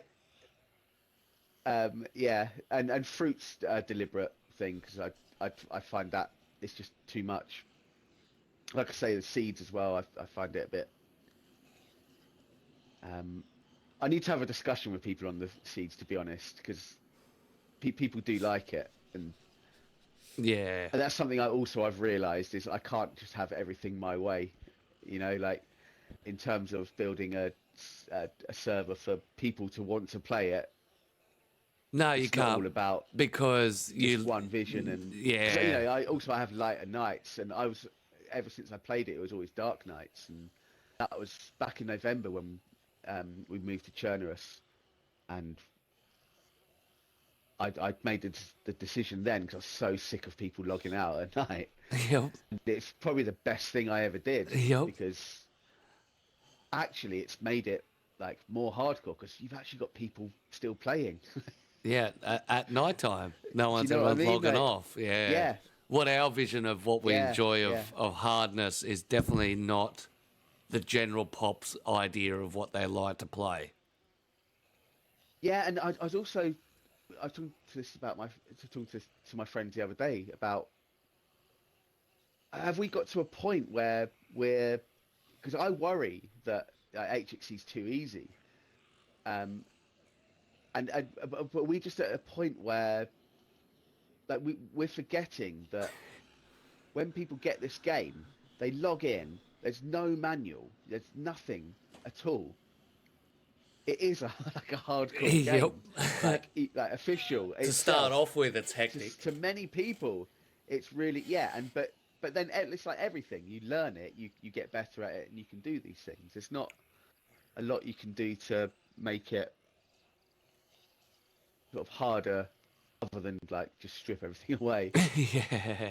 yeah, and fruit's a deliberate thing because I find that it's just too much. Like I say, the seeds as well. I find it a bit. I need to have a discussion with people on the seeds, to be honest, because people do like it, and
Yeah.
that's something I've realised is I can't just have everything my way, you know, like in terms of building a server for people to want to play it.
No, you
It's not
can't
all about
because
just one vision and
yeah.
'cause, you know, I have lighter nights, and ever since I played it was always dark nights, and that was back in November when we moved to Chernerus, and I made the decision then because I was so sick of people logging out at night.
Yep.
It's probably the best thing I ever did because actually it's made it like more hardcore because you've actually got people still playing.
Yeah, at night time, no one's
know what I
everyone's
mean?
logging
Like,
off. Yeah.
yeah.
What our vision of what we
Yeah,
enjoy
yeah.
of hardness is definitely not the general pop's idea of what they like to play.
Yeah, and I was also I was talking to this about talking to my friends the other day about have we got to a point where we're because I worry that HXC is too easy, but we just at a point where like we're forgetting that when people get this game, they log in. There's no manual. There's nothing at all. It is like a hardcore
Yep.
game, like official.
To start off with, it's hectic.
To many people, it's really but then it's like everything. You learn it, you get better at it, and you can do these things. There's not a lot you can do to make it sort of harder, other than like just strip everything away.
Yeah.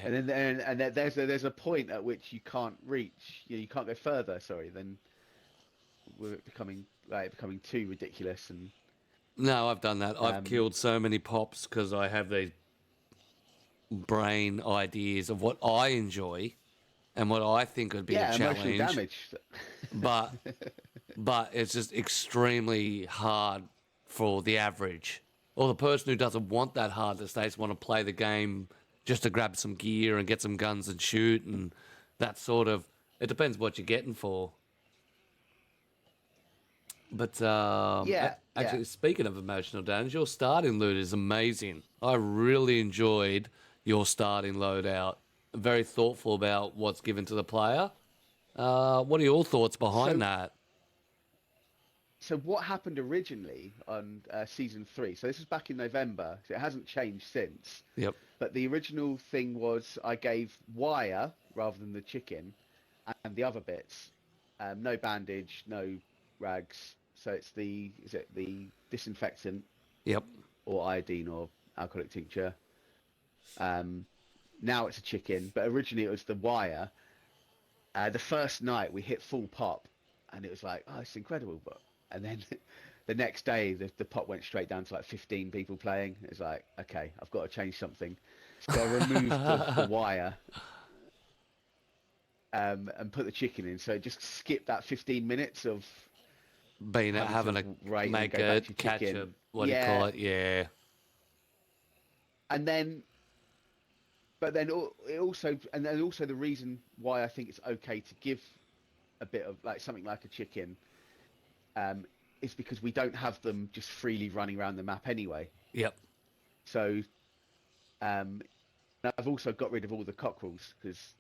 And then there's a point at which you can't reach. You can't go further. Sorry, then we're becoming too ridiculous. And
No, I've done that. I've killed so many pops because I have these brain ideas of what I enjoy and what I think would be a
emotional
challenge.
damage.
But it's just extremely hard for the average or the person who doesn't want that hardness. They just want to play the game just to grab some gear and get some guns and shoot, and that sort of. It depends what you're getting for. But actually, speaking of emotional damage, your starting loot is amazing. I really enjoyed your starting loadout. Very thoughtful about what's given to the player. What are your thoughts behind that?
So what happened originally on season 3? So this was back in November. So it hasn't changed since.
Yep.
But the original thing was I gave wire rather than the chicken, and the other bits. No bandage, no rags. So it's the disinfectant?
Yep.
Or iodine or alcoholic tincture. Now it's a chicken, but originally it was the wire. The first night we hit full pop, and it was like, oh, it's incredible. And then the next day the pop went straight down to like 15 people playing. It's like, okay, I've got to change something. So I removed the wire and put the chicken in. So it just skipped that 15 minutes of
Having a make a catch a what do you call it? Yeah.
And then, but then it also, and then also the reason why I think it's okay to give a bit of like something like a chicken, is because we don't have them just freely running around the map anyway.
Yep.
So, I've also got rid of all the cockerels because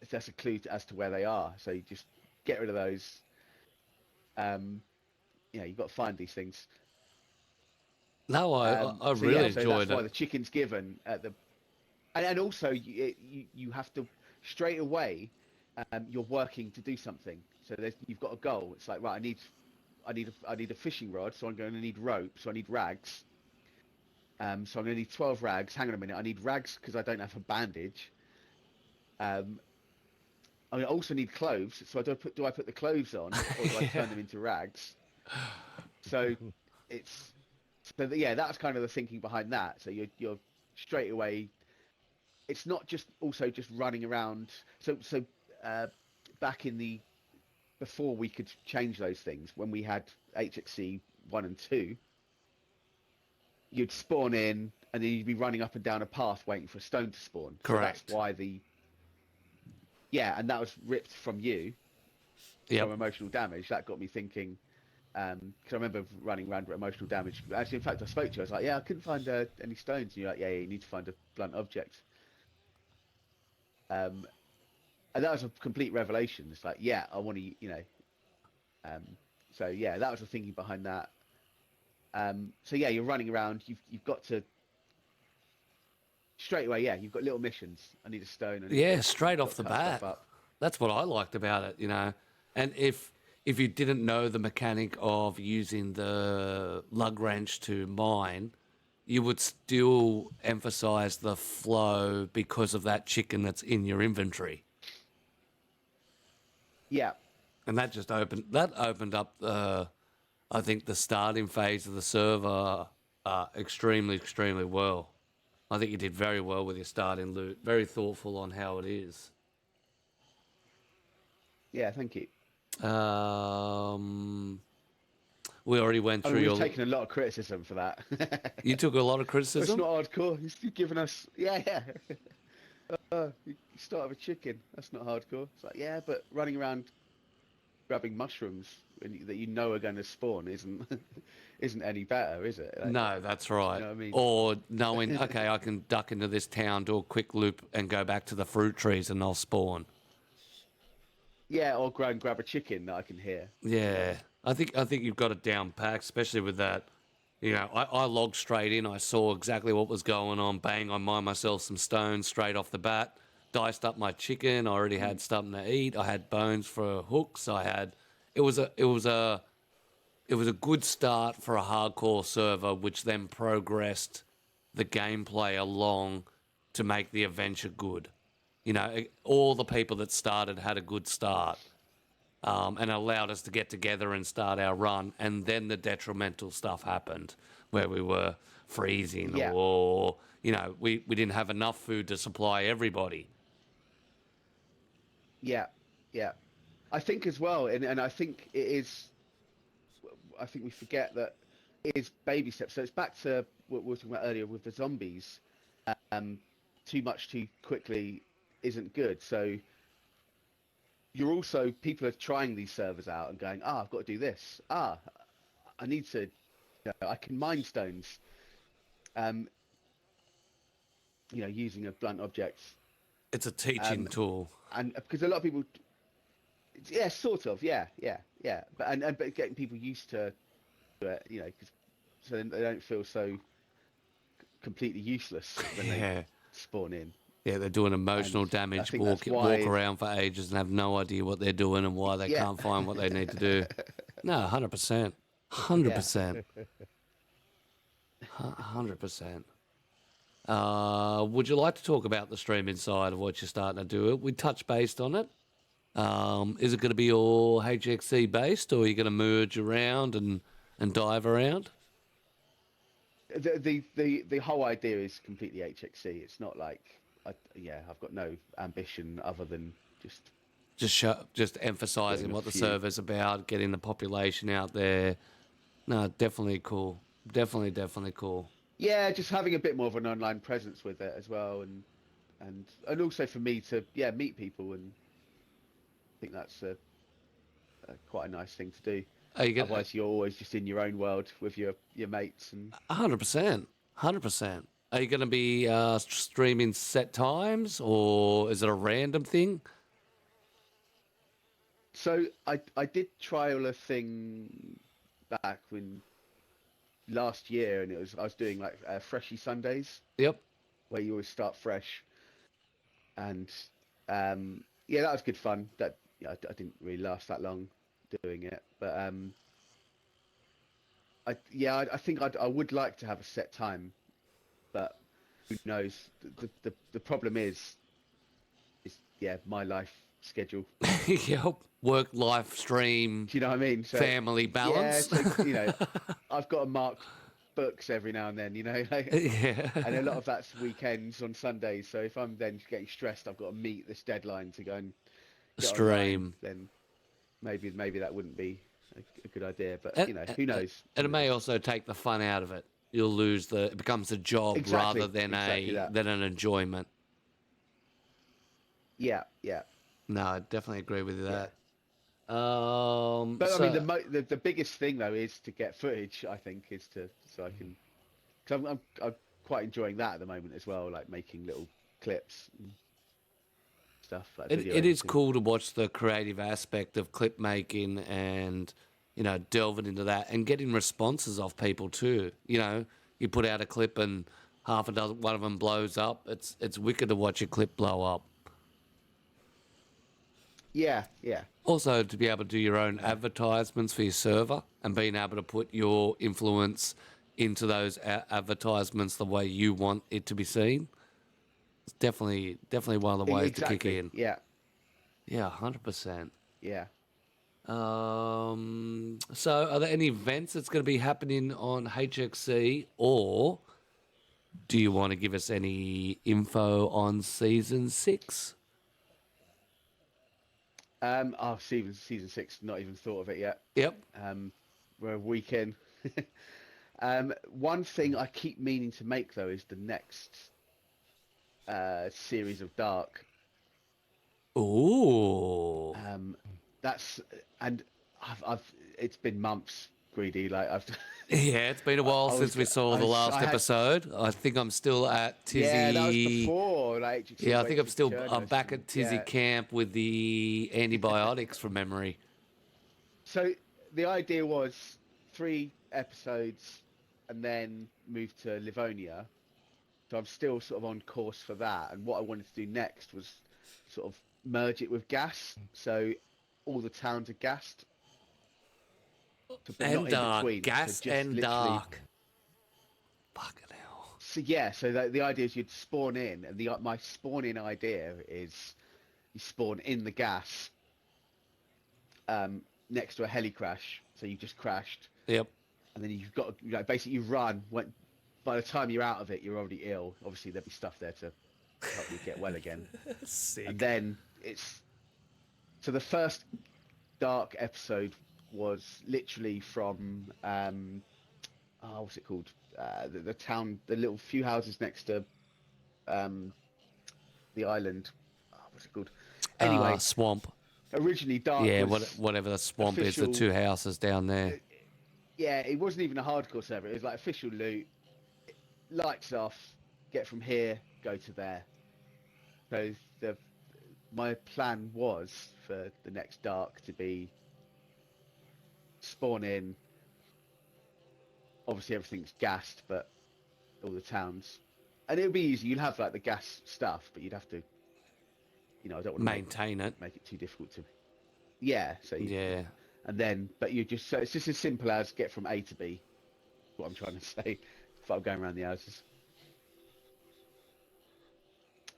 that's a clue as to where they are. So you just get rid of those. You've got to find these things.
No, I
So
really
so
enjoyed
that's why
it.
the chicken's given at the, and also you have to straight away. You're working to do something, so you've got a goal. It's like, right, I need a fishing rod, so I'm going to need rope, so I need rags. So I'm going to need 12 rags. Hang on a minute, I need rags because I don't have a bandage. I also need clothes, so do I put the clothes on, or do I turn them into rags? So that's kind of the thinking behind that. So you're straight away. It's not just also just running around. So back in the before we could change those things, when we had HXC 1 and 2, you'd spawn in and then you'd be running up and down a path waiting for a stone to spawn.
Correct.
So that's why and that was ripped from you
Yep.
from emotional damage. That got me thinking, because I remember running around with emotional damage. Actually, in fact, I spoke to you. I was like, I couldn't find any stones. And you're like, you need to find a blunt object. And that was a complete revelation. It's like, I want to, that was the thinking behind that. You're running around. You've got to straight away. You've got little missions. I need a stone.
Straight off the bat. That's what I liked about it, And if you didn't know the mechanic of using the lug wrench to mine, you would still emphasize the flow because of that chicken that's in your inventory.
Yeah.
And that just opened up, I think, the starting phase of the server extremely, extremely well. I think you did very well with your starting loot. Very thoughtful on how it is.
Yeah, thank you.
We already went through
We've taken a lot of criticism for that.
You took a lot of criticism?
It's not hardcore. He's given us... Yeah. You start with a chicken. That's not hardcore. It's like, but running around grabbing mushrooms that you know are going to spawn isn't any better, is it? Like,
no, that's right.
You know what I mean?
Or knowing, okay, I can duck into this town, do a quick loop, and go back to the fruit trees, and I'll spawn.
Yeah, or go and grab a chicken that I can hear.
Yeah, I think you've got it down packed, especially with that. I logged straight in. I saw exactly what was going on. Bang! I mined myself some stones straight off the bat. Diced up my chicken. I already had something to eat. I had bones for hooks. It was a good start for a hardcore server, which then progressed the gameplay along to make the adventure good. All the people that started had a good start, and allowed us to get together and start our run. And then the detrimental stuff happened, where we were freezing, or we didn't have enough food to supply everybody.
Yeah. I think as well, and I think it is. I think we forget that it is baby steps. So it's back to what we were talking about earlier with the zombies. Too much too quickly isn't good. So people are trying these servers out and going, I've got to do this. I need to, I can mine stones. Using a blunt object.
It's a teaching tool.
And because a lot of people, sort of, but getting people used to it, so they don't feel so completely useless when they spawn in.
Yeah, they're doing emotional damage, walk around for ages and have no idea what they're doing and why they can't find what they need to do. No, 100%. 100%. 100%. Would you like to talk about the streaming side of what you're starting to do? We touched based on it. Is it going to be all HXC based, or are you going to merge around and dive around?
The whole idea is completely HXC. It's not like... I've got no ambition other than
just emphasizing what the server's about, getting the population out there. No, definitely cool. Definitely cool.
Yeah, just having a bit more of an online presence with it as well, and also for me to meet people, and I think that's quite a nice thing to do. Otherwise, you're always just in your own world with your mates. And
100%. Are you going to be streaming set times, or is it a random thing?
So I did trial a thing back when last year, and I was doing like freshy Sundays
Yep.
where you always start fresh, and yeah, that was good fun. That yeah, I didn't really last that long doing it, but I think I would like to have a set time, but who knows? The problem is yeah, my life schedule.
Yep. Work, life, stream,
Do you know what I mean? So
family balance.
yeah, so I've got to mark books every now and then, like,
Yeah.
and a lot of that's weekends on Sundays. So if I'm then getting stressed, I've got to meet this deadline to go and get
Stream.
online, then maybe that wouldn't be a good idea. But
And-
who knows?
And it may also take the fun out of it. You'll lose it becomes a job
Exactly,
rather than
exactly that.
than an enjoyment.
Yeah.
No, I definitely agree with that.
But
So-
I mean, the biggest thing though is to get footage. I think is so I can, because I'm quite enjoying that at the moment as well, like making little clips and stuff. Like video
it is
editing.
cool to watch the creative aspect of clip making and delving into that and getting responses off people too. You put out a clip and one of them blows up. It's wicked to watch a clip blow up.
Yeah.
Also, to be able to do your own advertisements for your server and being able to put your influence into those advertisements the way you want it to be seen. It's definitely one of the ways to kick
Exactly.
in.
Yeah.
Yeah, 100%.
Yeah.
So are there any events that's going to be happening on HXC, or do you want to give us any info on season 6?
Season 6, not even thought of it yet.
Yep.
We're a week in. One thing I keep meaning to make though is the next series of Dark.
Ooh.
And I've it's been months, Greedy. Like I've
Yeah, it's been a while
I
since we
was-
saw the
I
last
had-
episode. I think I'm still at Tizzy.
yeah, that was before. Like HXC
Yeah, I think I'm still.
Adventures
I'm back at Tizzy
yeah.
camp with the antibiotics from memory.
So the idea was 3 episodes and then move to Livonia. So I'm still sort of on course for that. And what I wanted to do next was sort of merge it with gas. So all the towns are gassed. But not
And
in
dark,
between. So
gas
just
and
literally-
dark. Fucking hell.
So yeah, so the idea is you'd spawn in, and my spawn in idea is you spawn in the gas next to a heli crash. So you just crashed,
Yep.
and then you've got to basically you run. By the time you're out of it, you're already ill. Obviously, there'll be stuff there to help you get well again.
Sick.
And then so the first Dark episode was literally from what's it called? The town, the little few houses next to the island. What's it called? Anyway,
Swamp.
originally Dark
Yeah,
was
whatever the swamp is, the
official-
2 houses down there.
yeah, it wasn't even a hardcore server. It was like official loot, lights off, get from here, go to there. So my plan was for the next Dark to be spawn in. Obviously everything's gassed, but all the towns, and it'll be easy. You'll have like the gas stuff, but you'd have to, I don't want to
Maintain it.
make it too difficult to. Yeah. So
Yeah.
and then, but so it's just as simple as get from A to B. What I'm trying to say, if I'm going around the houses.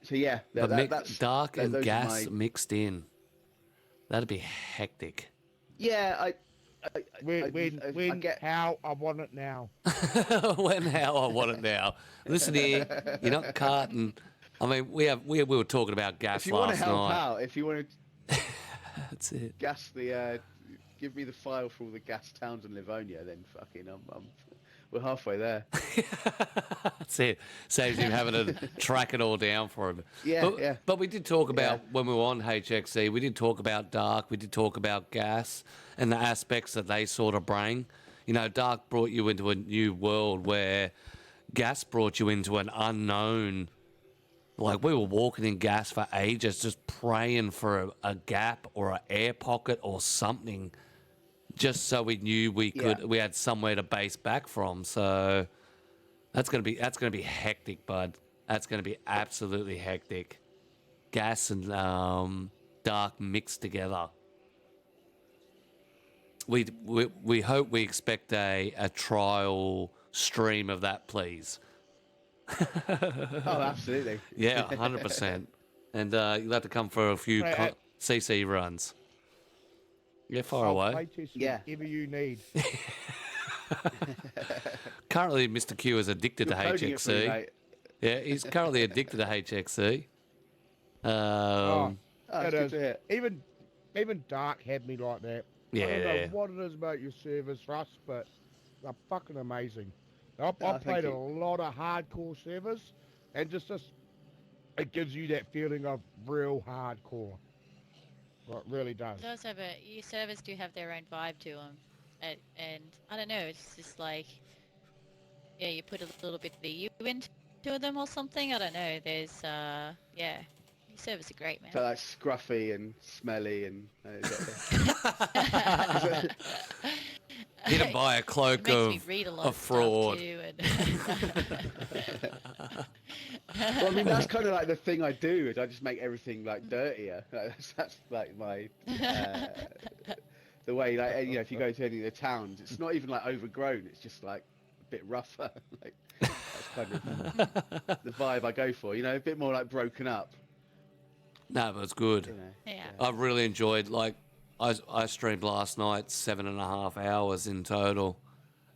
So yeah,
But
that's
dark and
those are
gas
my-
mixed in. That'd be hectic.
Yeah, I
When,
get.
how, I want it now.
When, how, I want it now. Listen here, you're not carting. I mean, we were talking about gas
If you want to
last
help
night.
out, if you want to
That's it.
gas give me the file for all the gas towns in Livonia, then fucking we're halfway there.
That's it. Saves him having to track it all down for him.
Yeah,
but,
yeah.
But we did talk about,
Yeah.
when we were on HXC, we did talk about Dark, we did talk about gas and the aspects that they sort of bring. Dark brought you into a new world where gas brought you into an unknown Like, we were walking in gas for ages, just praying for a gap or an air pocket or something, just so we knew we had somewhere to base back from. So that's gonna be hectic, bud. That's gonna be absolutely hectic. Gas and dark mixed together. We hope we expect a trial stream of that, please.
Oh, absolutely.
Yeah, 100%. And you'll have to come for a few
Right,
CC runs. Yeah, far
I'll
away.
play test
Yeah.
whatever you need.
Currently, Mr. Q is addicted
You're
to
coding it for me,
HXC.
mate.
Yeah, he's currently addicted to HXC.
Oh,
It
it's good
is.
to hear.
Even Dark had me like that.
Yeah,
I don't know
yeah.
what it is about your servers, Russ, but they're fucking amazing. I
thank
played a
you.
lot of hardcore servers, and just it gives you that feeling of real hardcore. Well, it really does.
It does have your servers do have their own vibe to them, and I don't know, it's just like, yeah, you put a little bit of the you into them or something. I don't know. There's your servers are great, man.
So like scruffy and smelly and.
He didn't buy a
It
cloak
makes me
of
read a lot
a
of stuff
fraud.
too,
Well, I mean, that's kind of like the thing I do is I just make everything like dirtier. Like, that's like my the way, like, if you go to any of the towns, it's not even like overgrown. It's just like a bit rougher. Like that's kind of the vibe I go for. A bit more like broken up.
No, but it's good.
yeah.
I've really enjoyed, like, I streamed last night 7.5 hours in total,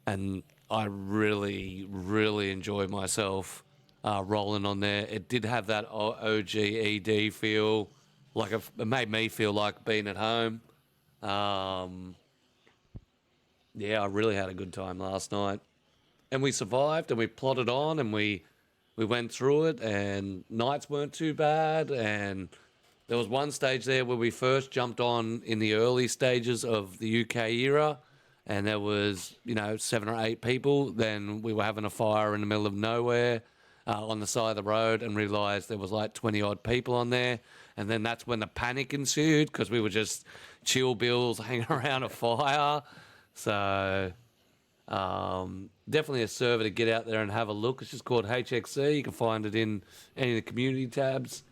and I really, really enjoyed myself rolling on there. It did have that OG ED feel, like it made me feel like being at home. Yeah, I really had a good time last night, and we survived, and we plodded on, and we went through it, and nights weren't too bad, and there was one stage there where we first jumped on in the early stages of the UK era, and there was, 7 or 8 people. Then we were having a fire in the middle of nowhere on the side of the road and realised there was like 20-odd people on there. And then that's when the panic ensued because we were just chill bills hanging around a fire. So definitely a server to get out there and have a look. It's just called HXC. You can find it in any of the community tabs.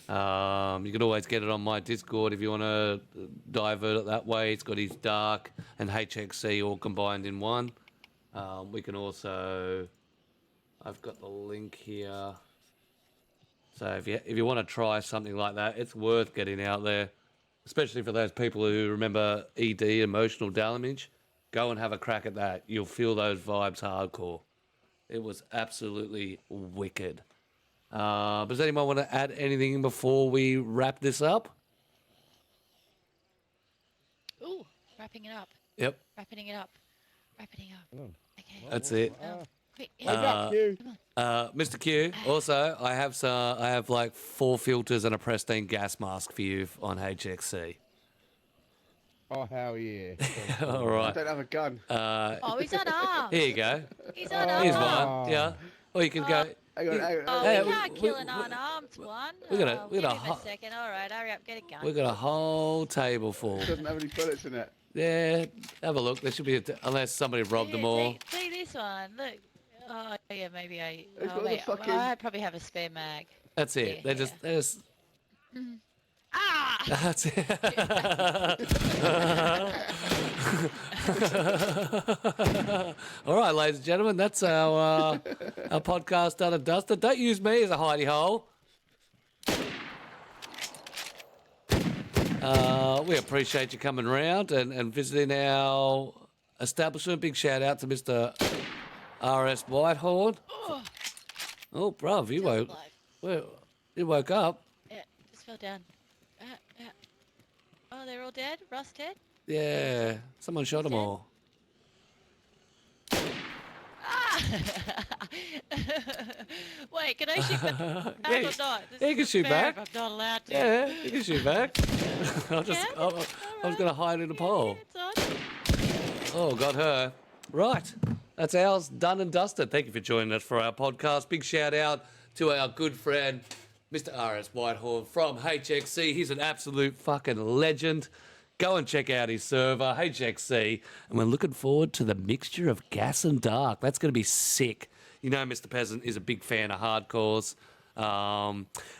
You can always get it on my Discord if you want to divert it that way. It's got his Dark and HXC all combined in one. We can also, I've got the link here. So if you want to try something like that, it's worth getting out there, especially for those people who remember ED, emotional damage. Go and have a crack at that. You'll feel those vibes hardcore. It was absolutely wicked. Does anyone want to add anything before we wrap this up?
Ooh, wrapping it up.
Yep,
Wrapping it up. Okay.
that's it.
Quick,
Wake up, you.
Mr. Q, also, I have like 4 filters and a pristine gas mask for you on HXC.
Oh, hell yeah.
All
I
right.
don't have a gun.
oh, he's unarmed.
Here you go.
He's unarmed.
Here's
Oh.
one. Yeah. Or you can go.
Hang on, hang on,
Oh,
hang
we
on.
can't kill an unarmed one.
we got a- we
give
got a
him a
hu-
second. All right, hurry up, get a gun.
We got a whole table full.
It doesn't have any bullets in it.
Yeah, have a look. There should be unless somebody robbed them all.
See this one. Look. Oh yeah, maybe I.
It's
Oh,
got the
wait,
fucking-
I probably have a spare mag.
That's it.
Yeah,
They're just.
Ah!
That's it. All right, ladies and gentlemen, that's our podcast done and dusted. Don't use me as a hidey hole. We appreciate you coming around and visiting our establishment. Big shout out to Mr. R.S. Whitehorn. Oh, bruv, you
Still
woke.
alive.
Well, you woke up.
Yeah, just fell down. Yeah. Oh, they're all dead? Russ dead?
Yeah, someone shot them all.
Ah! Wait, can I shoot back or
Yeah,
not? This
yeah, you can
isn't
shoot
fair
back.
if I'm not allowed to.
Yeah, you can shoot back. I
Yeah?
was going to hide in a pole.
It's on.
Oh, got her. Right. That's ours done and dusted. Thank you for joining us for our podcast. Big shout out to our good friend, Mr. R.S. Whitehorn from HXC. He's an absolute fucking legend. Go and check out his server, HXC. And we're looking forward to the mixture of gas and dark. That's going to be sick. You know, Mr. Peasant is a big fan of hardcores.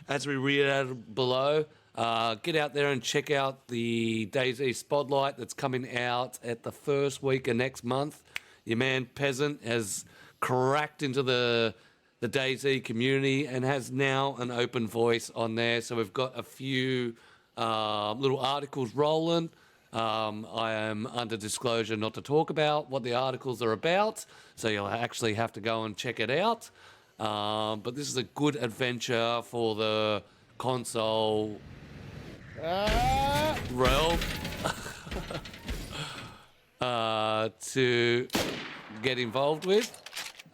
As we read out below, get out there and check out the DayZ Spotlight that's coming out at the first week of next month. Your man Peasant has cracked into the DayZ community and has now an open voice on there. So we've got a few little articles rolling. I am under disclosure not to talk about what the articles are about, so you'll actually have to go and check it out. But this is a good adventure for the console realm to get involved with.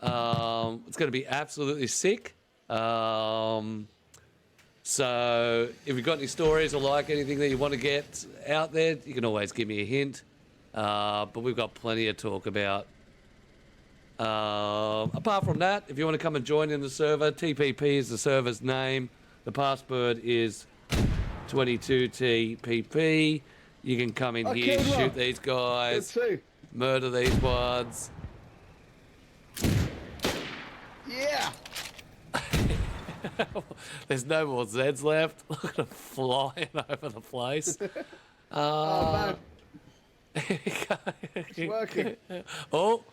It's going to be absolutely sick. So if you've got any stories or like anything that you want to get out there, you can always give me a hint. But we've got plenty to talk about. Apart from that, if you want to come and join in the server, TPP is the server's name. The password is 22TPP. You can come in here, shoot these guys, murder these ones.
Yeah.
There's no more Zeds left. Look at them flying over the place.
Oh, man. It's working.
Oh.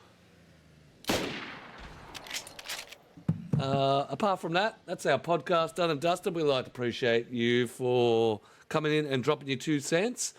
Apart from that, that's our podcast done and dusted. We'd like to appreciate you for coming in and dropping your 2 cents.